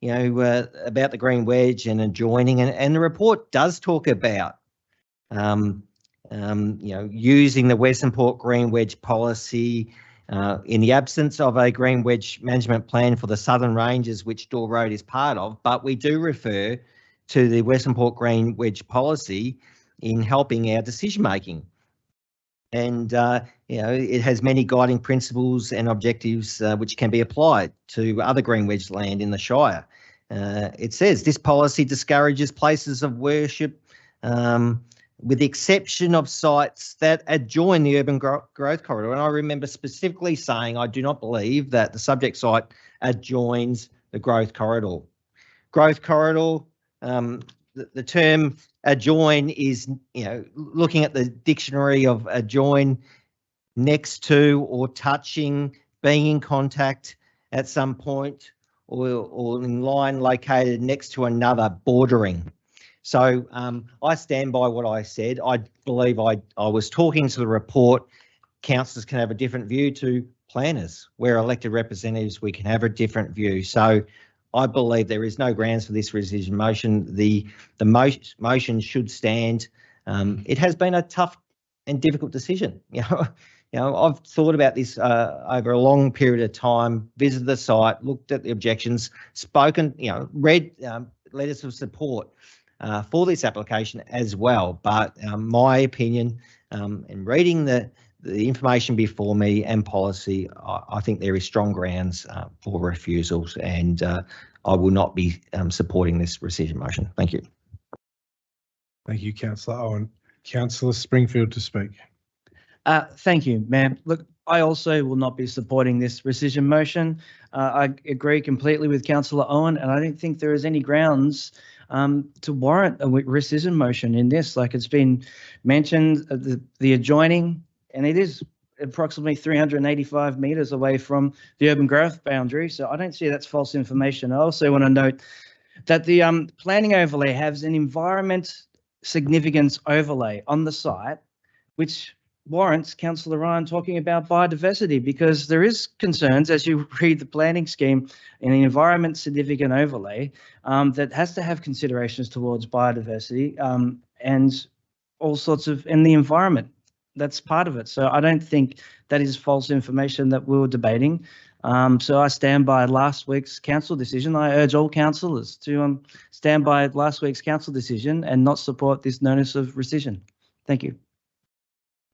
about the green wedge and adjoining, and the report does talk about using the Western Port green wedge policy in the absence of a green wedge management plan for the Southern Ranges, which Door Road is part of, but we do refer to the Western Port green wedge policy in helping our decision making. And it has many guiding principles and objectives which can be applied to other green wedge land in the Shire. It says this policy discourages places of worship with the exception of sites that adjoin the urban growth corridor. And I remember specifically saying I do not believe that the subject site adjoins the growth corridor. Growth corridor, the term adjoin is, looking at the dictionary of adjoin, next to or touching, being in contact at some point, or in line located next to another, bordering. So I stand by what I said. I believe I was talking to the report. Councillors can have a different view to planners. We're elected representatives. We can have a different view. So I believe there is no grounds for this rescission motion. The motion should stand. It has been a tough and difficult decision. I've thought about this over a long period of time, visited the site, looked at the objections, spoken, read letters of support for this application as well. But my opinion, in reading the information before me and policy, I think there is strong grounds for refusals, and I will not be supporting this rescission motion. Thank you. Thank you, Councillor Owen. Councillor Springfield to speak. Thank you, ma'am. Look, I also will not be supporting this rescission motion. I agree completely with Councillor Owen, and I don't think there is any grounds to warrant a rescission motion in this. Like it's been mentioned, the adjoining, and it is approximately 385 metres away from the urban growth boundary. So I don't see that's false information. I also want to note that the planning overlay has an environment significance overlay on the site, which warrants Councillor Ryan talking about biodiversity, because there is concerns as you read the planning scheme in the environment significant overlay that has to have considerations towards biodiversity and all sorts of in the environment. That's part of it. So I don't think that is false information that we were debating. So I stand by last week's council decision. I urge all councillors to stand by last week's council decision and not support this notice of rescission. Thank you.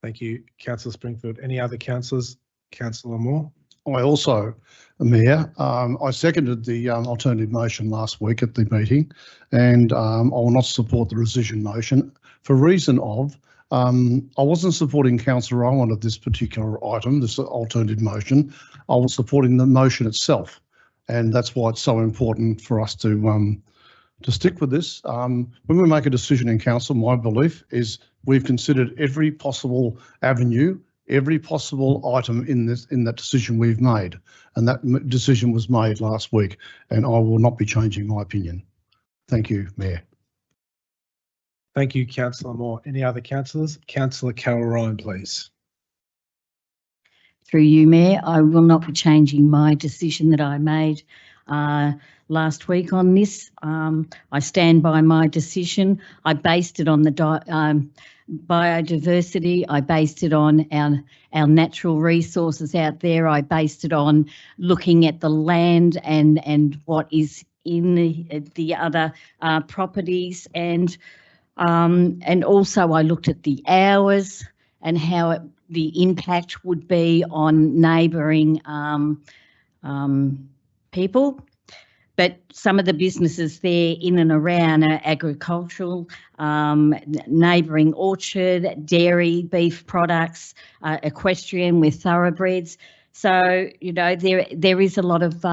Thank you, Councillor Springfield. Any other councillors? Councillor Moore. I also, Mayor, I seconded the alternative motion last week at the meeting, and I will not support the rescission motion for reason of I wasn't supporting Councillor Owen of this particular item, this alternative motion. I was supporting the motion itself, and that's why it's so important for us to stick with this. When we make a decision in council, my belief is we've considered every possible avenue, every possible item in that decision we've made, and that decision was made last week, and I will not be changing my opinion. Thank you, Mayor. Thank you, Councillor Moore. Any other councillors? Councillor Carol Ryan, please. Through you, Mayor, I will not be changing my decision that I made last week on this. I stand by my decision. I based it on the biodiversity. I based it on our natural resources out there. I based it on looking at the land and what is in the other properties, and And also I looked at the hours and how the impact would be on neighbouring people. But some of the businesses there in and around are agricultural, neighbouring orchard, dairy, beef products, equestrian with thoroughbreds. So, you know, there is a lot of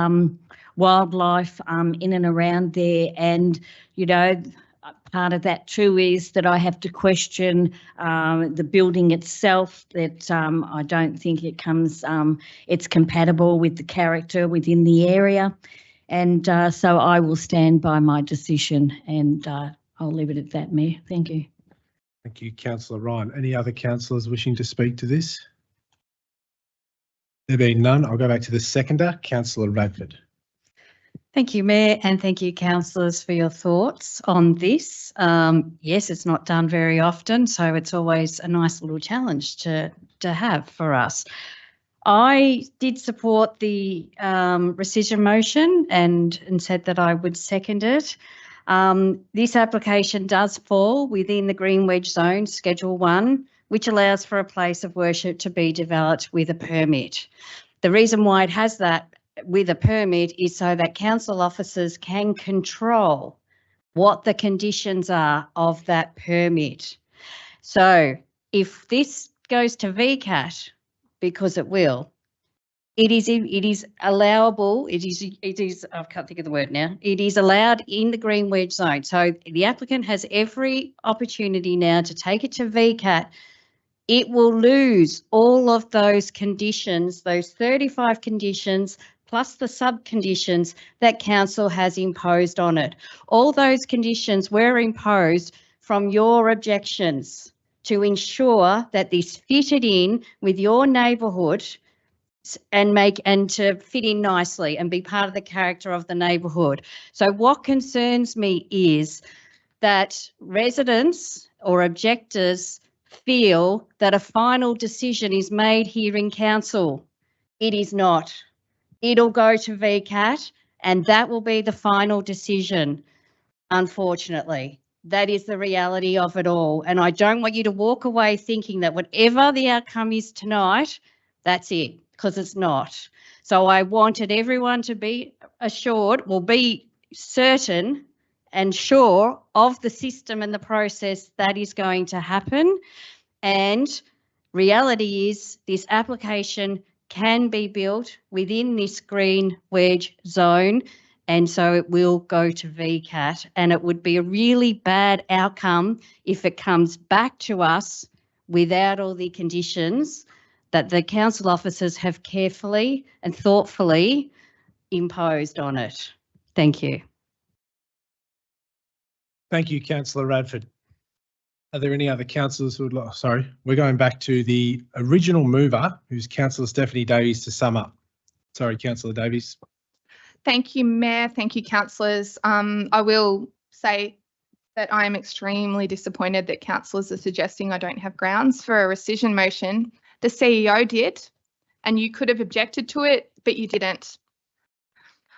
wildlife in and around there. And, you know, part of that too is that I have to question the building itself, that I don't think it comes, it's compatible with the character within the area. And so I will stand by my decision, and I'll leave it at that, Mayor. Thank you. Thank you, Councillor Ryan. Any other councillors wishing to speak to this? There being none, I'll go back to the seconder, Councillor Radford. Thank you, Mayor, and thank you, councillors, for your thoughts on this. Yes, it's not done very often, so it's always a nice little challenge to have for us. I did support the rescission motion and said that I would second it. This application does fall within the Green Wedge Zone, Schedule 1, which allows for a place of worship to be developed with a permit. The reason why it has that with a permit is so that council officers can control what the conditions are of that permit. So if this goes to VCAT, because it will, it is allowable, it is, I can't think of the word now, it is allowed in the Green Wedge Zone. So the applicant has every opportunity now to take it to VCAT. It will lose all of those conditions, those 35 conditions, plus the sub-conditions that council has imposed on it. All those conditions were imposed from your objections to ensure that this fitted in with your neighbourhood and to fit in nicely and be part of the character of the neighbourhood. So what concerns me is that residents or objectors feel that a final decision is made here in council. It is not. It'll go to VCAT and that will be the final decision, unfortunately. That is the reality of it all. And I don't want you to walk away thinking that whatever the outcome is tonight, that's it, because it's not. So I wanted everyone to be assured, well, be certain and sure of the system and the process that is going to happen. And reality is this application can be built within this Green Wedge Zone, and so it will go to VCAT, and it would be a really bad outcome if it comes back to us without all the conditions that the council officers have carefully and thoughtfully imposed on it. Thank you. Thank you, Councillor Radford. Are there any other councillors who would like, sorry, we're going back to the original mover, who's Councillor Stephanie Davies, to sum up. Sorry, Councillor Davies. Thank you, Mayor. Thank you, councillors. I will say that I am extremely disappointed that councillors are suggesting I don't have grounds for a rescission motion. The CEO did, and you could have objected to it, but you didn't.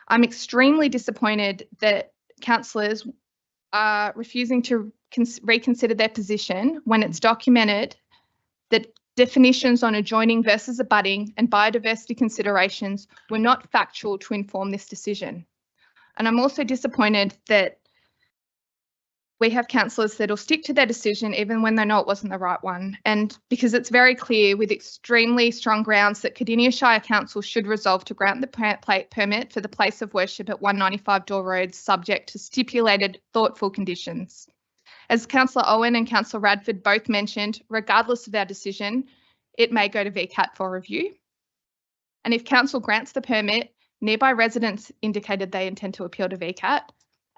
I'm extremely disappointed that councillors are refusing to reconsider their position when it's documented that definitions on adjoining versus abutting and biodiversity considerations were not factual to inform this decision. And I'm also disappointed that we have councillors that will stick to their decision even when they know it wasn't the right one. And because it's very clear with extremely strong grounds that Cardinia Shire Council should resolve to grant the permit for the place of worship at 195 Door Road subject to stipulated thoughtful conditions. As Councillor Owen and Councillor Radford both mentioned, regardless of our decision, it may go to VCAT for review. And if council grants the permit, nearby residents indicated they intend to appeal to VCAT,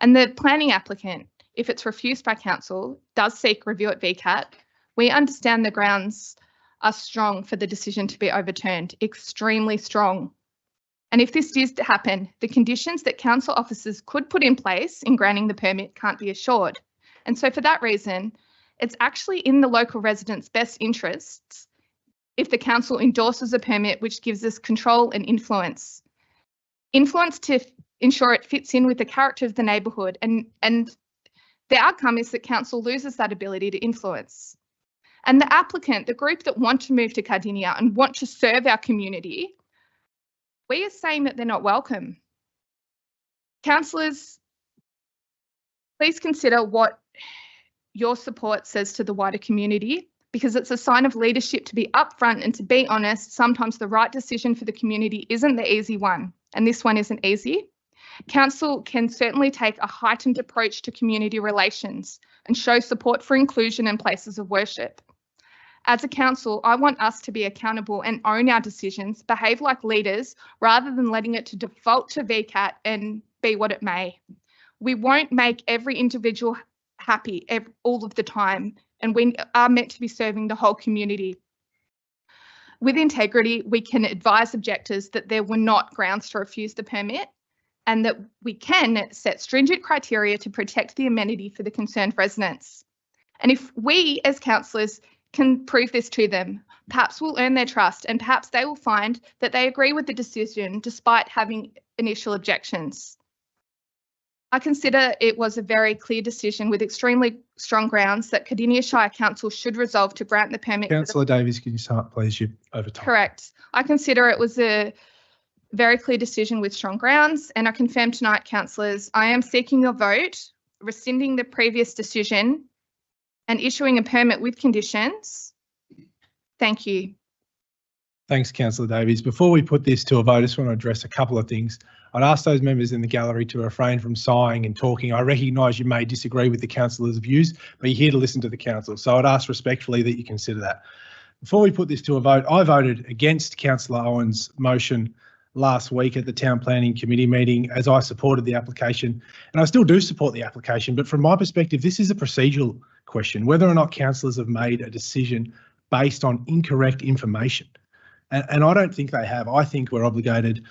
and the planning applicant, if it's refused by council, does seek review at VCAT, we understand the grounds are strong for the decision to be overturned, extremely strong. And if this is to happen, the conditions that council officers could put in place in granting the permit can't be assured. And so for that reason, it's actually in the local residents' best interests if the council endorses a permit which gives us control and influence. Influence to ensure it fits in with the character of the neighbourhood and The outcome is that council loses that ability to influence. And the applicant, the group that want to move to Cardinia and want to serve our community, we are saying that they're not welcome. Councillors, please consider what your support says to the wider community, because it's a sign of leadership to be upfront and to be honest. Sometimes the right decision for the community isn't the easy one, and this one isn't easy. Council can certainly take a heightened approach to community relations and show support for inclusion in places of worship. As a council, I want us to be accountable and own our decisions, behave like leaders, rather than letting it to default to VCAT and be what it may. We won't make every individual happy all of the time, and we are meant to be serving the whole community. With integrity, we can advise objectors that there were not grounds to refuse the permit, and that we can set stringent criteria to protect the amenity for the concerned residents. And if we as councillors can prove this to them, perhaps we'll earn their trust, and perhaps they will find that they agree with the decision despite having initial objections. I consider it was a very clear decision with extremely strong grounds that Cardinia Shire Council should resolve to grant the permit. Councillor Davies, can you start, please? You're over time. Correct. I consider it was a very clear decision with strong grounds, and I confirm tonight, councillors, I am seeking your vote, rescinding the previous decision and issuing a permit with conditions. Thank you. Thanks, Councillor Davies. Before we put this to a vote, I just want to address a couple of things. I'd ask those members in the gallery to refrain from sighing and talking. I recognise you may disagree with the councillors' views, but you're here to listen to the council. So I'd ask respectfully that you consider that. Before we put this to a vote, I voted against Councillor Owen's motion last week at the Town Planning Committee meeting, as I supported the application, and I still do support the application, but from my perspective, this is a procedural question, whether or not councillors have made a decision based on incorrect information. And I don't think they have. I think we're obligated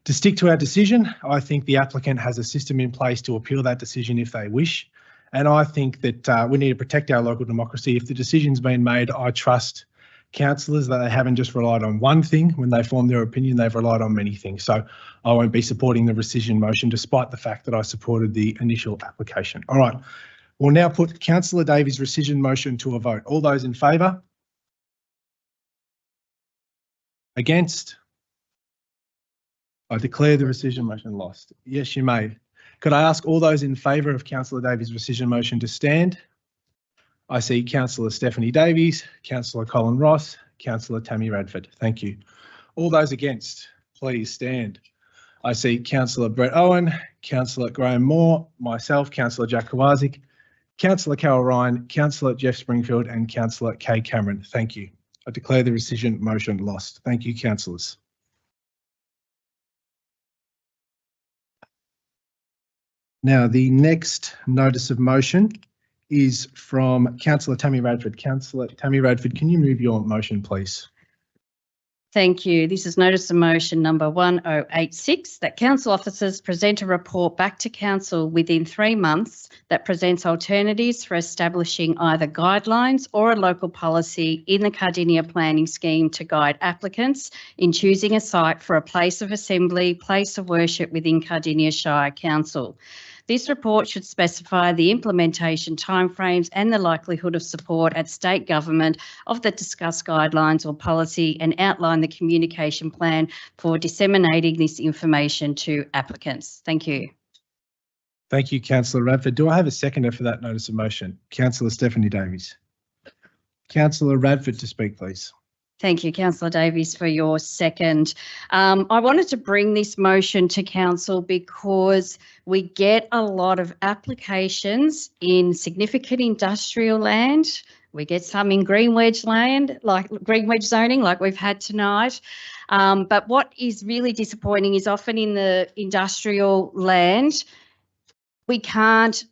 to stick to our decision. I think the applicant has a system in place to appeal that decision if they wish. And I think that we need to protect our local democracy. If the decision's been made, I trust councillors that they haven't just relied on one thing when they form their opinion, they've relied on many things. So I won't be supporting the rescission motion, despite the fact that I supported the initial application. All right, we'll now put Councillor Davies' rescission motion to a vote. All those in favour? Against? I declare the rescission motion lost. Yes, you may. Could I ask all those in favour of Councillor Davies' rescission motion to stand? I see Councillor Stephanie Davies, Councillor Colin Ross, Councillor Tammy Radford. Thank you. All those against, please stand. I see Councillor Brett Owen, Councillor Graham Moore, myself, Councillor Jack Kowazik, Councillor Carol Ryan, Councillor Jeff Springfield and Councillor Kay Cameron. Thank you. I declare the rescission motion lost. Thank you, councillors. Now, the next notice of motion is from Councillor Tammy Radford. Councillor Tammy Radford, can you move your motion, please? Thank you. This is notice of motion number 1086, that council officers present a report back to council within 3 months that presents alternatives for establishing either guidelines or a local policy in the Cardinia planning scheme to guide applicants in choosing a site for a place of assembly, place of worship within Cardinia Shire Council. This report should specify the implementation timeframes and the likelihood of support at state government of the discussed guidelines or policy, and outline the communication plan for disseminating this information to applicants. Thank you. Thank you, Councillor Radford. Do I have a seconder for that notice of motion? Councillor Stephanie Davies. Councillor Radford to speak, please. Thank you, Councillor Davies, for your second. I wanted to bring this motion to council because we get a lot of applications in significant industrial land. We get some in green wedge land, like green wedge zoning, like we've had tonight. But what is really disappointing is often in the industrial land, we can't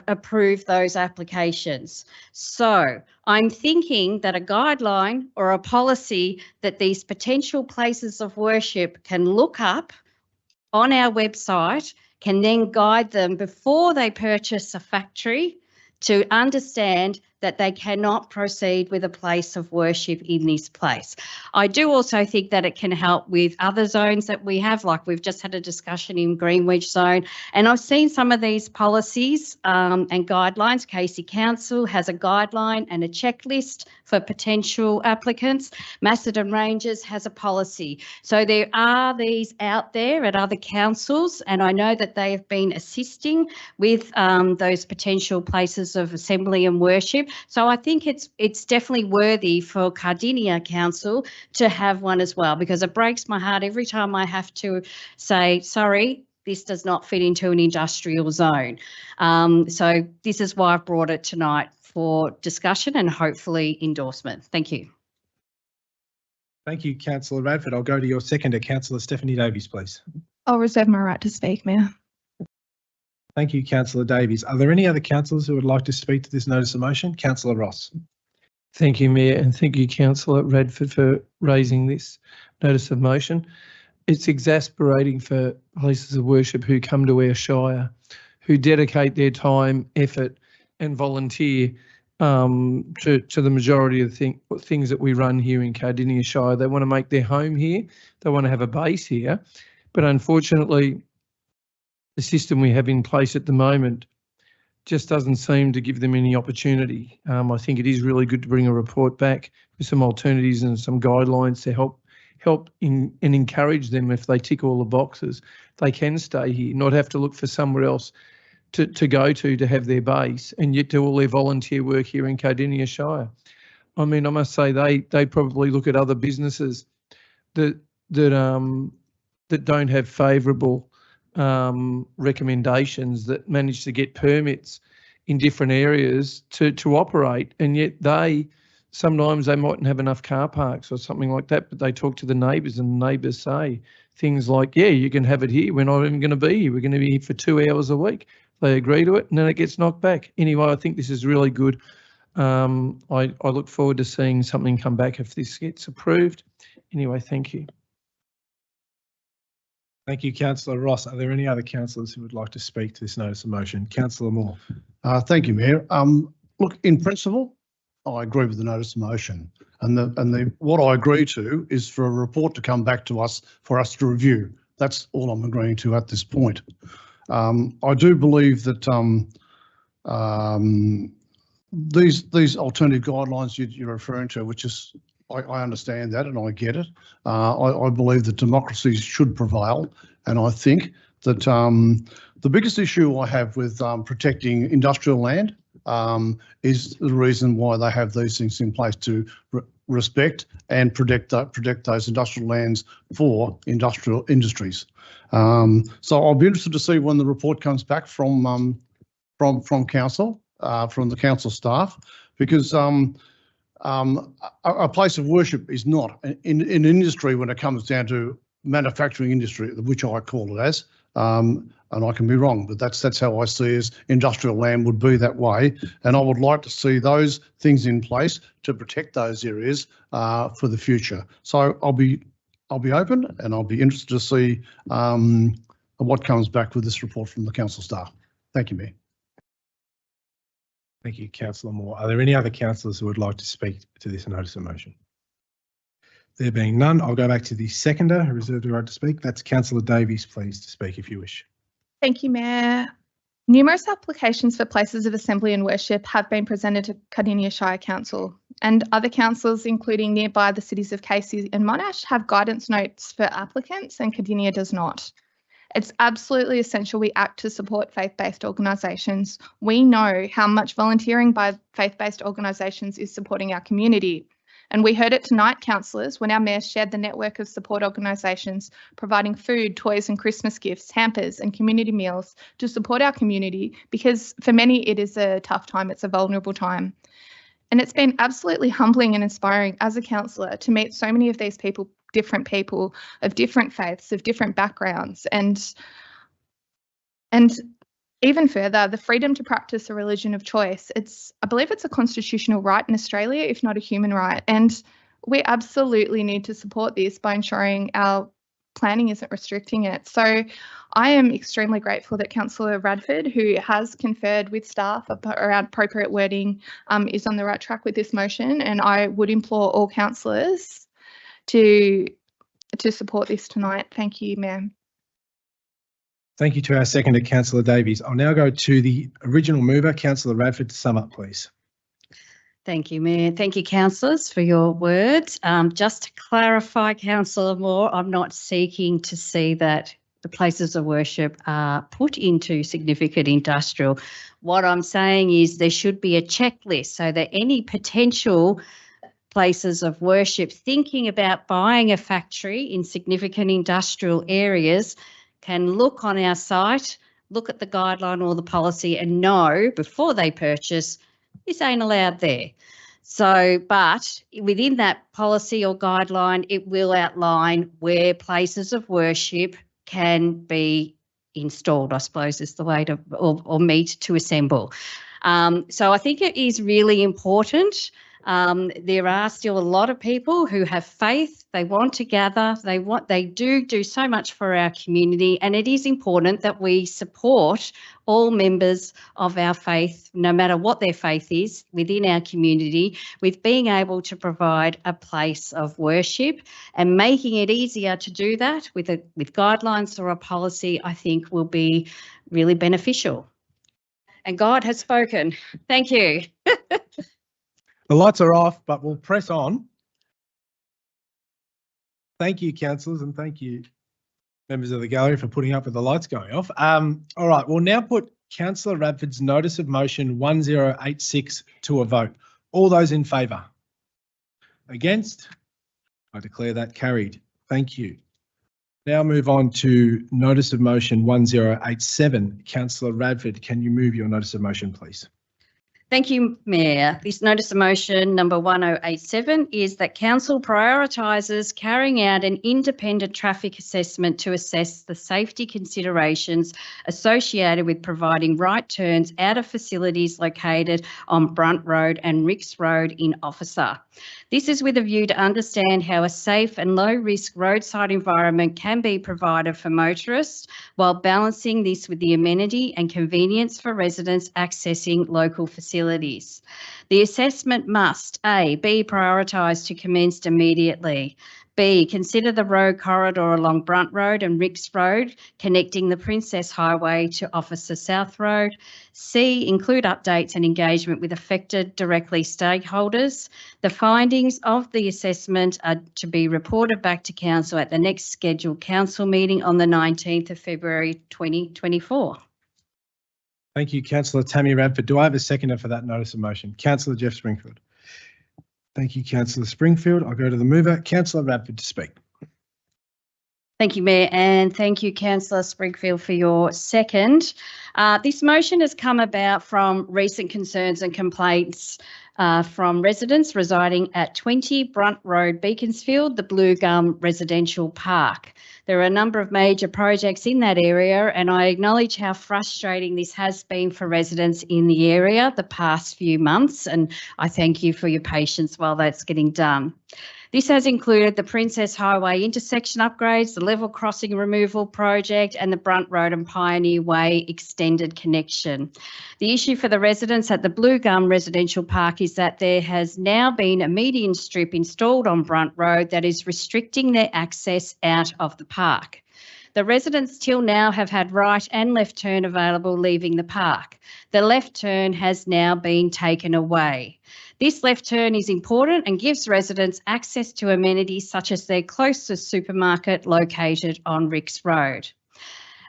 approve those applications. So I'm thinking that a guideline or a policy that these potential places of worship can look up on our website can then guide them before they purchase a factory to understand that they cannot proceed with a place of worship in this place. I do also think that it can help with other zones that we have, like we've just had a discussion in Greenwich zone, and I've seen some of these policies and guidelines. Casey Council has a guideline and a checklist for potential applicants. Macedon Ranges has a policy. So there are these out there at other councils, and I know that they have been assisting with those potential places of assembly and worship. So I think it's definitely worthy for Cardinia Council to have one as well, because it breaks my heart every time I have to say, sorry, this does not fit into an industrial zone. So this is why I've brought it tonight for discussion and hopefully endorsement. Thank you. Thank you, Councillor Radford. I'll go to your seconder, Councillor Stephanie Davies, please. I'll reserve my right to speak, Mayor. Thank you, Councillor Davies. Are there any other councillors who would like to speak to this notice of motion? Councillor Ross. Thank you, Mayor, and thank you, Councillor Radford, for raising this notice of motion. It's exasperating for places of worship who come to our Shire, who dedicate their time, effort and volunteer to the majority of things that we run here in Cardinia Shire. They want to make their home here. They want to have a base here. But unfortunately, the system we have in place at the moment just doesn't seem to give them any opportunity. I think it is really good to bring a report back with some alternatives and some guidelines to help and encourage them. If they tick all the boxes, they can stay here, not have to look for somewhere else to go to have their base, and yet do all their volunteer work here in Cardinia Shire. I mean, I must say they probably look at other businesses that don't have favourable recommendations, that manage to get permits in different areas to operate, and yet sometimes they mightn't have enough car parks or something like that, but they talk to the neighbours and the neighbours say things like, yeah, you can have it here. We're not even going to be here. We're going to be here for 2 hours a week. They agree to it and then it gets knocked back. Anyway, I think this is really good. I look forward to seeing something come back if this gets approved. Anyway, thank you. Thank you, Councillor Ross. Are there any other councillors who would like to speak to this notice of motion? Councillor Moore. Thank you, Mayor. Look, in principle, I agree with the notice of motion, and what I agree to is for a report to come back to us for us to review. That's all I'm agreeing to at this point. I do believe that these alternative guidelines you're referring to, which is, I understand that and I get it. I believe that democracy should prevail, and I think that the biggest issue I have with protecting industrial land is the reason why they have these things in place, to respect and protect those industrial lands for industrial industries. So I'll be interested to see when the report comes back from council, from the council staff, because a place of worship is not in industry when it comes down to manufacturing industry, which I call it as. And I can be wrong, but that's how I see as industrial land would be that way. And I would like to see those things in place to protect those areas for the future. So I'll be open and I'll be interested to see what comes back with this report from the council staff. Thank you, Mayor. Thank you, Councillor Moore. Are there any other councillors who would like to speak to this notice of motion? There being none, I'll go back to the seconder who reserved the right to speak. That's Councillor Davies, please, to speak if you wish. Thank you, Mayor. Numerous applications for places of assembly and worship have been presented to Cardinia Shire Council, and other councils, including nearby the cities of Casey and Monash, have guidance notes for applicants, and Cardinia does not. It's absolutely essential we act to support faith-based organisations. We know how much volunteering by faith-based organisations is supporting our community. And we heard it tonight, councillors, when our mayor shared the network of support organisations providing food, toys and Christmas gifts, hampers and community meals to support our community, because for many it is a tough time, it's a vulnerable time. And it's been absolutely humbling and inspiring as a councillor to meet so many of these people, different people of different faiths, of different backgrounds, and even further, the freedom to practice a religion of choice. I believe it's a constitutional right in Australia, if not a human right. And we absolutely need to support this by ensuring our planning isn't restricting it. So I am extremely grateful that Councillor Radford, who has conferred with staff around appropriate wording, is on the right track with this motion, and I would implore all councillors to support this tonight. Thank you, ma'am. Thank you to our seconder, Councillor Davies. I'll now go to the original mover, Councillor Radford, to sum up, please. Thank you, Mayor. Thank you, councillors, for your words. Just to clarify, Councillor Moore, I'm not seeking to see that the places of worship are put into significant industrial. What I'm saying is there should be a checklist so that any potential places of worship thinking about buying a factory in significant industrial areas can look on our site, look at the guideline or the policy and know before they purchase, this ain't allowed there. So, but within that policy or guideline, it will outline where places of worship can be installed, I suppose is the way to, or meet to assemble. So I think it is really important. There are still a lot of people who have faith, they want to gather, they do so much for our community, and it is important that we support all members of our faith, no matter what their faith is, within our community, with being able to provide a place of worship, and making it easier to do that with guidelines or a policy, I think will be really beneficial. And God has spoken. Thank you. The lights are off, but we'll press on. Thank you, councillors, and thank you, members of the gallery, for putting up with the lights going off. All right, we'll now put Councillor Radford's notice of motion 1086 to a vote. All those in favour? Against? I declare that carried. Thank you. Now move on to notice of motion 1087. Councillor Radford, can you move your notice of motion, please? Thank you, Mayor. This notice of motion number 1087 is that Council prioritises carrying out an independent traffic assessment to assess the safety considerations associated with providing right turns out of facilities located on Brunt Road and Ricks Road in Officer. This is with a view to understand how a safe and low-risk roadside environment can be provided for motorists while balancing this with the amenity and convenience for residents accessing local facilities. The assessment must A, be prioritised to commence immediately. B, consider the road corridor along Brunt Road and Ricks Road connecting the Princess Highway to Officer South Road. C, include updates and engagement with affected directly stakeholders. The findings of the assessment are to be reported back to Council at the next scheduled Council meeting on the 19th of February 2024. Thank you, Councillor Tammy Radford. Do I have a seconder for that notice of motion? Councillor Jeff Springfield. Thank you, Councillor Springfield. I'll go to the mover, Councillor Radford, to speak. Thank you, Mayor, and thank you, Councillor Springfield, for your second. This motion has come about from recent concerns and complaints from residents residing at 20 Brunt Road, Beaconsfield, the Blue Gum Residential Park. There are a number of major projects in that area, and I acknowledge how frustrating this has been for residents in the area the past few months, and I thank you for your patience while that's getting done. This has included the Princess Highway intersection upgrades, the level crossing removal project, and the Brunt Road and Pioneer Way extended connection. The issue for the residents at the Blue Gum Residential Park is that there has now been a median strip installed on Brunt Road that is restricting their access out of the park. The residents till now have had right and left turn available leaving the park. The left turn has now been taken away. This left turn is important and gives residents access to amenities such as their closest supermarket located on Ricks Road.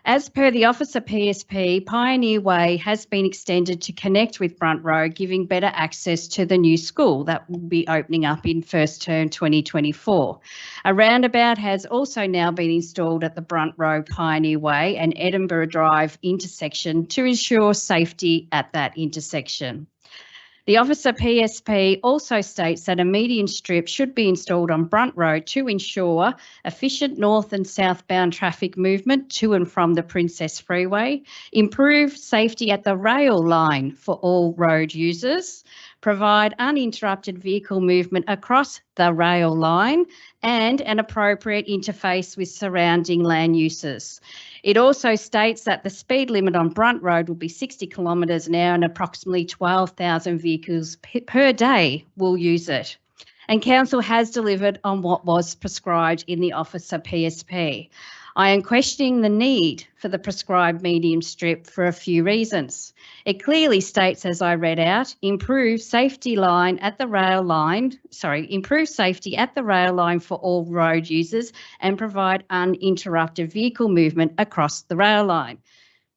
As per the Officer PSP, Pioneer Way has been extended to connect with Brunt Road, giving better access to the new school that will be opening up in first term 2024. A roundabout has also now been installed at the Brunt Road Pioneer Way and Edinburgh Drive intersection to ensure safety at that intersection. The officer PSP also states that a median strip should be installed on Brunt Road to ensure efficient north and southbound traffic movement to and from the Princess Freeway, improve safety at the rail line for all road users, provide uninterrupted vehicle movement across the rail line, and an appropriate interface with surrounding land uses. It also states that the speed limit on Brunt Road will be 60 kilometres an hour and approximately 12,000 vehicles per day will use it. And Council has delivered on what was prescribed in the officer PSP. I am questioning the need for the prescribed medium strip for a few reasons. It clearly states, as I read out, improve safety at the rail line for all road users and provide uninterrupted vehicle movement across the rail line.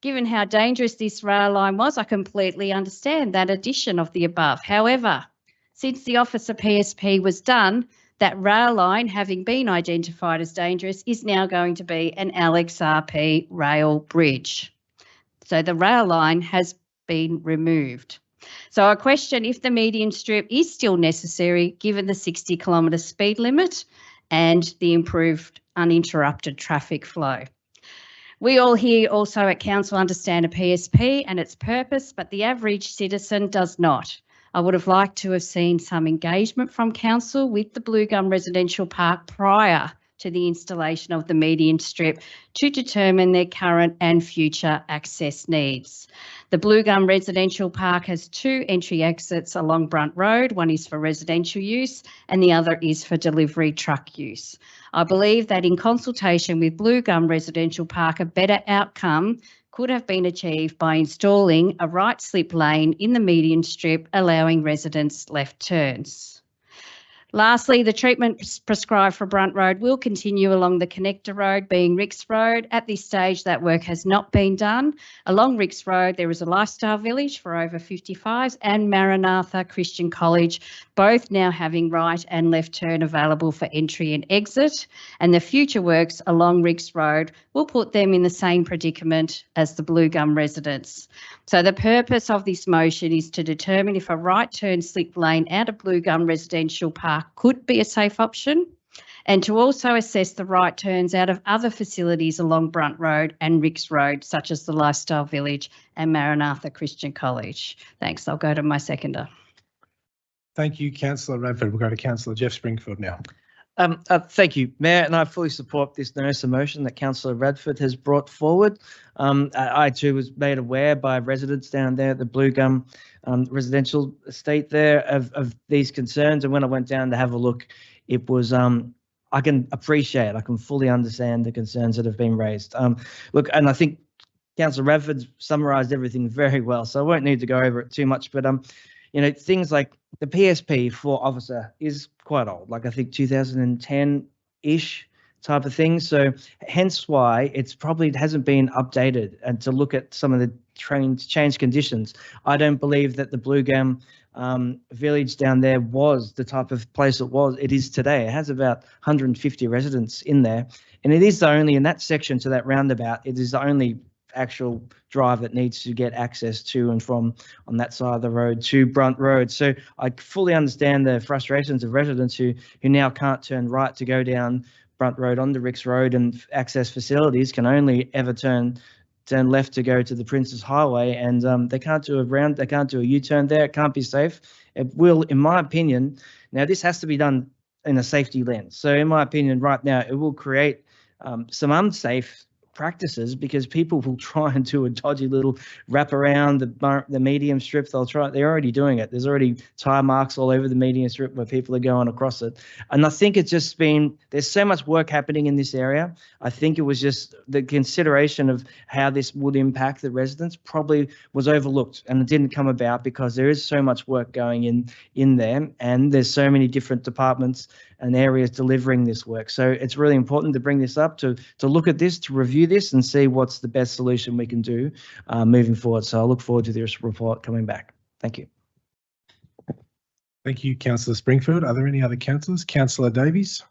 Given how dangerous this rail line was, I completely understand that addition of the above. However, since the officer PSP was done, that rail line, having been identified as dangerous, is now going to be an LXRP rail bridge. So the rail line has been removed. So I question if the median strip is still necessary given the 60 kilometre speed limit and the improved uninterrupted traffic flow. We all here also at Council understand a PSP and its purpose, but the average citizen does not. I would have liked to have seen some engagement from Council with the Blue Gum Residential Park prior to the installation of the median strip to determine their current and future access needs. The Blue Gum Residential Park has 2 entry exits along Brunt Road. One is for residential use and the other is for delivery truck use. I believe that in consultation with Blue Gum Residential Park, a better outcome could have been achieved by installing a right slip lane in the median strip, allowing residents left turns. Lastly, the treatment prescribed for Brunt Road will continue along the connector road, being Ricks Road. At this stage, that work has not been done. Along Ricks Road, there is a lifestyle village for over 55s and Maranatha Christian College, both now having right and left turn available for entry and exit. And the future works along Ricks Road will put them in the same predicament as the Blue Gum residents. So the purpose of this motion is to determine if a right turn slip lane out of Blue Gum Residential Park could be a safe option, and to also assess the right turns out of other facilities along Brunt Road and Ricks Road, such as the Lifestyle Village and Maranatha Christian College. Thanks. I'll go to my seconder. Thank you, Councillor Radford. We'll go to Councillor Jeff Springfield now. Thank you, Mayor, and I fully support this notice of motion that Councillor Radford has brought forward. I too was made aware by residents down there at the Blue Gum residential estate there of these concerns, and when I went down to have a look, it was I can fully understand the concerns that have been raised. Look, and I think Councillor Radford summarised everything very well, so I won't need to go over it too much, but you know, things like the PSP for officer is quite old, like I think 2010-ish type of thing. So hence why it hasn't been updated, and to look at some of the change conditions. I don't believe that the Blue Gum village down there was the type of place it is today. It has about 150 residents in there, and it is the only, in that section to that roundabout, it is the only actual drive that needs to get access to and from on that side of the road to Brunt Road. So I fully understand the frustrations of residents who now can't turn right to go down Brunt Road onto Ricks Road, and access facilities can only ever turn left to go to the Princes Highway, and they can't do a U-turn there. It can't be safe. It will, in my opinion, now this has to be done in a safety lens. So in my opinion, right now, it will create some unsafe practices, because people will try and do a dodgy little wrap around the medium strip. They're already doing it. There's already tire marks all over the medium strip where people are going across it. And I think it's just there's so much work happening in this area. I think it was just the consideration of how this would impact the residents probably was overlooked, and it didn't come about because there is so much work going in there, and there's so many different departments and areas delivering this work. So it's really important to bring this up, to look at this, to review this and see what's the best solution we can do moving forward. So I look forward to this report coming back. Thank you. Thank you, Councillor Springfield. Are there any other councillors? Councillor Davies.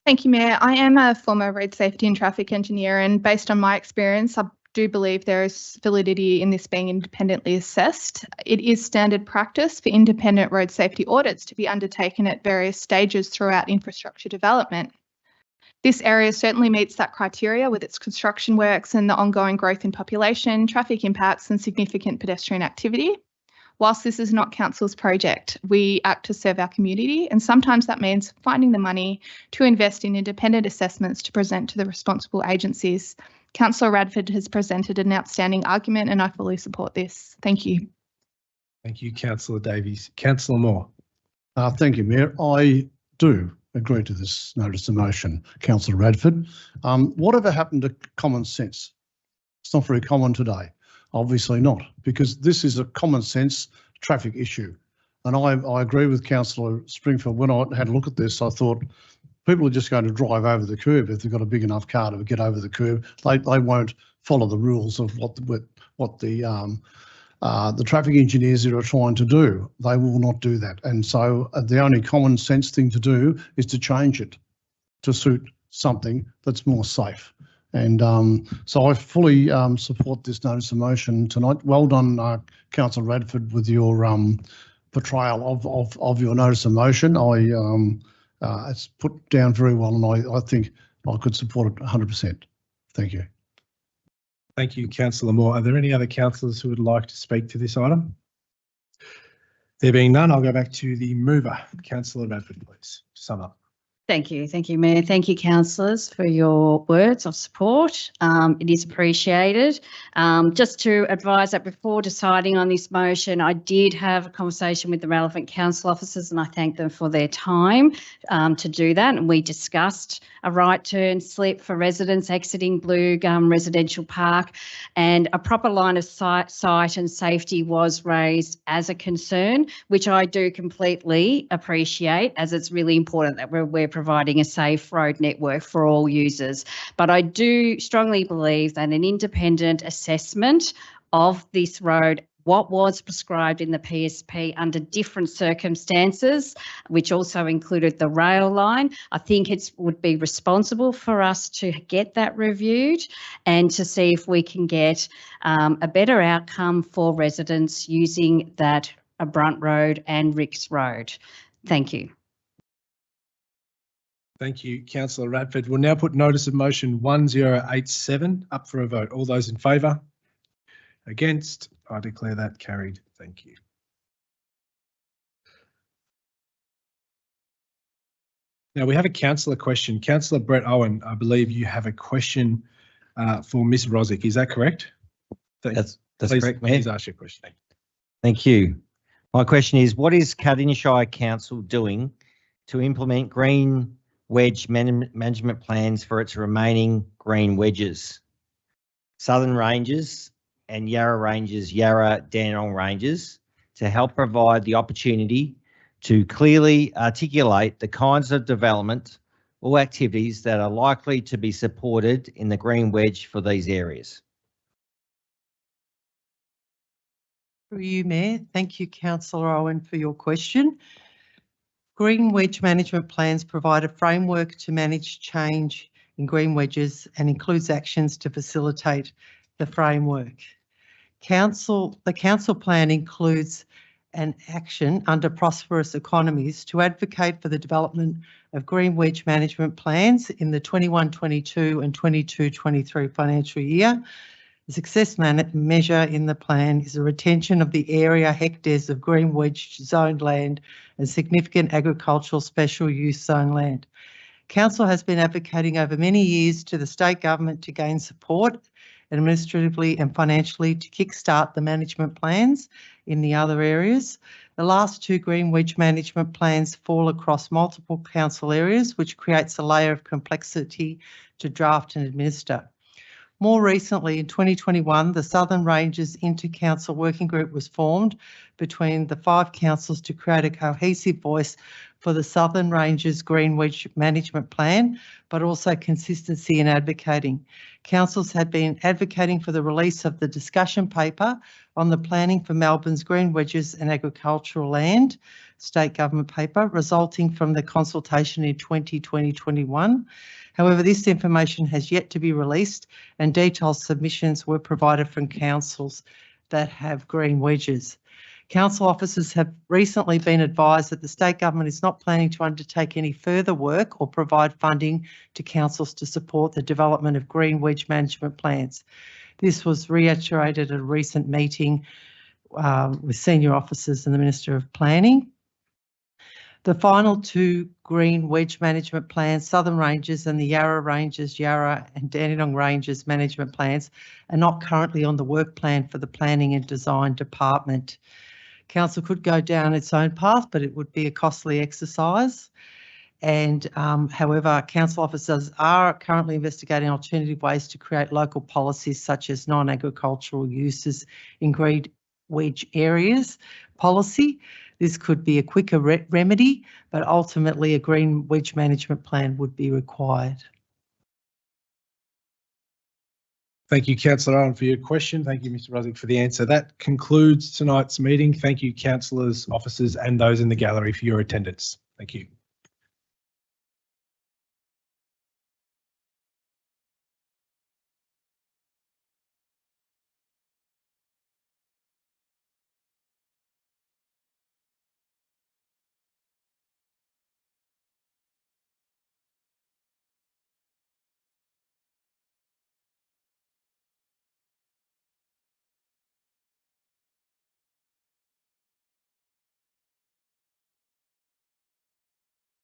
Thank you, Mayor. I am a former road safety and traffic engineer, and based on my experience, I do believe there is validity in this being independently assessed. It is standard practice for independent road safety audits to be undertaken at various stages throughout infrastructure development. This area certainly meets that criteria with its construction works and the ongoing growth in population, traffic impacts and significant pedestrian activity. Whilst this is not Council's project, we act to serve our community, and sometimes that means finding the money to invest in independent assessments to present to the responsible agencies. Councillor Radford has presented an outstanding argument and I fully support this. Thank you. Thank you, Councillor Davies. Councillor Moore. Thank you, Mayor. I do agree to this notice of motion, Councillor Radford. Whatever happened to common sense? It's not very common today. Obviously not, because this is a common sense traffic issue. And I agree with Councillor Springfield. When I had a look at this, I thought people are just going to drive over the curb if they've got a big enough car to get over the curb. They won't follow the rules of what the traffic engineers are trying to do. They will not do that. And so the only common sense thing to do is to change it to suit something that's more safe. And so I fully support this notice of motion tonight. Well done, Councillor Radford, with your portrayal of your notice of motion. It's put down very well, and I think I could support it 100%. Thank you. Thank you, Councillor Moore. Are there any other councillors who would like to speak to this item? There being none, I'll go back to the mover. Councillor Radford, please sum up. Thank you, Mayor. Thank you, councillors, for your words of support. It is appreciated. Just to advise that before deciding on this motion, I did have a conversation with the relevant council officers and I thank them for their time to do that. And we discussed a right turn slip for residents exiting Blue Gum Residential Park, and a proper line of sight and safety was raised as a concern, which I do completely appreciate, as it's really important that we're providing a safe road network for all users. But I do strongly believe that an independent assessment of this road, what was prescribed in the PSP under different circumstances, which also included the rail line, I think it would be responsible for us to get that reviewed and to see if we can get a better outcome for residents using that Brunt Road and Ricks Road. Thank you. Thank you, Councillor Radford. We'll now put notice of motion 1087 up for a vote. All those in favour? Against? I declare that carried. Thank you. Now we have a councillor question. Councillor Brett Owen, I believe you have a question for Ms. Rosick. Is that correct? That's please, correct, Mayor. Please ask your question. Thank you. My question is, what is Cardinia Shire Council doing to implement green wedge management plans for its remaining green wedges? Southern Ranges and Yarra Ranges, Yarra Dandenong Ranges, to help provide the opportunity to clearly articulate the kinds of development or activities that are likely to be supported in the green wedge for these areas. Through you, Mayor. Thank you, Councillor Owen, for your question. Green wedge management plans provide a framework to manage change in green wedges and includes actions to facilitate the framework. The council plan includes an action under prosperous economies to advocate for the development of green wedge management plans in the 21-22 and 22-23 financial year. The success measure in the plan is a retention of the area hectares of green wedge zoned land and significant agricultural special use zone land. Council has been advocating over many years to the state government to gain support administratively and financially to kickstart the management plans in the other areas. The last two green wedge management plans fall across multiple council areas, which creates a layer of complexity to draft and administer. More recently, in 2021, the Southern Ranges Inter-Council Working Group was formed between the 5 councils to create a cohesive voice for the Southern Ranges Green Wedge Management Plan, but also consistency in advocating. Councils had been advocating for the release of the discussion paper on the planning for Melbourne's green wedges and agricultural land, state government paper, resulting from the consultation in 2020-21. However, this information has yet to be released and detailed submissions were provided from councils that have green wedges. Council officers have recently been advised that the state government is not planning to undertake any further work or provide funding to councils to support the development of green wedge management plans. This was reiterated at a recent meeting with senior officers and the Minister of Planning. The final two green wedge management plans, Southern Ranges and the Yarra Ranges, Yarra and Dandenong Ranges management plans, are not currently on the work plan for the Planning and Design Department. Council could go down its own path, but it would be a costly exercise. And however, council officers are currently investigating alternative ways to create local policies such as non-agricultural uses in green wedge areas policy. This could be a quicker remedy, but ultimately a green wedge management plan would be required. Thank you, Councillor Owen, for your question. Thank you, Mr. Ruzzik, for the answer. That concludes tonight's meeting. Thank you, councillors, officers, and those in the gallery for your attendance. Thank you.